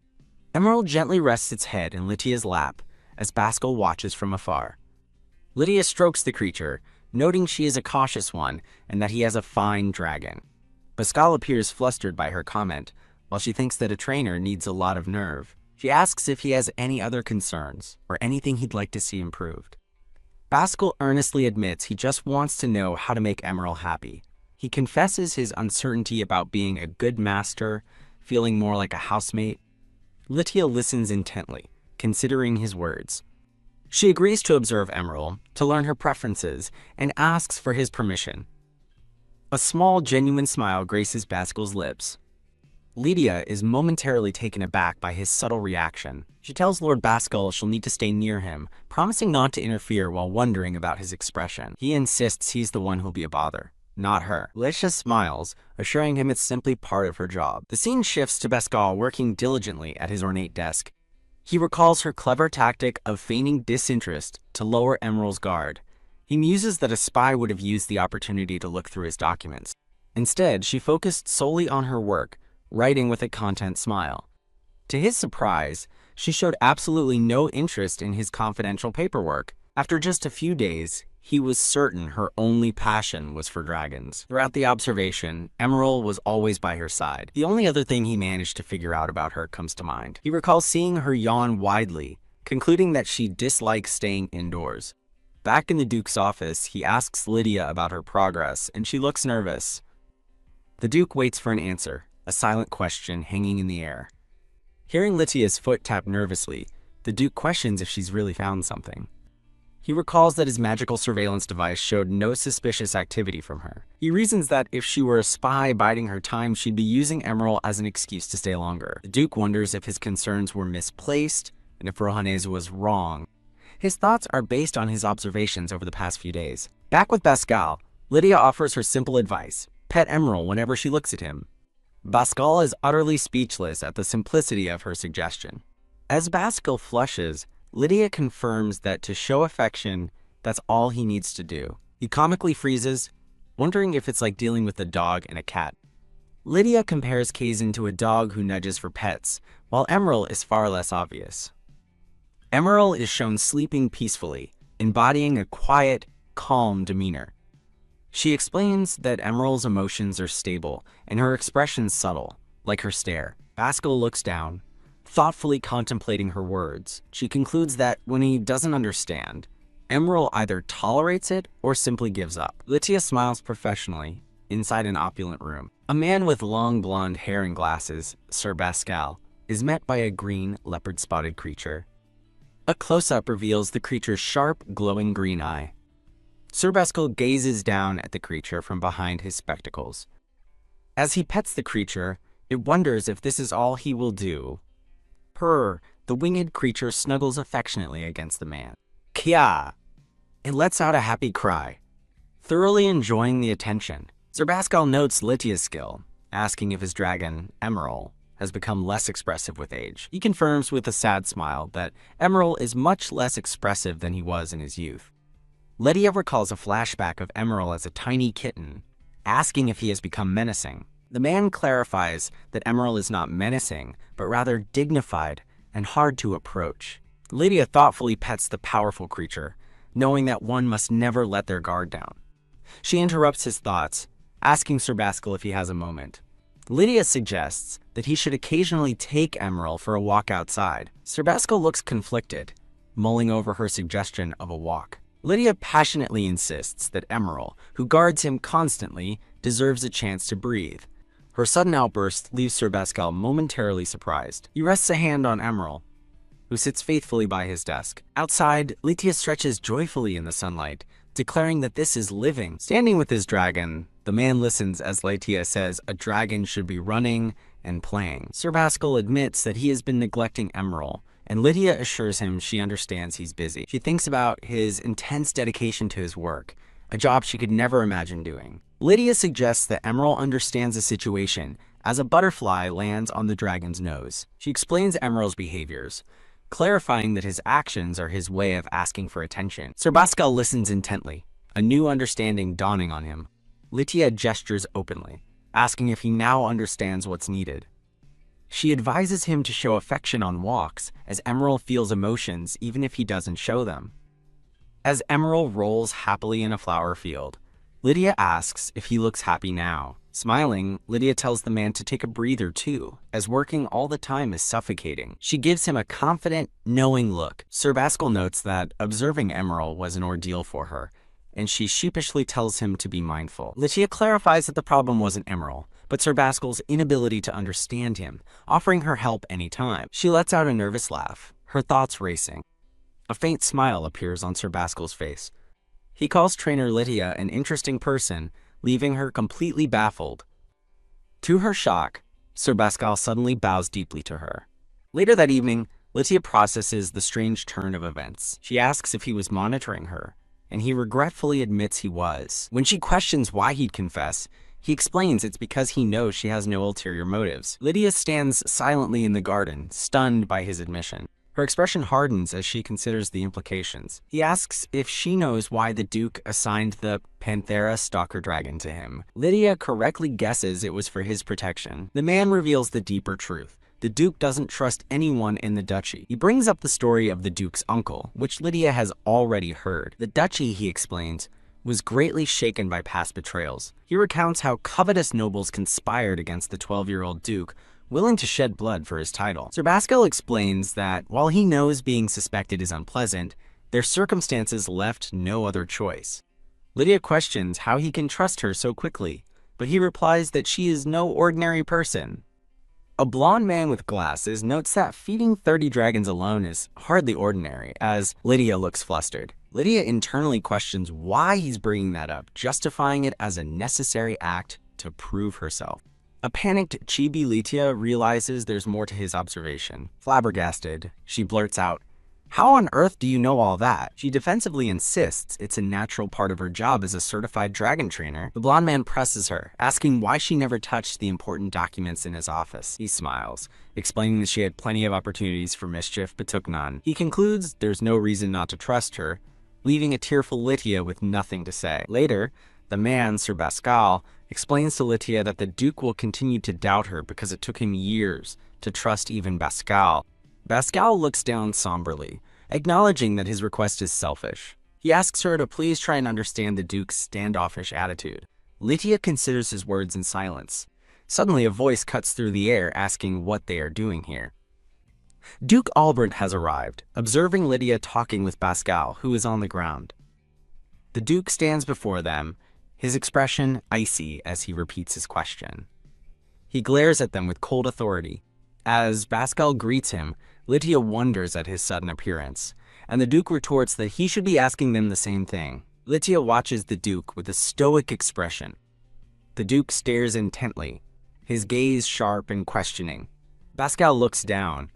Emerald gently rests its head in Lydia's lap as Baskel watches from afar. Lydia strokes the creature, noting she is a cautious one and that he has a fine dragon. Baskel appears flustered by her comment, while she thinks that a trainer needs a lot of nerve. She asks if he has any other concerns or anything he'd like to see improved. Baskel earnestly admits he just wants to know how to make Emerald happy. He confesses his uncertainty about being a good master, feeling more like a housemate. Lydia listens intently, considering his words. She agrees to observe Emerald, to learn her preferences, and asks for his permission. A small, genuine smile graces Baskel's lips. Lydia is momentarily taken aback by his subtle reaction. She tells Lord Baskel she'll need to stay near him, promising not to interfere while wondering about his expression. He insists he's the one who'll be a bother, not her. Lydia smiles, assuring him it's simply part of her job. The scene shifts to Baskel working diligently at his ornate desk. He recalls her clever tactic of feigning disinterest to lower Emerald's guard. He muses that a spy would have used the opportunity to look through his documents. Instead, she focused solely on her work, writing with a content smile. To his surprise, she showed absolutely no interest in his confidential paperwork. After just a few days, he was certain her only passion was for dragons. Throughout the observation, Emerald was always by her side. The only other thing he managed to figure out about her comes to mind. He recalls seeing her yawn widely, concluding that she dislikes staying indoors. Back in the Duke's office, he asks Lydia about her progress, and she looks nervous. The Duke waits for an answer, a silent question hanging in the air. Hearing Lydia's foot tap nervously, the Duke questions if she's really found something. He recalls that his magical surveillance device showed no suspicious activity from her. He reasons that if she were a spy biding her time, she'd be using Emerald as an excuse to stay longer. The Duke wonders if his concerns were misplaced and if Rohanese was wrong. His thoughts are based on his observations over the past few days. Back with Baskel, Lydia offers her simple advice: pet Emerald whenever she looks at him. Baskel is utterly speechless at the simplicity of her suggestion. As Baskel flushes, Lydia confirms that to show affection, that's all he needs to do. He comically freezes, wondering if it's like dealing with a dog and a cat. Lydia compares Kazan to a dog who nudges for pets, while Emerald is far less obvious. Emerald is shown sleeping peacefully, embodying a quiet, calm demeanor. She explains that Emerald's emotions are stable and her expressions subtle, like her stare. Baskel looks down, thoughtfully contemplating her words. She concludes that when he doesn't understand, Emerald either tolerates it or simply gives up. Lydia smiles professionally inside an opulent room. A man with long blonde hair and glasses, Sir Baskel, is met by a green leopard-spotted creature. A close-up reveals the creature's sharp, glowing green eye. Sir Baskel gazes down at the creature from behind his spectacles. As he pets the creature, it wonders if this is all he will do. Purr, the winged creature snuggles affectionately against the man. Kya! It lets out a happy cry, thoroughly enjoying the attention. Sir Baskel notes Lydia's skill, asking if his dragon, Emerald, has become less expressive with age. He confirms with a sad smile that Emerald is much less expressive than he was in his youth. Lydia recalls a flashback of Emerald as a tiny kitten, asking if he has become menacing. The man clarifies that Emerald is not menacing, but rather dignified and hard to approach. Lydia thoughtfully pets the powerful creature, knowing that one must never let their guard down. She interrupts his thoughts, asking Sir Baskel if he has a moment. Lydia suggests that he should occasionally take Emerald for a walk outside. Sir Baskel looks conflicted, mulling over her suggestion of a walk. Lydia passionately insists that Emerald, who guards him constantly, deserves a chance to breathe. Her sudden outburst leaves Sir Pascal momentarily surprised. He rests a hand on Emerald, who sits faithfully by his desk. Outside, Lydia stretches joyfully in the sunlight, declaring that this is living. Standing with his dragon, the man listens as Lydia says a dragon should be running and playing. Sir Pascal admits that he has been neglecting Emerald, and Lydia assures him she understands he's busy. She thinks about his intense dedication to his work, a job she could never imagine doing. Lydia suggests that Emerald understands the situation as a butterfly lands on the dragon's nose. She explains Emerald's behaviors, clarifying that his actions are his way of asking for attention. Sir Pascal listens intently, a new understanding dawning on him. Lydia gestures openly, asking if he now understands what's needed. She advises him to show affection on walks, as Emerald feels emotions even if he doesn't show them. As Emerald rolls happily in a flower field, Lydia asks if he looks happy now. Smiling, Lydia tells the man to take a breather too, as working all the time is suffocating. She gives him a confident, knowing look. Sir Pascal notes that observing Emerald was an ordeal for her, and she sheepishly tells him to be mindful. Lydia clarifies that the problem wasn't Emerald, but Sir Pascal's inability to understand him, offering her help anytime. She lets out a nervous laugh, her thoughts racing. A faint smile appears on Sir Pascal's face. He calls trainer Lydia an interesting person, leaving her completely baffled. To her shock, Sir Pascal suddenly bows deeply to her. Later that evening, Lydia processes the strange turn of events. She asks if he was monitoring her, and he regretfully admits he was. When she questions why he'd confess, he explains it's because he knows she has no ulterior motives. Lydia stands silently in the garden, stunned by his admission. Her expression hardens as she considers the implications. He asks if she knows why the Duke assigned the Panthera stalker dragon to him. Lydia correctly guesses it was for his protection. The man reveals the deeper truth. The Duke doesn't trust anyone in the duchy. He brings up the story of the Duke's uncle, which Lydia has already heard. The duchy, he explains, was greatly shaken by past betrayals. He recounts how covetous nobles conspired against the 12-year-old Duke, willing to shed blood for his title. Sir Pascal explains that while he knows being suspected is unpleasant, their circumstances left no other choice. Lydia questions how he can trust her so quickly, but he replies that she is no ordinary person. A blonde man with glasses notes that feeding 30 dragons alone is hardly ordinary, as Lydia looks flustered. Lydia internally questions why he's bringing that up, justifying it as a necessary act to prove herself. A panicked Chibi Lydia realizes there's more to his observation. Flabbergasted, she blurts out, "How on earth do you know all that?" She defensively insists it's a natural part of her job as a certified dragon trainer. The blonde man presses her, asking why she never touched the important documents in his office. He smiles, explaining that she had plenty of opportunities for mischief but took none. He concludes there's no reason not to trust her, leaving a tearful Lydia with nothing to say. Later, the man, Sir Pascal, explains to Lydia that the Duke will continue to doubt her because it took him years to trust even Pascal. Pascal looks down somberly, acknowledging that his request is selfish. He asks her to please try and understand the Duke's standoffish attitude. Lydia considers his words in silence. Suddenly, a voice cuts through the air asking what they are doing here. Duke Albert has arrived, observing Lydia talking with Pascal, who is on the ground. The Duke stands before them, his expression icy as he repeats his question. He glares at them with cold authority. As Pascal greets him, Lydia wonders at his sudden appearance, and the Duke retorts that he should be asking them the same thing. Lydia watches the Duke with a stoic expression. The Duke stares intently, his gaze sharp and questioning. Pascal looks down,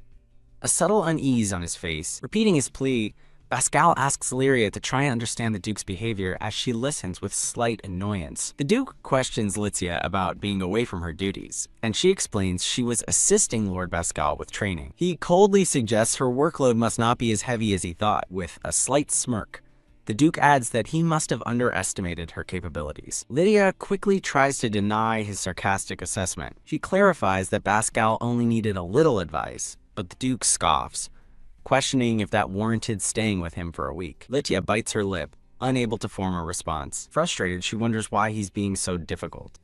a subtle unease on his face. Repeating his plea, Pascal asks Lydia to try and understand the Duke's behavior as she listens with slight annoyance. The Duke questions Lydia about being away from her duties, and she explains she was assisting Lord Pascal with training. He coldly suggests her workload must not be as heavy as he thought, with a slight smirk. The Duke adds that he must have underestimated her capabilities. Lydia quickly tries to deny his sarcastic assessment. She clarifies that Pascal only needed a little advice, but the Duke scoffs, questioning if that warranted staying with him for a week. Lydia bites her lip, unable to form a response. Frustrated, she wonders why he's being so difficult.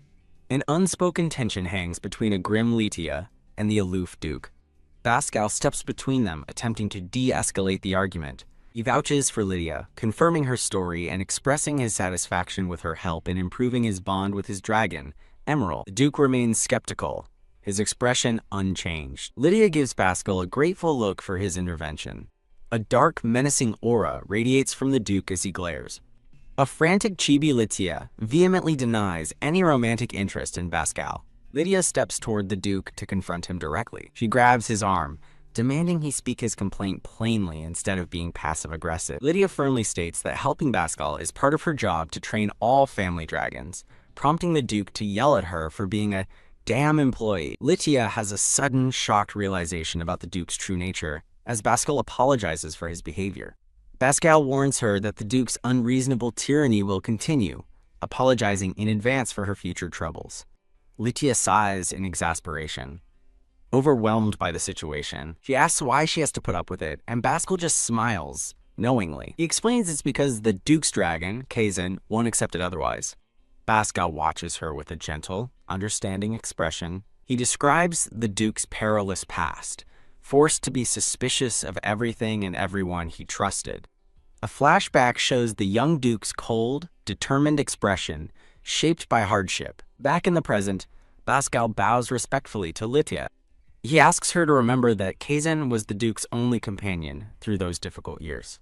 An unspoken tension hangs between a grim Lydia and the aloof Duke. Pascal steps between them, attempting to de-escalate the argument. He vouches for Lydia, confirming her story and expressing his satisfaction with her help in improving his bond with his dragon, Emerald. The Duke remains skeptical, his expression unchanged. Lydia gives Pascal a grateful look for his intervention. A dark, menacing aura radiates from the Duke as he glares. A frantic chibi Lydia vehemently denies any romantic interest in Pascal. Lydia steps toward the Duke to confront him directly. She grabs his arm, demanding he speak his complaint plainly instead of being passive-aggressive. Lydia firmly states that helping Pascal is part of her job to train all family dragons, prompting the Duke to yell at her for being a damn employee. Lydia has a sudden, shocked realization about the Duke's true nature as Pascal apologizes for his behavior. Pascal warns her that the Duke's unreasonable tyranny will continue, apologizing in advance for her future troubles. Lydia sighs in exasperation. Overwhelmed by the situation, she asks why she has to put up with it, and Pascal just smiles, knowingly. He explains it's because the Duke's dragon, Kazan, won't accept it otherwise. Pascal watches her with a gentle, understanding expression. He describes the Duke's perilous past, forced to be suspicious of everything and everyone he trusted. A flashback shows the young Duke's cold, determined expression, shaped by hardship. Back in the present, Pascal bows respectfully to Lydia. He asks her to remember that Kazan was the Duke's only companion through those difficult years.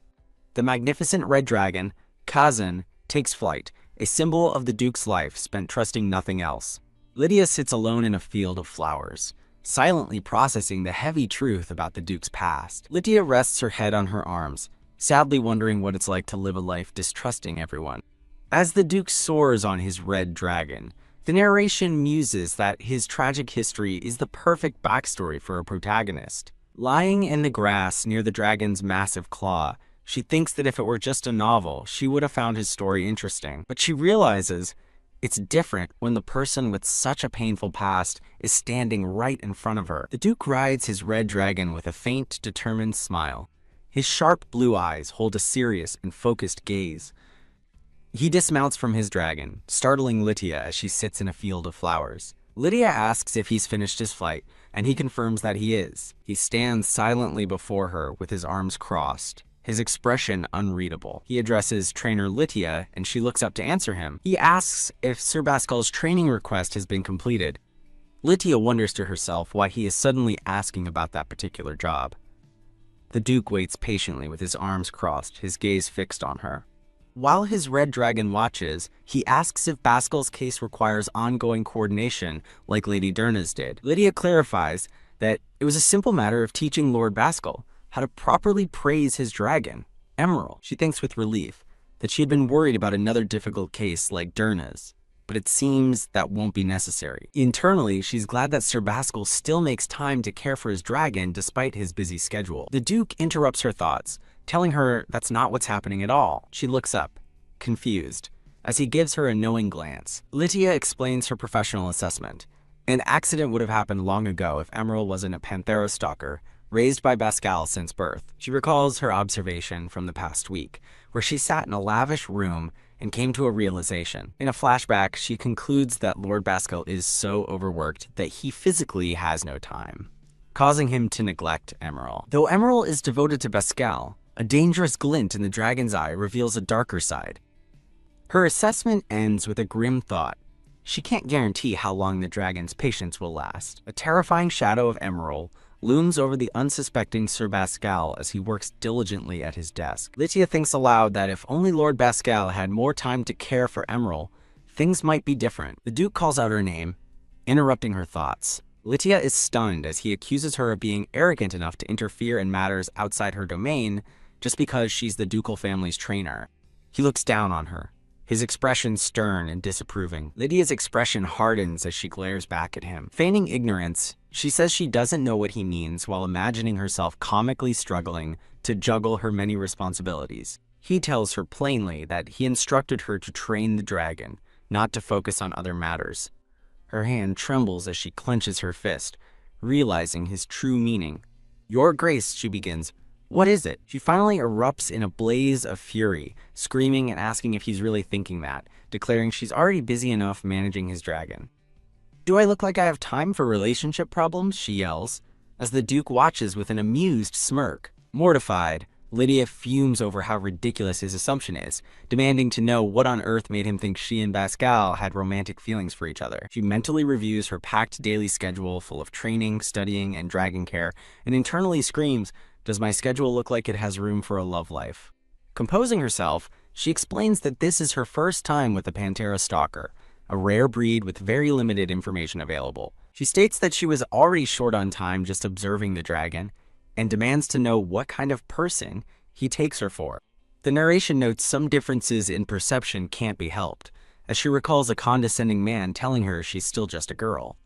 The magnificent red dragon, Kazan, takes flight, a symbol of the Duke's life spent trusting nothing else. Lydia sits alone in a field of flowers, silently processing the heavy truth about the Duke's past. Lydia rests her head on her arms, sadly wondering what it's like to live a life distrusting everyone. As the Duke soars on his red dragon, the narration muses that his tragic history is the perfect backstory for a protagonist. Lying in the grass near the dragon's massive claw, she thinks that if it were just a novel, she would have found his story interesting. But she realizes it's different when the person with such a painful past is standing right in front of her. The Duke rides his red dragon with a faint, determined smile. His sharp blue eyes hold a serious and focused gaze. He dismounts from his dragon, startling Lydia as she sits in a field of flowers. Lydia asks if he's finished his flight, and he confirms that he is. He stands silently before her with his arms crossed, his expression unreadable. He addresses trainer Lydia, and she looks up to answer him. He asks if Sir Pascal's training request has been completed. Lydia wonders to herself why he is suddenly asking about that particular job. The Duke waits patiently with his arms crossed, his gaze fixed on her. While his red dragon watches, he asks if Pascal's case requires ongoing coordination like Lady Derna's did. Lydia clarifies that it was a simple matter of teaching Lord Pascal how to properly praise his dragon, Emerald. She thinks with relief that she had been worried about another difficult case like Derna's, but it seems that won't be necessary. Internally, she's glad that Sir Pascal still makes time to care for his dragon despite his busy schedule. The Duke interrupts her thoughts, telling her that's not what's happening at all. She looks up, confused, as he gives her a knowing glance. Lydia explains her professional assessment. An accident would have happened long ago if Emerald wasn't a Panthera stalker, raised by Pascal since birth. She recalls her observation from the past week, where she sat in a lavish room and came to a realization. In a flashback, she concludes that Lord Pascal is so overworked that he physically has no time, causing him to neglect Emerald. Though Emerald is devoted to Pascal, a dangerous glint in the dragon's eye reveals a darker side. Her assessment ends with a grim thought. She can't guarantee how long the dragon's patience will last. A terrifying shadow of Emerald looms over the unsuspecting Sir Pascal as he works diligently at his desk. Lydia thinks aloud that if only Lord Pascal had more time to care for Emerald, things might be different. The Duke calls out her name, interrupting her thoughts. Lydia is stunned as he accuses her of being arrogant enough to interfere in matters outside her domain just because she's the ducal family's trainer. He looks down on her, his expression stern and disapproving. Lydia's expression hardens as she glares back at him. Feigning ignorance, she says she doesn't know what he means while imagining herself comically struggling to juggle her many responsibilities. He tells her plainly that he instructed her to train the dragon, not to focus on other matters. Her hand trembles as she clenches her fist, realizing his true meaning. "Your Grace," she begins. "What is it?" She finally erupts in a blaze of fury, screaming and asking if he's really thinking that, declaring she's already busy enough managing his dragon. "Do I look like I have time for relationship problems?" she yells, as the Duke watches with an amused smirk. Mortified, Lydia fumes over how ridiculous his assumption is, demanding to know what on earth made him think she and Pascal had romantic feelings for each other. She mentally reviews her packed daily schedule full of training, studying, and dragon care, and internally screams, "Does my schedule look like it has room for a love life?" Composing herself, she explains that this is her first time with the Pantera stalker, a rare breed with very limited information available. She states that she was already short on time just observing the dragon, and demands to know what kind of person he takes her for. The narration notes some differences in perception can't be helped, as she recalls a condescending man telling her she's still just a girl.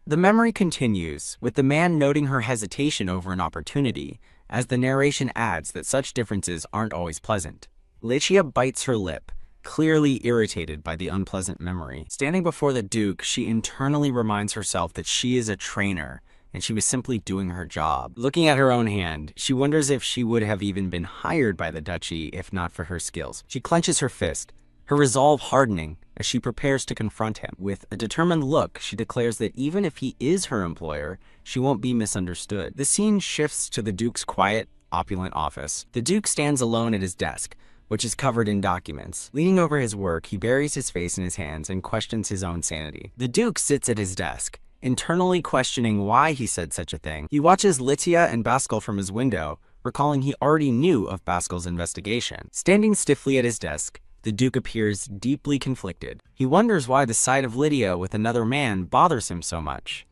The memory continues, with the man noting her hesitation over an opportunity, as the narration adds that such differences aren't always pleasant. Lydia bites her lip, clearly irritated by the unpleasant memory. Standing before the Duke, she internally reminds herself that she is a trainer, and she was simply doing her job. Looking at her own hand, she wonders if she would have even been hired by the duchy if not for her skills. She clenches her fist, her resolve hardening as she prepares to confront him. With a determined look, she declares that even if he is her employer, she won't be misunderstood. The scene shifts to the Duke's quiet, opulent office. The Duke stands alone at his desk, which is covered in documents. Leaning over his work, he buries his face in his hands and questions his own sanity. The Duke sits at his desk, internally questioning why he said such a thing. He watches Lydia and Pascal from his window, recalling he already knew of Pascal's investigation. Standing stiffly at his desk, the Duke appears deeply conflicted. He wonders why the sight of Lydia with another man bothers him so much.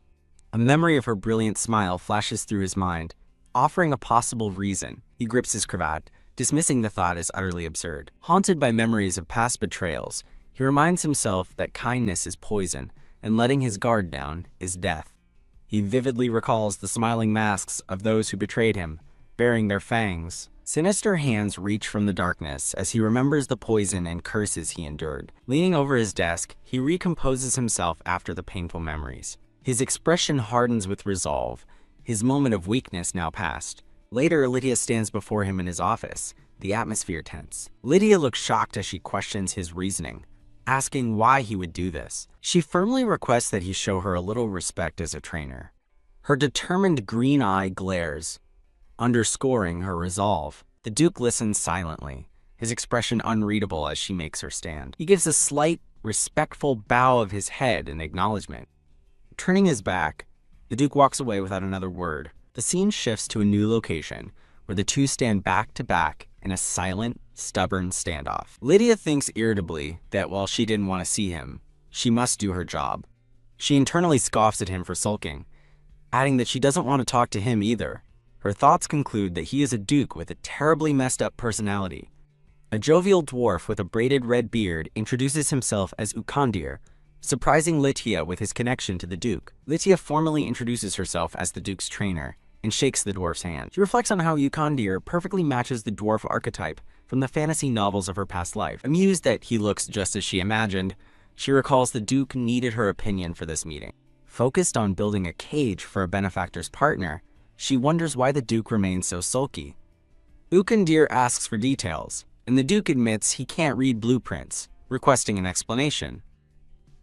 A memory of her brilliant smile flashes through his mind, offering a possible reason. He grips his cravat, dismissing the thought as utterly absurd. Haunted by memories of past betrayals, he reminds himself that kindness is poison, and letting his guard down is death. He vividly recalls the smiling masks of those who betrayed him, baring their fangs. Sinister hands reach from the darkness as he remembers the poison and curses he endured. Leaning over his desk, he recomposes himself after the painful memories. His expression hardens with resolve, his moment of weakness now past. Later, Lydia stands before him in his office, the atmosphere tense. Lydia looks shocked as she questions his reasoning, asking why he would do this. She firmly requests that he show her a little respect as a trainer. Her determined green eye glares, underscoring her resolve. The Duke listens silently, his expression unreadable as she makes her stand. He gives a slight, respectful bow of his head in acknowledgement. Turning his back, the Duke walks away without another word. The scene shifts to a new location, where the two stand back to back in a silent, stubborn standoff. Lydia thinks irritably that while she didn't want to see him, she must do her job. She internally scoffs at him for sulking, adding that she doesn't want to talk to him either. Her thoughts conclude that he is a duke with a terribly messed up personality. A jovial dwarf with a braided red beard introduces himself as Ukandir, surprising Lydia with his connection to the Duke. Lydia formally introduces herself as the Duke's trainer and shakes the dwarf's hand. She reflects on how Ukandir perfectly matches the dwarf archetype from the fantasy novels of her past life. Amused that he looks just as she imagined, she recalls the Duke needed her opinion for this meeting. Focused on building a cage for a benefactor's partner, she wonders why the Duke remains so sulky. Ukandir asks for details, and the Duke admits he can't read blueprints, requesting an explanation.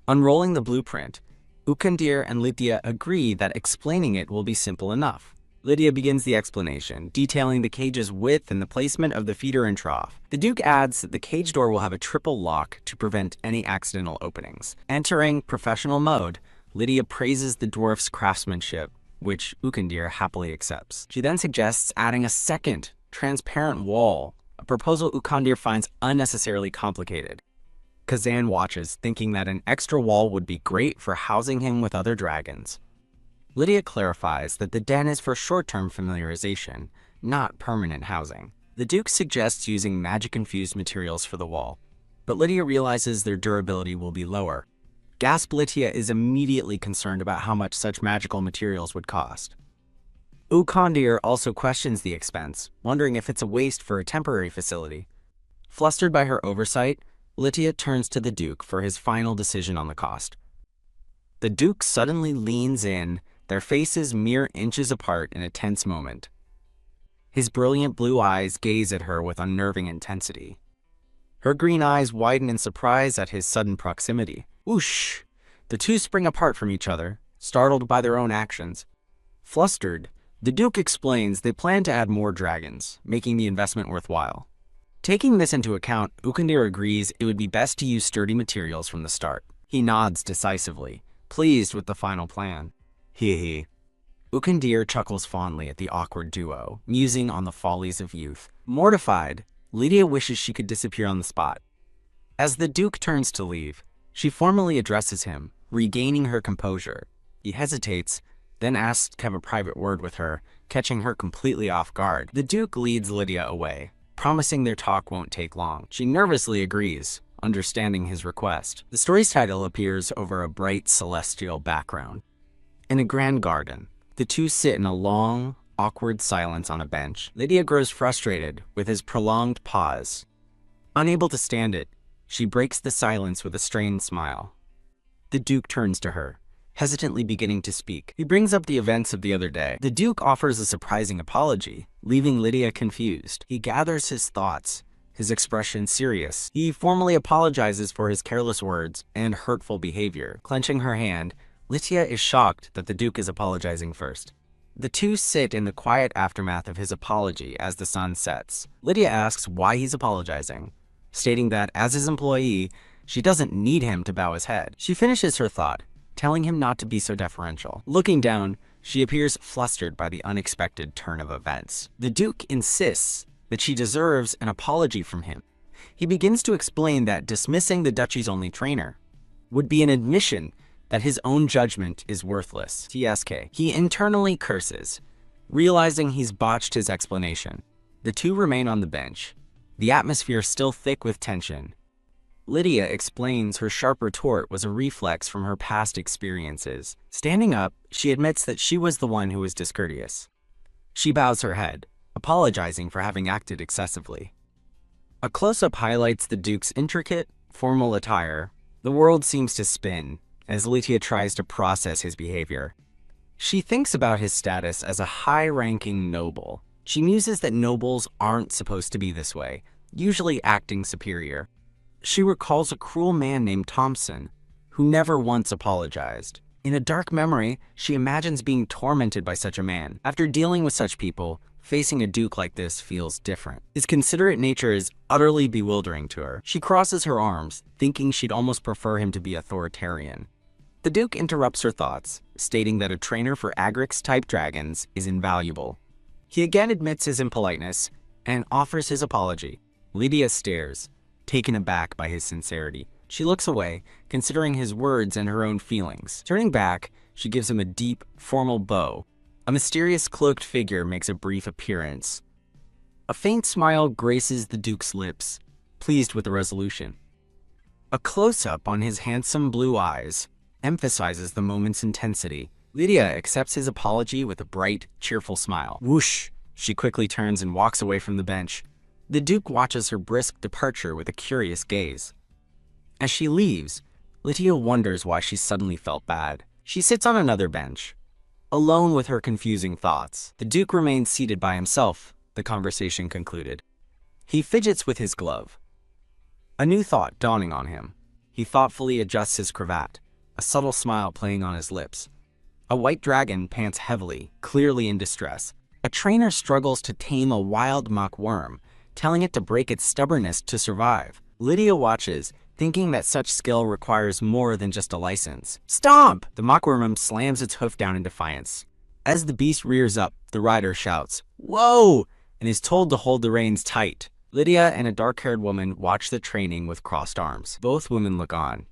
Unrolling the blueprint, Ukandir and Lydia agree that explaining it will be simple enough. Lydia begins the explanation, detailing the cage's width and the placement of the feeder and trough. The Duke adds that the cage door will have a triple lock to prevent any accidental openings. Entering professional mode, Lydia praises the dwarf's craftsmanship, which Ukandir happily accepts. She then suggests adding a second, transparent wall, a proposal Ukandir finds unnecessarily complicated. Kazan watches, thinking that an extra wall would be great for housing him with other dragons. Lydia clarifies that the den is for short-term familiarization, not permanent housing. The Duke suggests using magic-infused materials for the wall, but Lydia realizes their durability will be lower. Gasp Lydia is immediately concerned about how much such magical materials would cost. Ukandir also questions the expense, wondering if it's a waste for a temporary facility. Flustered by her oversight, Lydia turns to the Duke for his final decision on the cost. The Duke suddenly leans in, their faces mere inches apart in a tense moment. His brilliant blue eyes gaze at her with unnerving intensity. Her green eyes widen in surprise at his sudden proximity. Whoosh! The two spring apart from each other, startled by their own actions. Flustered, The Duke explains they plan to add more dragons, making the investment worthwhile. Taking this into account, Ukandir agrees it would be best to use sturdy materials from the start. He nods decisively, pleased with the final plan. Hee. Ukandir chuckles fondly at the awkward duo, musing on the follies of youth. Mortified, Lydia wishes she could disappear on the spot. As the Duke turns to leave, she formally addresses him, regaining her composure. He hesitates, then asks to have a private word with her, catching her completely off guard. The Duke leads Lydia away, promising their talk won't take long. She nervously agrees, understanding his request. The story's title appears over a bright celestial background. In a grand garden, the two sit in a long, awkward silence on a bench. Lydia grows frustrated with his prolonged pause. Unable to stand it, she breaks the silence with a strained smile. The Duke turns to her, hesitantly beginning to speak. He brings up the events of the other day. The Duke offers a surprising apology, leaving Lydia confused. He gathers his thoughts, his expression serious. He formally apologizes for his careless words and hurtful behavior. Clenching her hand, Lydia is shocked that the Duke is apologizing first. The two sit in the quiet aftermath of his apology as the sun sets. Lydia asks why he's apologizing, stating that as his employee, she doesn't need him to bow his head. She finishes her thought, telling him not to be so deferential. Looking down, she appears flustered by the unexpected turn of events. The Duke insists that she deserves an apology from him. He begins to explain that dismissing the duchy's only trainer would be an admission that his own judgment is worthless. TSK. He internally curses, realizing he's botched his explanation. The two remain on the bench, the atmosphere still thick with tension. Lydia explains her sharp retort was a reflex from her past experiences. Standing up, she admits that she was the one who was discourteous. She bows her head, apologizing for having acted excessively. A close-up highlights the Duke's intricate, formal attire. The world seems to spin as Lydia tries to process his behavior. She thinks about his status as a high-ranking noble. She muses that nobles aren't supposed to be this way, usually acting superior. She recalls a cruel man named Thompson, who never once apologized. In a dark memory, she imagines being tormented by such a man. After dealing with such people, facing a Duke like this feels different. His considerate nature is utterly bewildering to her. She crosses her arms, thinking she'd almost prefer him to be authoritarian. The Duke interrupts her thoughts, stating that a trainer for Agrix-type dragons is invaluable. He again admits his impoliteness and offers his apology. Lydia stares, taken aback by his sincerity. She looks away, considering his words and her own feelings. Turning back, she gives him a deep, formal bow. A mysterious cloaked figure makes a brief appearance. A faint smile graces the Duke's lips, pleased with the resolution. A close-up on his handsome blue eyes emphasizes the moment's intensity. Lydia accepts his apology with a bright, cheerful smile. Whoosh! She quickly turns and walks away from the bench. The Duke watches her brisk departure with a curious gaze. As she leaves, Lydia wonders why she suddenly felt bad. She sits on another bench, alone with her confusing thoughts. The Duke remains seated by himself, the conversation concluded. He fidgets with his glove, a new thought dawning on him. He thoughtfully adjusts his cravat, a subtle smile playing on his lips. A white dragon pants heavily, clearly in distress. A trainer struggles to tame a wild mock worm, telling it to break its stubbornness to survive. Lydia watches, thinking that such skill requires more than just a license. Stomp! The mockworm slams its hoof down in defiance. As the beast rears up, the rider shouts, "Whoa!" and is told to hold the reins tight. Lydia and a dark-haired woman watch the training with crossed arms. Both women look on,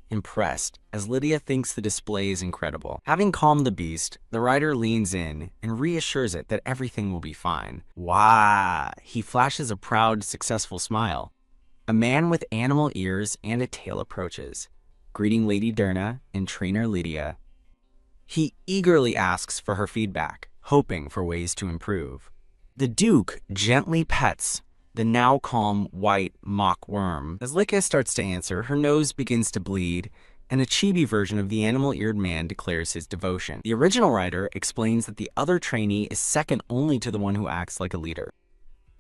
impressed, as Lydia thinks the display is incredible. Having calmed the beast, the rider leans in and reassures it that everything will be fine. Wah! He flashes a proud, successful smile. A man with animal ears and a tail approaches, greeting Lady Derna and trainer Lydia. He eagerly asks for her feedback, hoping for ways to improve. The Duke gently pets the now calm white mock worm. As Lydia starts to answer, her nose begins to bleed, and a chibi version of the animal-eared man declares his devotion. The original writer explains that the other trainee is second only to the one who acts like a leader.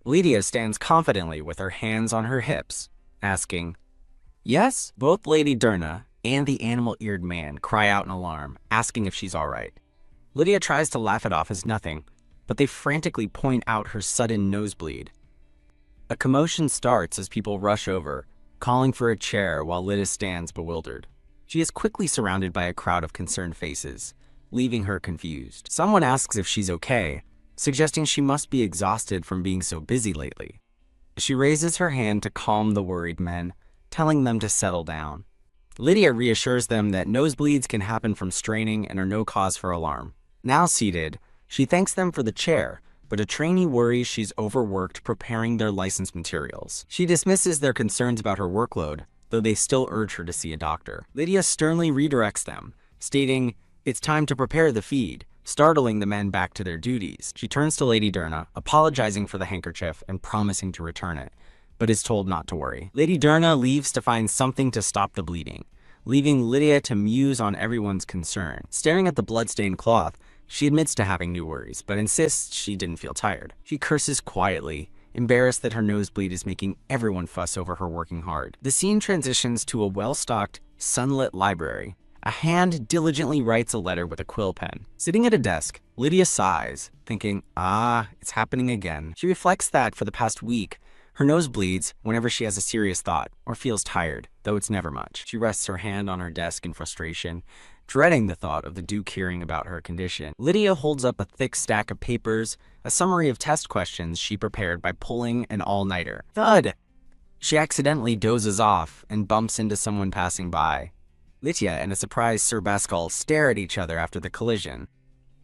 Lydia stands confidently with her hands on her hips, asking, "Yes?" Both Lady Derna and the animal-eared man cry out in alarm, asking if she's all right. Lydia tries to laugh it off as nothing, but they frantically point out her sudden nosebleed. A commotion starts as people rush over, calling for a chair while Lydia stands bewildered. She is quickly surrounded by a crowd of concerned faces, leaving her confused. Someone asks if she's okay, suggesting she must be exhausted from being so busy lately. She raises her hand to calm the worried men, telling them to settle down. Lydia reassures them that nosebleeds can happen from straining and are no cause for alarm. Now seated, she thanks them for the chair, but a trainee worries she's overworked preparing their license materials. She dismisses their concerns about her workload, though they still urge her to see a doctor. Lydia sternly redirects them, stating, "It's time to prepare the feed," startling the men back to their duties. She turns to Lady Durna, apologizing for the handkerchief and promising to return it, but is told not to worry. Lady Durna leaves to find something to stop the bleeding, leaving Lydia to muse on everyone's concern. Staring at the bloodstained cloth, she admits to having new worries, but insists she didn't feel tired. She curses quietly, embarrassed that her nosebleed is making everyone fuss over her working hard. The scene transitions to a well-stocked, sunlit library. A hand diligently writes a letter with a quill pen. Sitting at a desk, Lydia sighs, thinking, it's happening again. She reflects that for the past week, her nose bleeds whenever she has a serious thought or feels tired, though it's never much. She rests her hand on her desk in frustration, dreading the thought of the Duke hearing about her condition. Lydia holds up a thick stack of papers, a summary of test questions she prepared by pulling an all-nighter. Thud! She accidentally dozes off and bumps into someone passing by. Lydia and a surprised Sir Bascal stare at each other after the collision.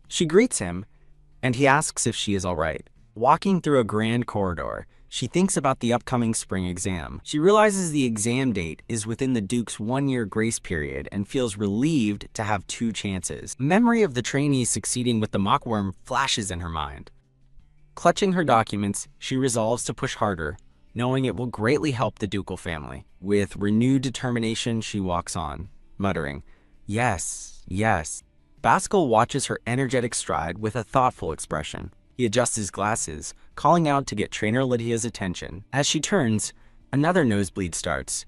She greets him, and he asks if she is all right. Walking through a grand corridor, she thinks about the upcoming spring exam. She realizes the exam date is within the Duke's one-year grace period and feels relieved to have 2 chances. Memory of the trainee succeeding with the mockworm flashes in her mind. Clutching her documents, she resolves to push harder, knowing it will greatly help the ducal family. With renewed determination, she walks on, muttering, "Yes, yes." Bascal watches her energetic stride with a thoughtful expression. He adjusts his glasses, calling out to get trainer Lydia's attention. As she turns, another nosebleed starts,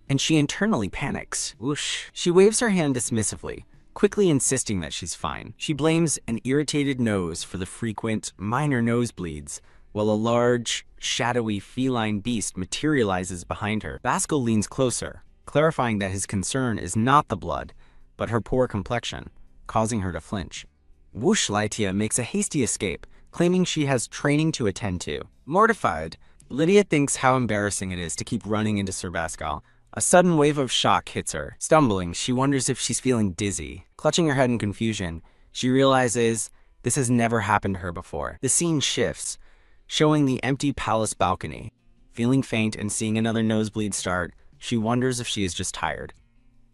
and she internally panics. Whoosh. She waves her hand dismissively, quickly insisting that she's fine. She blames an irritated nose for the frequent, minor nosebleeds, while a large, shadowy feline beast materializes behind her. Bascal leans closer, clarifying that his concern is not the blood, but her poor complexion, causing her to flinch. Whoosh. Lydia makes a hasty escape, claiming she has training to attend to. Mortified, Lydia thinks how embarrassing it is to keep running into Sir Bascal. A sudden wave of shock hits her. Stumbling, she wonders if she's feeling dizzy. Clutching her head in confusion, she realizes this has never happened to her before. The scene shifts, showing the empty palace balcony. Feeling faint and seeing another nosebleed start, she wonders if she is just tired.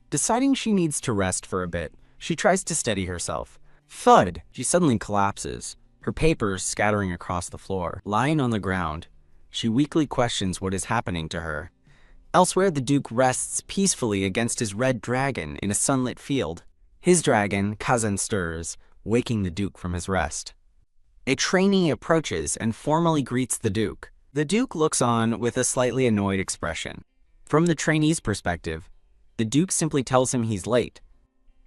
Deciding she needs to rest for a bit, she tries to steady herself. Thud! She suddenly collapses, her papers scattering across the floor. Lying on the ground, she weakly questions what is happening to her. Elsewhere, the Duke rests peacefully against his red dragon in a sunlit field. His dragon, Kazan, stirs, waking the Duke from his rest. A trainee approaches and formally greets the Duke. The Duke looks on with a slightly annoyed expression. From the trainee's perspective, the Duke simply tells him he's late.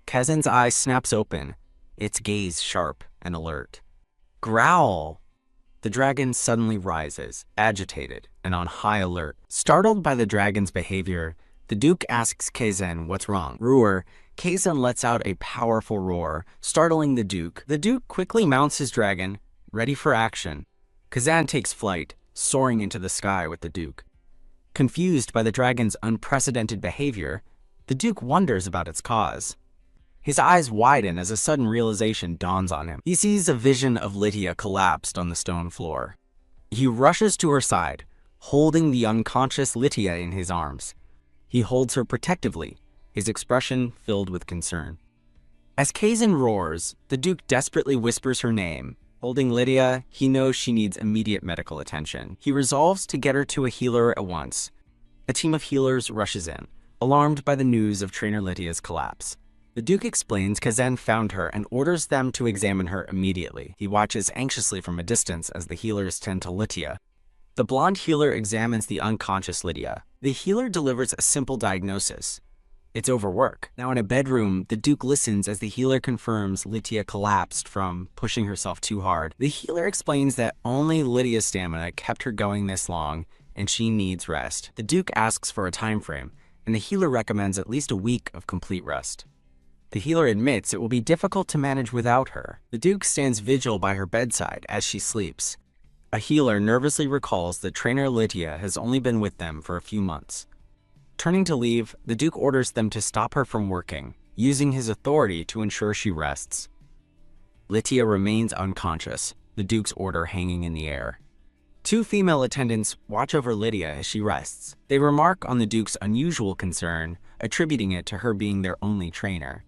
Kazan's eye snaps open, its gaze sharp and alert. Growl! The dragon suddenly rises, agitated and on high alert. Startled by the dragon's behavior, the Duke asks Kazan what's wrong. Roar! Kazan lets out a powerful roar, startling the Duke. The Duke quickly mounts his dragon, ready for action. Kazan takes flight, soaring into the sky with the Duke. Confused by the dragon's unprecedented behavior, the Duke wonders about its cause. His eyes widen as a sudden realization dawns on him. He sees a vision of Lydia collapsed on the stone floor. He rushes to her side, holding the unconscious Lydia in his arms. He holds her protectively, his expression filled with concern. As Kazan roars, the Duke desperately whispers her name. Holding Lydia, he knows she needs immediate medical attention. He resolves to get her to a healer at once. A team of healers rushes in, alarmed by the news of trainer Lydia's collapse. The Duke explains Kazan found her and orders them to examine her immediately. He watches anxiously from a distance as the healers tend to Lydia. The blonde healer examines the unconscious Lydia. The healer delivers a simple diagnosis: It's overwork. Now in a bedroom, the Duke listens as the healer confirms Lydia collapsed from pushing herself too hard. The healer explains that only Lydia's stamina kept her going this long and she needs rest. The Duke asks for a time frame, and the healer recommends at least a week of complete rest. The healer admits it will be difficult to manage without her. The Duke stands vigil by her bedside as she sleeps. A healer nervously recalls that trainer Lydia has only been with them for a few months. Turning to leave, the Duke orders them to stop her from working, using his authority to ensure she rests. Lydia remains unconscious, the Duke's order hanging in the air. Two female attendants watch over Lydia as she rests. They remark on the Duke's unusual concern, attributing it to her being their only trainer.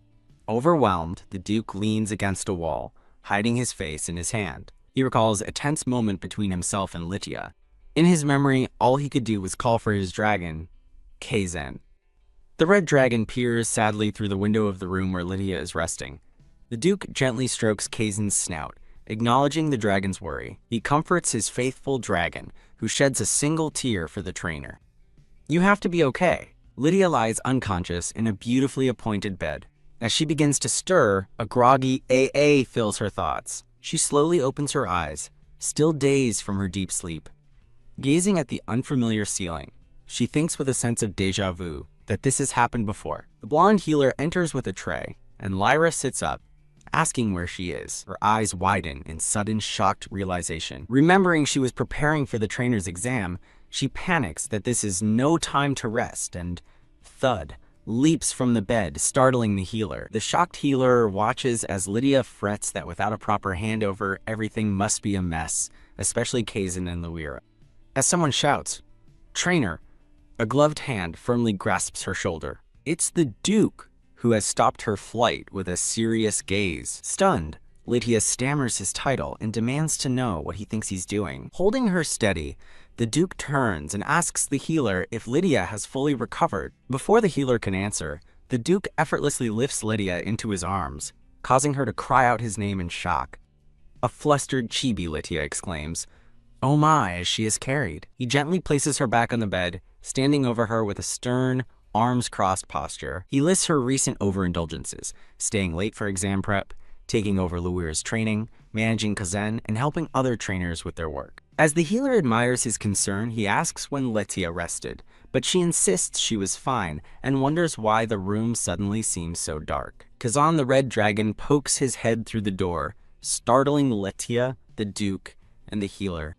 Overwhelmed, the Duke leans against a wall, hiding his face in his hand. He recalls a tense moment between himself and Lydia. In his memory, all he could do was call for his dragon, Kaizen. The red dragon peers sadly through the window of the room where Lydia is resting. The Duke gently strokes Kaizen's snout, acknowledging the dragon's worry. He comforts his faithful dragon, who sheds a single tear for the trainer. "You have to be okay." Lydia lies unconscious in a beautifully appointed bed. As she begins to stir, a groggy AA fills her thoughts. She slowly opens her eyes, still dazed from her deep sleep. Gazing at the unfamiliar ceiling, she thinks with a sense of déjà vu that this has happened before. The blonde healer enters with a tray, and Lyra sits up, asking where she is. Her eyes widen in sudden shocked realization. Remembering she was preparing for the trainer's exam, she panics that this is no time to rest and, thud, leaps from the bed, startling the healer. The shocked healer watches as Lydia frets that without a proper handover, everything must be a mess, especially Kaizen and Lyra. As someone shouts, "Trainer!" a gloved hand firmly grasps her shoulder. It's the Duke, who has stopped her flight with a serious gaze. Stunned, Lydia stammers his title and demands to know what he thinks he's doing. Holding her steady, the Duke turns and asks the healer if Lydia has fully recovered. Before the healer can answer, the Duke effortlessly lifts Lydia into his arms, causing her to cry out his name in shock. A flustered chibi, Lydia exclaims, "Oh my," as she is carried. He gently places her back on the bed, standing over her with a stern, arms-crossed posture. He lists her recent overindulgences, staying late for exam prep, taking over Lyra's training, managing Kaizen, and helping other trainers with their work. As the healer admires his concern, he asks when Lydia rested, but she insists she was fine and wonders why the room suddenly seems so dark. Kazan the Red Dragon pokes his head through the door, startling Lydia, the Duke, and the healer.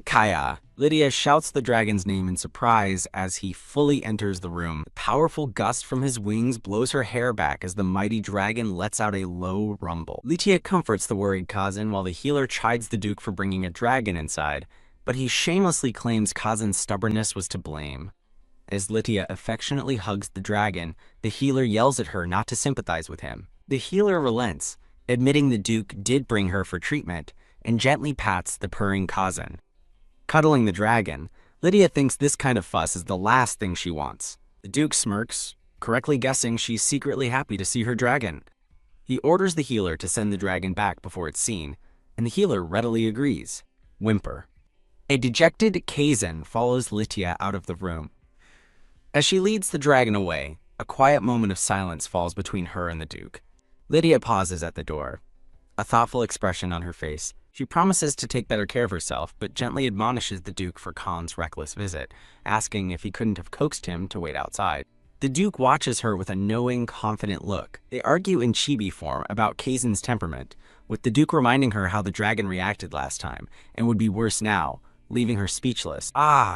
"Kaya!" Lydia shouts the dragon's name in surprise as he fully enters the room. A powerful gust from his wings blows her hair back as the mighty dragon lets out a low rumble. Lydia comforts the worried Kazan while the healer chides the Duke for bringing a dragon inside, but he shamelessly claims Kazan's stubbornness was to blame. As Lydia affectionately hugs the dragon, the healer yells at her not to sympathize with him. The healer relents, admitting the Duke did bring her for treatment, and gently pats the purring Kazan. Cuddling the dragon, Lydia thinks this kind of fuss is the last thing she wants. The Duke smirks, correctly guessing she's secretly happy to see her dragon. He orders the healer to send the dragon back before it's seen, and the healer readily agrees. Whimper. A dejected Kaizen follows Lydia out of the room. As she leads the dragon away, a quiet moment of silence falls between her and the Duke. Lydia pauses at the door, a thoughtful expression on her face. She promises to take better care of herself, but gently admonishes the Duke for Khan's reckless visit, asking if he couldn't have coaxed him to wait outside. The Duke watches her with a knowing, confident look. They argue in chibi form about Kaizen's temperament, with the Duke reminding her how the dragon reacted last time, and would be worse now, leaving her speechless.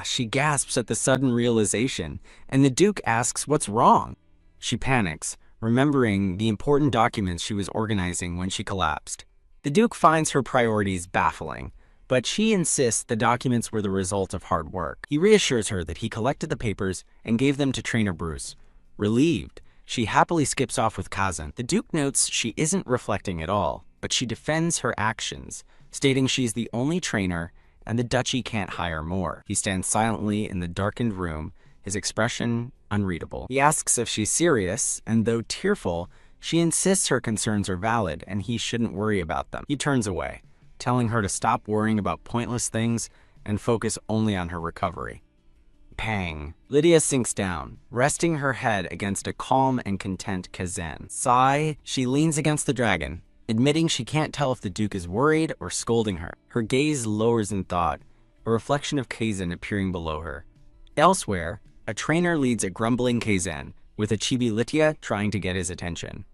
She gasps at the sudden realization, and the Duke asks what's wrong. She panics, remembering the important documents she was organizing when she collapsed. The Duke finds her priorities baffling, but she insists the documents were the result of hard work. He reassures her that he collected the papers and gave them to Trainer Bruce. Relieved, she happily skips off with Kazan. The Duke notes she isn't reflecting at all, but she defends her actions, stating she's the only trainer and the duchy can't hire more. He stands silently in the darkened room, his expression unreadable. He asks if she's serious, and though tearful, she insists her concerns are valid and he shouldn't worry about them. He turns away, telling her to stop worrying about pointless things and focus only on her recovery. Pang. Lydia sinks down, resting her head against a calm and content Kazan. Sigh, she leans against the dragon, admitting she can't tell if the Duke is worried or scolding her. Her gaze lowers in thought, a reflection of Kazan appearing below her. Elsewhere, a trainer leads a grumbling Kazan, with a chibi Lydia trying to get his attention.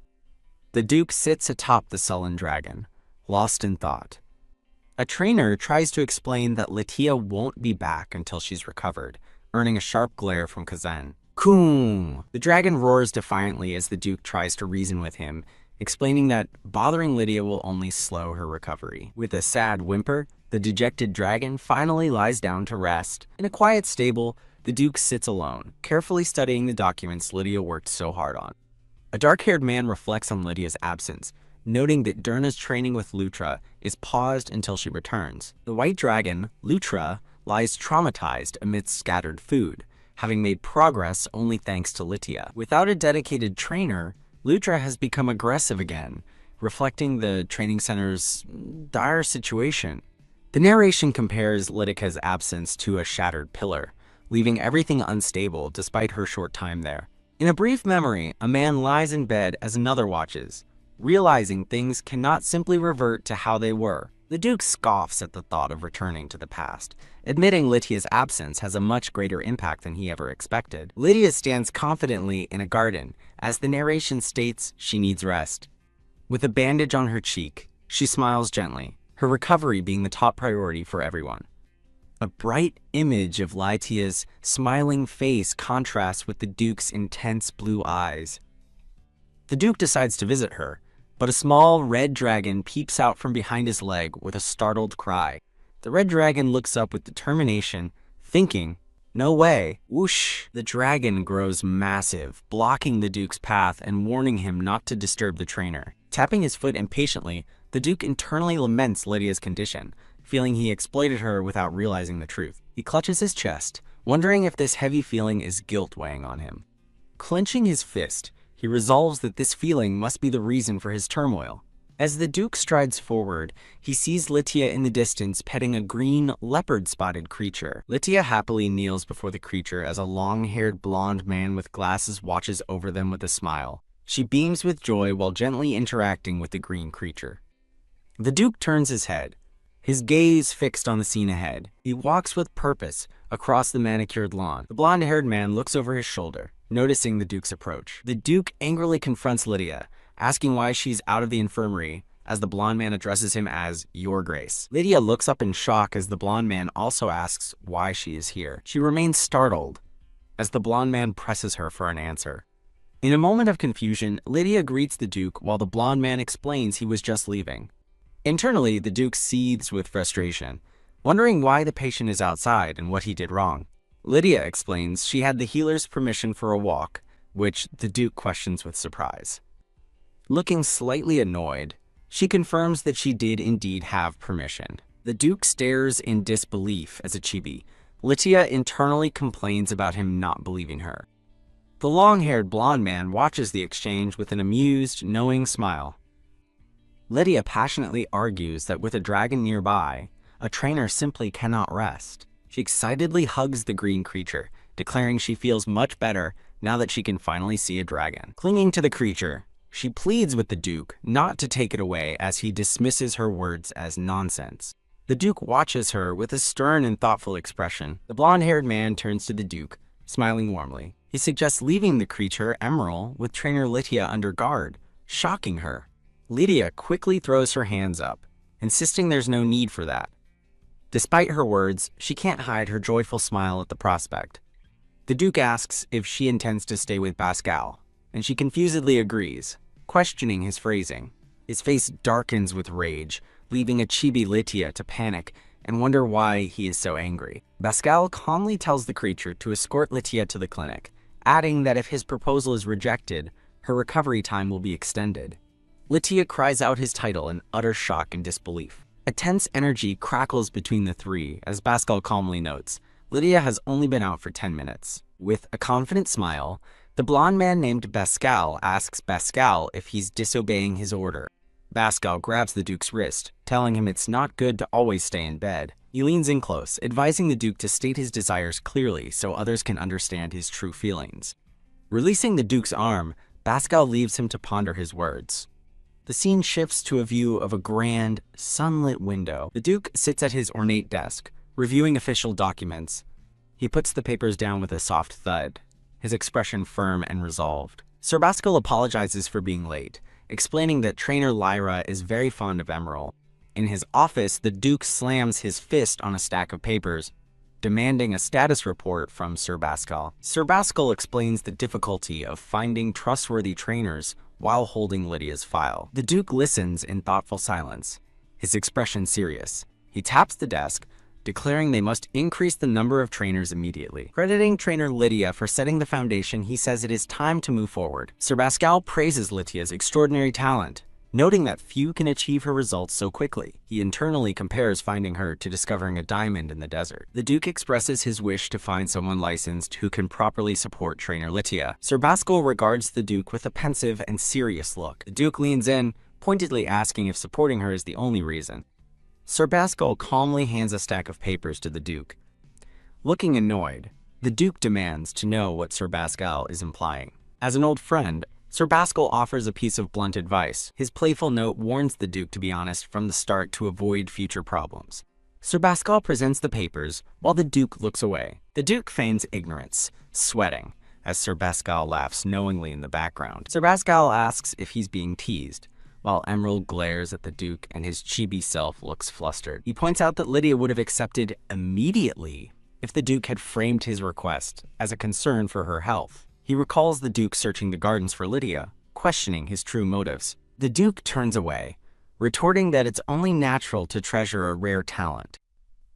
The Duke sits atop the sullen dragon, lost in thought. A trainer tries to explain that Lydia won't be back until she's recovered, earning a sharp glare from Kazan. Koom! The dragon roars defiantly as the Duke tries to reason with him, explaining that bothering Lydia will only slow her recovery. With a sad whimper, the dejected dragon finally lies down to rest. In a quiet stable, the Duke sits alone, carefully studying the documents Lydia worked so hard on. A dark-haired man reflects on Lydia's absence, noting that Durna's training with Lutra is paused until she returns. The white dragon, Lutra, lies traumatized amidst scattered food, having made progress only thanks to Lydia. Without a dedicated trainer, Lutra has become aggressive again, reflecting the training center's dire situation. The narration compares Lydia's absence to a shattered pillar, leaving everything unstable despite her short time there. In a brief memory, a man lies in bed as another watches, realizing things cannot simply revert to how they were. The Duke scoffs at the thought of returning to the past, admitting Lydia's absence has a much greater impact than he ever expected. Lydia stands confidently in a garden, as the narration states she needs rest. With a bandage on her cheek, she smiles gently, her recovery being the top priority for everyone. A bright image of Lydia's smiling face contrasts with the Duke's intense blue eyes. The Duke decides to visit her, but a small red dragon peeps out from behind his leg with a startled cry. The red dragon looks up with determination, thinking, "No way." Whoosh! The dragon grows massive, blocking the Duke's path and warning him not to disturb the trainer. Tapping his foot impatiently, the Duke internally laments Lydia's condition, feeling he exploited her without realizing the truth. He clutches his chest, wondering if this heavy feeling is guilt weighing on him. Clenching his fist, he resolves that this feeling must be the reason for his turmoil. As the Duke strides forward, he sees Lydia in the distance petting a green, leopard-spotted creature. Lydia happily kneels before the creature as a long-haired blonde man with glasses watches over them with a smile. She beams with joy while gently interacting with the green creature. The Duke turns his head, his gaze fixed on the scene ahead. He walks with purpose across the manicured lawn. The blonde-haired man looks over his shoulder, noticing the Duke's approach. The Duke angrily confronts Lydia, asking why she's out of the infirmary, as the blonde man addresses him as Your Grace. Lydia looks up in shock as the blonde man also asks why she is here. She remains startled as the blonde man presses her for an answer. In a moment of confusion, Lydia greets the Duke while the blonde man explains he was just leaving. Internally, the Duke seethes with frustration, wondering why the patient is outside and what he did wrong. Lydia explains she had the healer's permission for a walk, which the Duke questions with surprise. Looking slightly annoyed, she confirms that she did indeed have permission. The Duke stares in disbelief as a chibi. Lydia internally complains about him not believing her. The long-haired blonde man watches the exchange with an amused, knowing smile. Lydia passionately argues that with a dragon nearby, a trainer simply cannot rest. She excitedly hugs the green creature, declaring she feels much better now that she can finally see a dragon. Clinging to the creature, she pleads with the Duke not to take it away as he dismisses her words as nonsense. The Duke watches her with a stern and thoughtful expression. The blonde-haired man turns to the Duke, smiling warmly. He suggests leaving the creature, Emerald, with trainer Lydia under guard, shocking her. Lydia quickly throws her hands up, insisting there's no need for that. Despite her words, she can't hide her joyful smile at the prospect. The Duke asks if she intends to stay with Pascal, and she confusedly agrees, questioning his phrasing. His face darkens with rage, leaving a chibi Lydia to panic and wonder why he is so angry. Pascal calmly tells the creature to escort Lydia to the clinic, adding that if his proposal is rejected, her recovery time will be extended. Lydia cries out his title in utter shock and disbelief. A tense energy crackles between the three, as Pascal calmly notes. Lydia has only been out for 10 minutes. With a confident smile, the blonde man named Pascal asks Pascal if he's disobeying his order. Pascal grabs the Duke's wrist, telling him it's not good to always stay in bed. He leans in close, advising the Duke to state his desires clearly so others can understand his true feelings. Releasing the Duke's arm, Pascal leaves him to ponder his words. The scene shifts to a view of a grand, sunlit window. The Duke sits at his ornate desk, reviewing official documents. He puts the papers down with a soft thud, his expression firm and resolved. Sir Pascal apologizes for being late, explaining that trainer Lyra is very fond of Emerald. In his office, the Duke slams his fist on a stack of papers, demanding a status report from Sir Pascal. Sir Pascal explains the difficulty of finding trustworthy trainers while holding Lydia's file. The Duke listens in thoughtful silence, his expression serious. He taps the desk, declaring they must increase the number of trainers immediately. Crediting trainer Lydia for setting the foundation, he says it is time to move forward. Sir Pascal praises Lydia's extraordinary talent, noting that few can achieve her results so quickly. He internally compares finding her to discovering a diamond in the desert. The Duke expresses his wish to find someone licensed who can properly support trainer Lydia. Sir Pascal regards the Duke with a pensive and serious look. The Duke leans in, pointedly asking if supporting her is the only reason. Sir Pascal calmly hands a stack of papers to the Duke. Looking annoyed, the Duke demands to know what Sir Pascal is implying. As an old friend, Sir Pascal offers a piece of blunt advice. His playful note warns the Duke to be honest from the start to avoid future problems. Sir Pascal presents the papers, while the Duke looks away. The Duke feigns ignorance, sweating, as Sir Pascal laughs knowingly in the background. Sir Pascal asks if he's being teased, while Emerald glares at the Duke and his chibi self looks flustered. He points out that Lydia would have accepted immediately if the Duke had framed his request as a concern for her health. He recalls the Duke searching the gardens for Lydia, questioning his true motives. The Duke turns away, retorting that it's only natural to treasure a rare talent.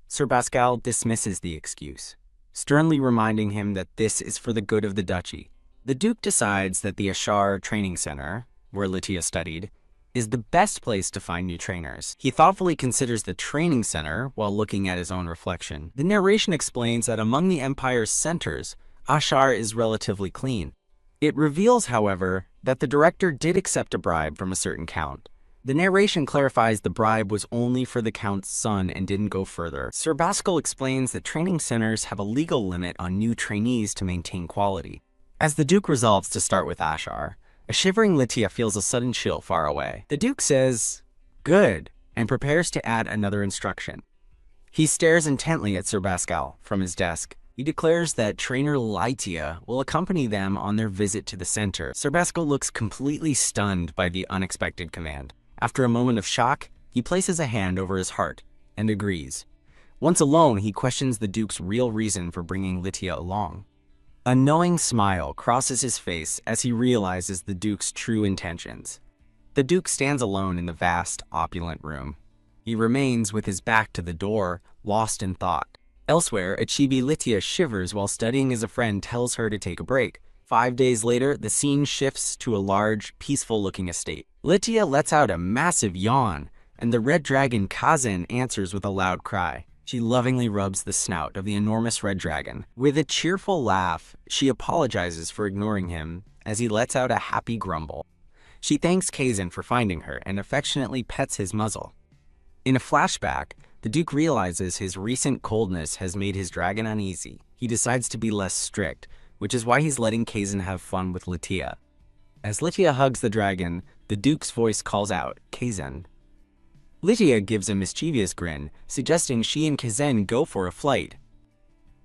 Sir Pascal dismisses the excuse, sternly reminding him that this is for the good of the duchy. The Duke decides that the Ashar Training Center, where Lydia studied, is the best place to find new trainers. He thoughtfully considers the training center while looking at his own reflection. The narration explains that among the Empire's centers, Ashar is relatively clean. It reveals, however, that the director did accept a bribe from a certain count. The narration clarifies the bribe was only for the count's son and didn't go further. Sir Pascal explains that training centers have a legal limit on new trainees to maintain quality. As the Duke resolves to start with Ashar, a shivering Lydia feels a sudden chill far away. The Duke says, "Good," and prepares to add another instruction. He stares intently at Sir Pascal from his desk. He declares that trainer Lydia will accompany them on their visit to the center. Sir Pascal looks completely stunned by the unexpected command. After a moment of shock, he places a hand over his heart and agrees. Once alone, he questions the Duke's real reason for bringing Lydia along. A knowing smile crosses his face as he realizes the Duke's true intentions. The Duke stands alone in the vast, opulent room. He remains with his back to the door, lost in thought. Elsewhere, a chibi Lydia shivers while studying as a friend tells her to take a break. 5 days later, the scene shifts to a large, peaceful-looking estate. Lydia lets out a massive yawn, and the red dragon Kazan answers with a loud cry. She lovingly rubs the snout of the enormous red dragon. With a cheerful laugh, she apologizes for ignoring him as he lets out a happy grumble. She thanks Kazan for finding her and affectionately pets his muzzle. In a flashback, the Duke realizes his recent coldness has made his dragon uneasy. He decides to be less strict, which is why he's letting Kazan have fun with Lydia. As Lydia hugs the dragon, the Duke's voice calls out, "Kazan." Lydia gives a mischievous grin, suggesting she and Kazan go for a flight.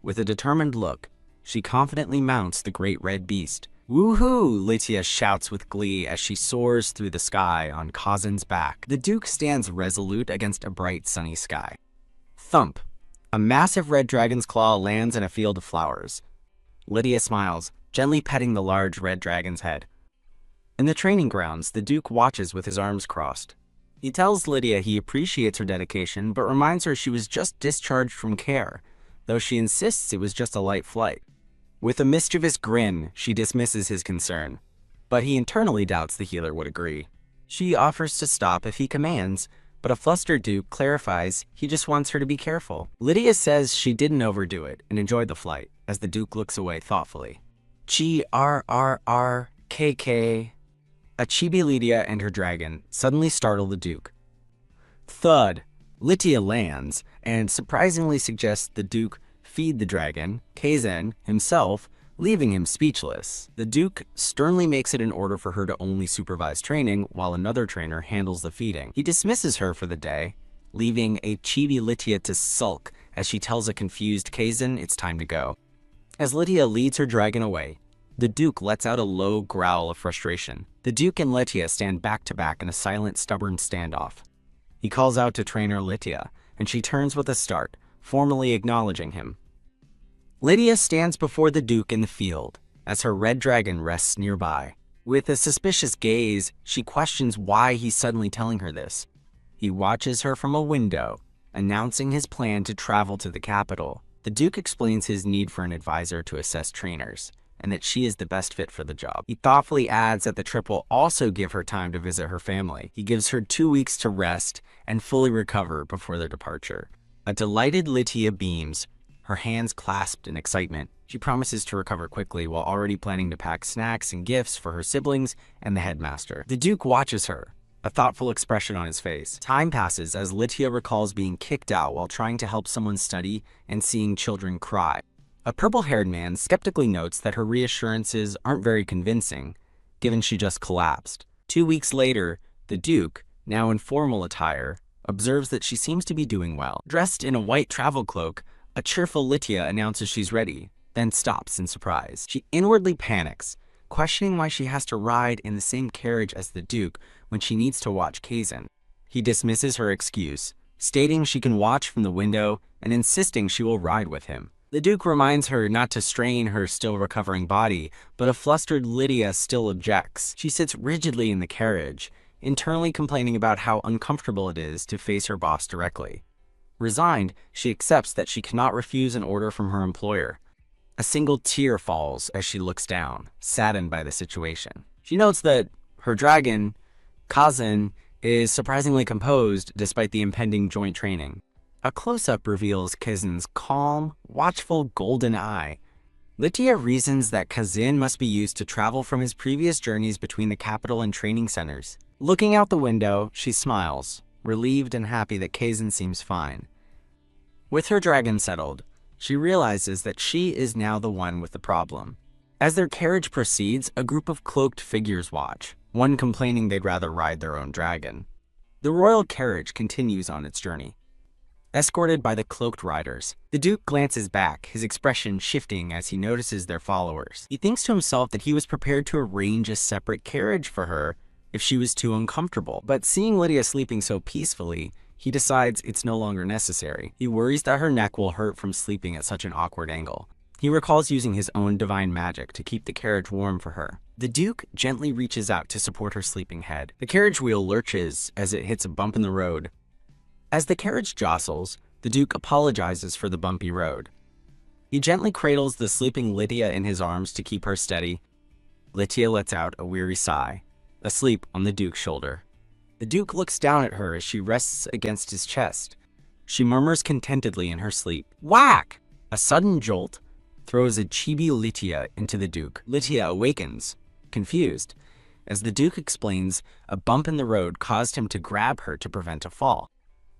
With a determined look, she confidently mounts the great red beast. "Woohoo!" Lydia shouts with glee as she soars through the sky on Kazan's back. The Duke stands resolute against a bright sunny sky. Thump! A massive red dragon's claw lands in a field of flowers. Lydia smiles, gently petting the large red dragon's head. In the training grounds, the Duke watches with his arms crossed. He tells Lydia he appreciates her dedication, but reminds her she was just discharged from care, though she insists it was just a light flight. With a mischievous grin, she dismisses his concern, but he internally doubts the healer would agree. She offers to stop if he commands, but a flustered Duke clarifies he just wants her to be careful. Lydia says she didn't overdo it and enjoyed the flight, as the Duke looks away thoughtfully. GRRRKK. A chibi Lydia and her dragon suddenly startle the Duke. Thud! Lytia lands and surprisingly suggests the Duke feed the dragon, Kaizen, himself, leaving him speechless. The Duke sternly makes it an order for her to only supervise training while another trainer handles the feeding. He dismisses her for the day, leaving a chibi Lytia to sulk as she tells a confused Kaizen it's time to go. As Lytia leads her dragon away, the Duke lets out a low growl of frustration. The Duke and Lytia stand back to back in a silent, stubborn standoff. He calls out to trainer Lytia, and she turns with a start, formally acknowledging him. Lytia stands before the Duke in the field, as her red dragon rests nearby. With a suspicious gaze, she questions why he's suddenly telling her this. He watches her from a window, announcing his plan to travel to the capital. The Duke explains his need for an advisor to assess trainers, and that she is the best fit for the job. He thoughtfully adds that the trip will also give her time to visit her family. He gives her 2 weeks to rest and fully recover before their departure. A delighted Lytia beams, her hands clasped in excitement. She promises to recover quickly while already planning to pack snacks and gifts for her siblings and the headmaster. The Duke watches her, a thoughtful expression on his face. Time passes as Lytia recalls being kicked out while trying to help someone study and seeing children cry. A purple-haired man skeptically notes that her reassurances aren't very convincing, given she just collapsed. 2 weeks later, the Duke, now in formal attire, observes that she seems to be doing well. Dressed in a white travel cloak, a cheerful Lytia announces she's ready, then stops in surprise. She inwardly panics, questioning why she has to ride in the same carriage as the Duke when she needs to watch Kaizen. He dismisses her excuse, stating she can watch from the window and insisting she will ride with him. The Duke reminds her not to strain her still recovering body, but a flustered Lytia still objects. She sits rigidly in the carriage, internally complaining about how uncomfortable it is to face her boss directly. Resigned, she accepts that she cannot refuse an order from her employer. A single tear falls as she looks down, saddened by the situation. She notes that her dragon, Kaizen, is surprisingly composed despite the impending joint training. A close-up reveals Kaizen's calm, watchful golden eye. Lytia reasons that Kaizen must be used to travel from his previous journeys between the capital and training centers. Looking out the window, she smiles, relieved and happy that Kaizen seems fine. With her dragon settled, she realizes that she is now the one with the problem. As their carriage proceeds, a group of cloaked figures watch, one complaining they'd rather ride their own dragon. The royal carriage continues on its journey. Escorted by the cloaked riders, the Duke glances back, his expression shifting as he notices their followers. He thinks to himself that he was prepared to arrange a separate carriage for her if she was too uncomfortable, but seeing Lytia sleeping so peacefully, he decides it's no longer necessary. He worries that her neck will hurt from sleeping at such an awkward angle. He recalls using his own divine magic to keep the carriage warm for her. The Duke gently reaches out to support her sleeping head. The carriage wheel lurches as it hits a bump in the road. As the carriage jostles, the Duke apologizes for the bumpy road. He gently cradles the sleeping Lytia in his arms to keep her steady. Lytia lets out a weary sigh, asleep on the Duke's shoulder. The Duke looks down at her as she rests against his chest. She murmurs contentedly in her sleep. Whack! A sudden jolt throws a chibi Lytia into the Duke. Lytia awakens, confused, as the Duke explains a bump in the road caused him to grab her to prevent a fall.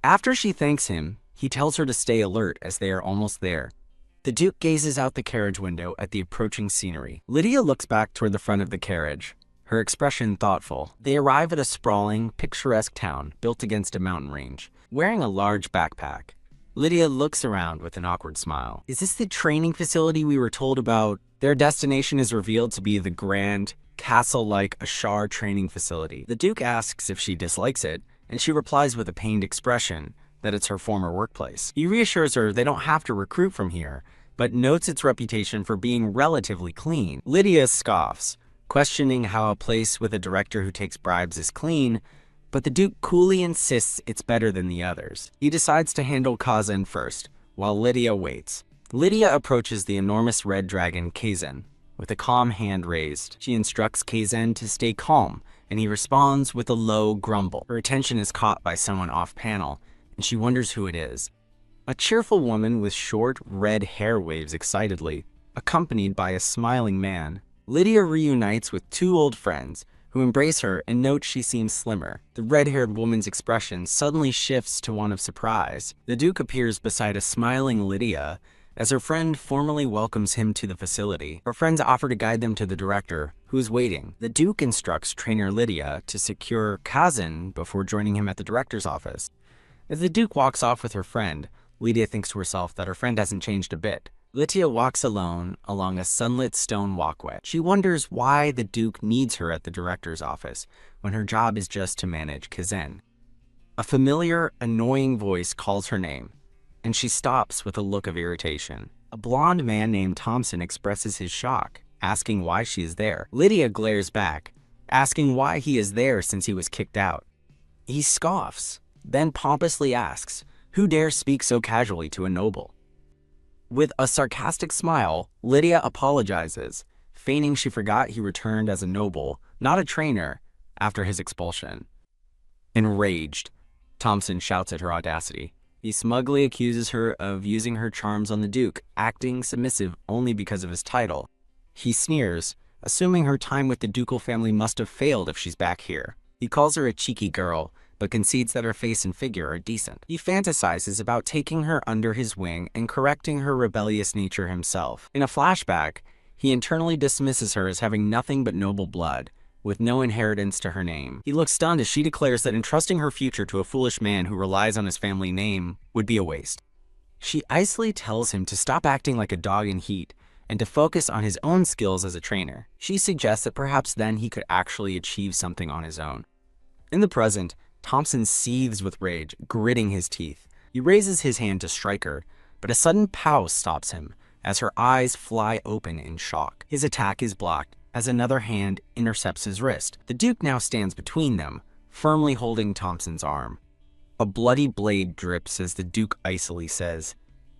After she thanks him, he tells her to stay alert as they are almost there. The Duke gazes out the carriage window at the approaching scenery. Lytia looks back toward the front of the carriage, her expression thoughtful. They arrive at a sprawling, picturesque town built against a mountain range. Wearing a large backpack, Lytia looks around with an awkward smile. Is this the training facility we were told about? Their destination is revealed to be the grand, castle-like Ashar training facility. The Duke asks if she dislikes it, and she replies with a pained expression that it's her former workplace. He reassures her they don't have to recruit from here, but notes its reputation for being relatively clean. Lytia scoffs, questioning how a place with a director who takes bribes is clean, but the Duke coolly insists it's better than the others. He decides to handle Kaizen first, while Lytia waits. Lytia approaches the enormous red dragon Kaizen with a calm hand raised. She instructs Kaizen to stay calm, and he responds with a low grumble. Her attention is caught by someone off-panel, and she wonders who it is. A cheerful woman with short, red hair waves excitedly, accompanied by a smiling man. Lytia reunites with two old friends, who embrace her and note she seems slimmer. The red-haired woman's expression suddenly shifts to one of surprise. The Duke appears beside a smiling Lydia as her friend formally welcomes him to the facility. Her friends offer to guide them to the director, who's waiting. The Duke instructs trainer Lydia to secure Kazan before joining him at the director's office. As the Duke walks off with her friend, Lydia thinks to herself that her friend hasn't changed a bit. Lydia walks alone along a sunlit stone walkway. She wonders why the Duke needs her at the director's office when her job is just to manage Kazan. A familiar, annoying voice calls her name, and she stops with a look of irritation. A blonde man named Thompson expresses his shock, asking why she is there. Lydia glares back, asking why he is there since he was kicked out. He scoffs, then pompously asks, "Who dares speak so casually to a noble?" With a sarcastic smile, Lydia apologizes, feigning she forgot he returned as a noble, not a trainer, after his expulsion. Enraged, Thompson shouts at her audacity. He smugly accuses her of using her charms on the Duke, acting submissive only because of his title. He sneers, assuming her time with the ducal family must have failed if she's back here. He calls her a cheeky girl, but concedes that her face and figure are decent. He fantasizes about taking her under his wing and correcting her rebellious nature himself. In a flashback, he internally dismisses her as having nothing but noble blood, with no inheritance to her name. He looks stunned as she declares that entrusting her future to a foolish man who relies on his family name would be a waste. She icily tells him to stop acting like a dog in heat and to focus on his own skills as a trainer. She suggests that perhaps then he could actually achieve something on his own. In the present, Thompson seethes with rage, gritting his teeth. He raises his hand to strike her, but a sudden pow stops him as her eyes fly open in shock. His attack is blocked as another hand intercepts his wrist. The Duke now stands between them, firmly holding Thompson's arm. A bloody blade drips as the Duke icily says,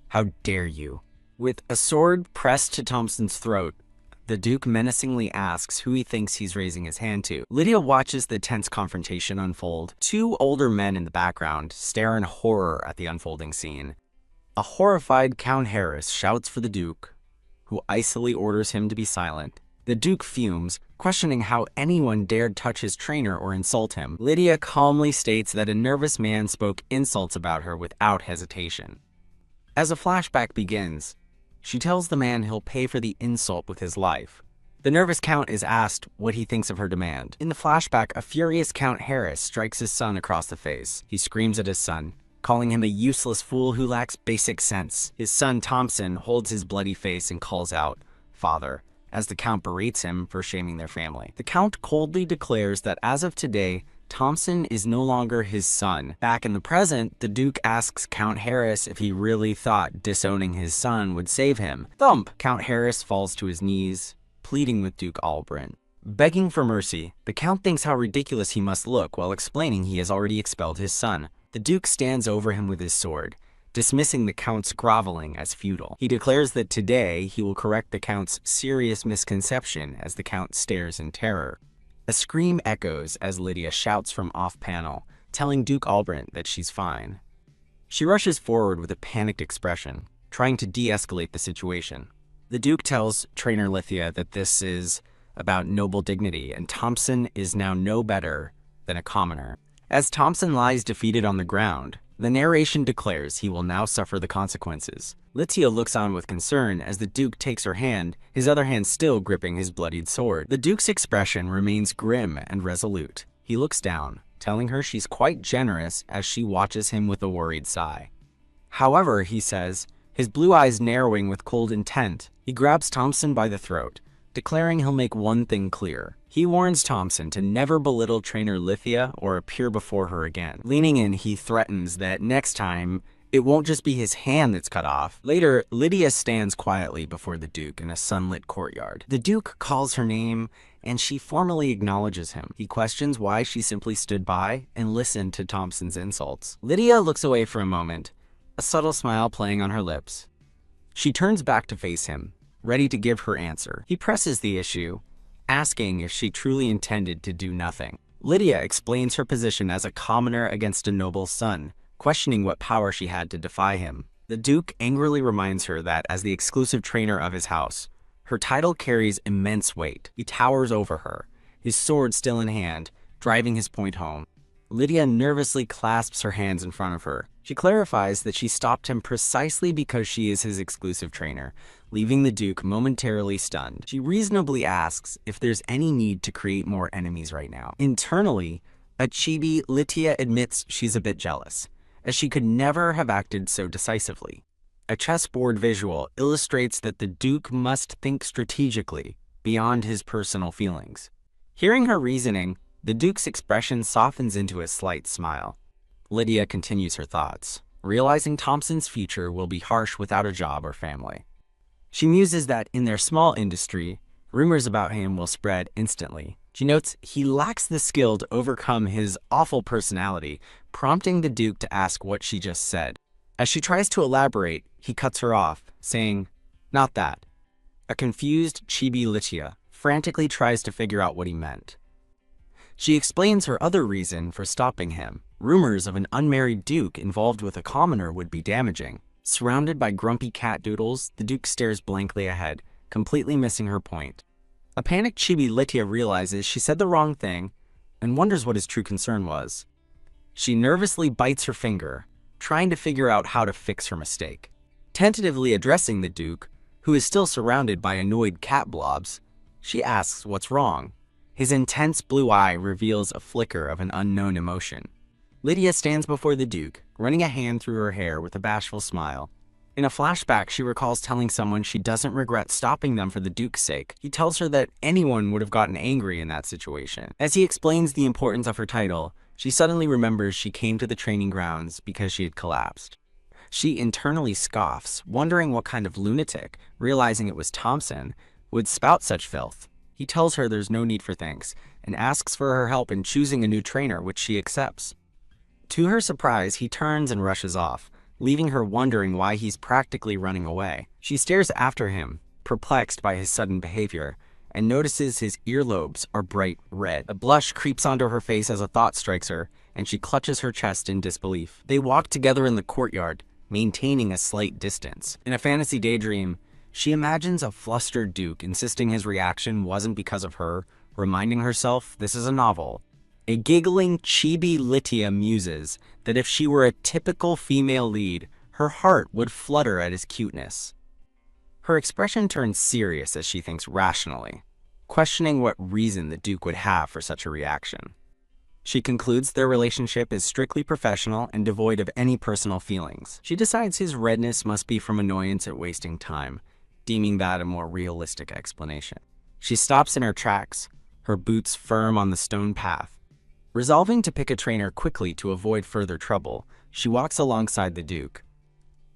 "How dare you?" With a sword pressed to Thompson's throat, the Duke menacingly asks who he thinks he's raising his hand to. Lydia watches the tense confrontation unfold. Two older men in the background stare in horror at the unfolding scene. A horrified Count Harris shouts for the Duke, who icily orders him to be silent. The Duke fumes, questioning how anyone dared touch his trainer or insult him. Lydia calmly states that a nervous man spoke insults about her without hesitation. As a flashback begins, she tells the man he'll pay for the insult with his life. The nervous Count is asked what he thinks of her demand. In the flashback, a furious Count Harris strikes his son across the face. He screams at his son, calling him a useless fool who lacks basic sense. His son Thompson holds his bloody face and calls out, "Father," as the Count berates him for shaming their family. The Count coldly declares that as of today, Thompson is no longer his son. Back in the present, the Duke asks Count Harris if he really thought disowning his son would save him. Thump! Count Harris falls to his knees, pleading with Duke Albrin. Begging for mercy, the Count thinks how ridiculous he must look while explaining he has already expelled his son. The Duke stands over him with his sword, dismissing the Count's groveling as futile. He declares that today he will correct the Count's serious misconception as the Count stares in terror. A scream echoes as Lydia shouts from off-panel, telling Duke Albrin that she's fine. She rushes forward with a panicked expression, trying to de-escalate the situation. The Duke tells trainer Lydia that this is about noble dignity, and Thompson is now no better than a commoner. As Thompson lies defeated on the ground, the narration declares he will now suffer the consequences. Lydia looks on with concern as the Duke takes her hand, his other hand still gripping his bloodied sword. The Duke's expression remains grim and resolute. He looks down, telling her she's quite generous as she watches him with a worried sigh. However, he says, his blue eyes narrowing with cold intent, he grabs Thompson by the throat, declaring he'll make one thing clear. He warns Thompson to never belittle trainer Lydia or appear before her again. Leaning in, he threatens that next time, it won't just be his hand that's cut off. Later, Lydia stands quietly before the Duke in a sunlit courtyard. The Duke calls her name, and she formally acknowledges him. He questions why she simply stood by and listened to Thompson's insults. Lydia looks away for a moment, a subtle smile playing on her lips. She turns back to face him, ready to give her answer. He presses the issue, asking if she truly intended to do nothing. Lydia explains her position as a commoner against a noble's son, questioning what power she had to defy him. The Duke angrily reminds her that as the exclusive trainer of his house, her title carries immense weight. He towers over her, his sword still in hand, driving his point home. Lydia nervously clasps her hands in front of her. She clarifies that she stopped him precisely because she is his exclusive trainer, leaving the Duke momentarily stunned. She reasonably asks if there's any need to create more enemies right now. Internally, a chibi, Lydia admits she's a bit jealous, as she could never have acted so decisively. A chessboard visual illustrates that the Duke must think strategically, beyond his personal feelings. Hearing her reasoning, the Duke's expression softens into a slight smile. Lydia continues her thoughts, realizing Thompson's future will be harsh without a job or family. She muses that in their small industry, rumors about him will spread instantly. She notes he lacks the skill to overcome his awful personality, prompting the Duke to ask what she just said. As she tries to elaborate, he cuts her off, saying, "Not that." A confused chibi Lydia frantically tries to figure out what he meant. She explains her other reason for stopping him. Rumors of an unmarried Duke involved with a commoner would be damaging. Surrounded by grumpy cat doodles, the Duke stares blankly ahead, completely missing her point. A panicked chibi Lydia realizes she said the wrong thing and wonders what his true concern was. She nervously bites her finger, trying to figure out how to fix her mistake. Tentatively addressing the Duke, who is still surrounded by annoyed cat blobs, she asks what's wrong. His intense blue eye reveals a flicker of an unknown emotion. Lydia stands before the Duke, running a hand through her hair with a bashful smile. In a flashback, she recalls telling someone she doesn't regret stopping them for the Duke's sake. He tells her that anyone would have gotten angry in that situation. As he explains the importance of her title, she suddenly remembers she came to the training grounds because she had collapsed. She internally scoffs, wondering what kind of lunatic, realizing it was Thompson, would spout such filth. He tells her there's no need for thanks, and asks for her help in choosing a new trainer, which she accepts. To her surprise, he turns and rushes off, leaving her wondering why he's practically running away. She stares after him, perplexed by his sudden behavior, and notices his earlobes are bright red. A blush creeps onto her face as a thought strikes her, and she clutches her chest in disbelief. They walk together in the courtyard, maintaining a slight distance. In a fantasy daydream, she imagines a flustered Duke insisting his reaction wasn't because of her, reminding herself this is a novel. A giggling chibi Lydia muses that if she were a typical female lead, her heart would flutter at his cuteness. Her expression turns serious as she thinks rationally, questioning what reason the Duke would have for such a reaction. She concludes their relationship is strictly professional and devoid of any personal feelings. She decides his redness must be from annoyance at wasting time, deeming that a more realistic explanation. She stops in her tracks, her boots firm on the stone path. Resolving to pick a trainer quickly to avoid further trouble, she walks alongside the Duke.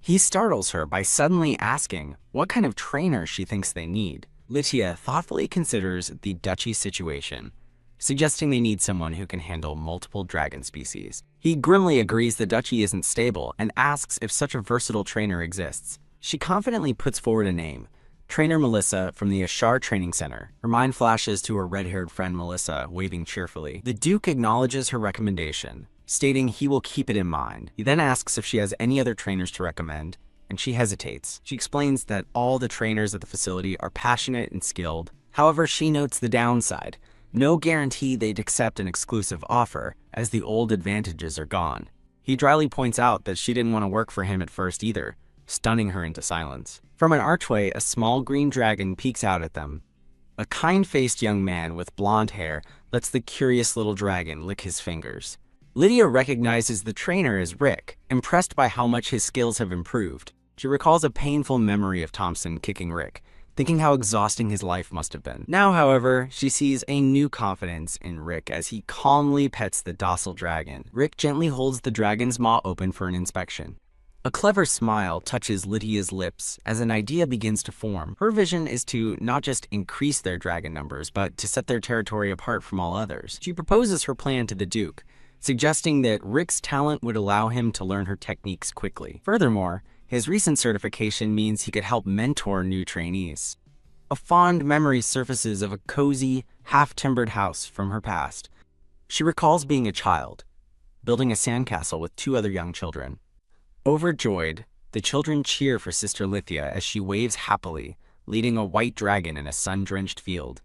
He startles her by suddenly asking what kind of trainer she thinks they need. Lydia thoughtfully considers the duchy situation, suggesting they need someone who can handle multiple dragon species. He grimly agrees the duchy isn't stable and asks if such a versatile trainer exists. She confidently puts forward a name, Trainer Melissa from the Ashar Training Center. Her mind flashes to her red-haired friend Melissa, waving cheerfully. The Duke acknowledges her recommendation, stating he will keep it in mind. He then asks if she has any other trainers to recommend, and she hesitates. She explains that all the trainers at the facility are passionate and skilled. However, she notes the downside. No guarantee they'd accept an exclusive offer, as the old advantages are gone. He dryly points out that she didn't want to work for him at first either, stunning her into silence. From an archway, a small green dragon peeks out at them. A kind-faced young man with blonde hair lets the curious little dragon lick his fingers. Lydia recognizes the trainer as Rick, impressed by how much his skills have improved. She recalls a painful memory of Thompson kicking Rick, thinking how exhausting his life must have been. Now, however, she sees a new confidence in Rick as he calmly pets the docile dragon. Rick gently holds the dragon's maw open for an inspection. A clever smile touches Lydia's lips as an idea begins to form. Her vision is to not just increase their dragon numbers, but to set their territory apart from all others. She proposes her plan to the Duke, suggesting that Rick's talent would allow him to learn her techniques quickly. Furthermore, his recent certification means he could help mentor new trainees. A fond memory surfaces of a cozy, half-timbered house from her past. She recalls being a child, building a sandcastle with 2 other young children. Overjoyed, the children cheer for Sister Lydia as she waves happily, leading a white dragon in a sun-drenched field.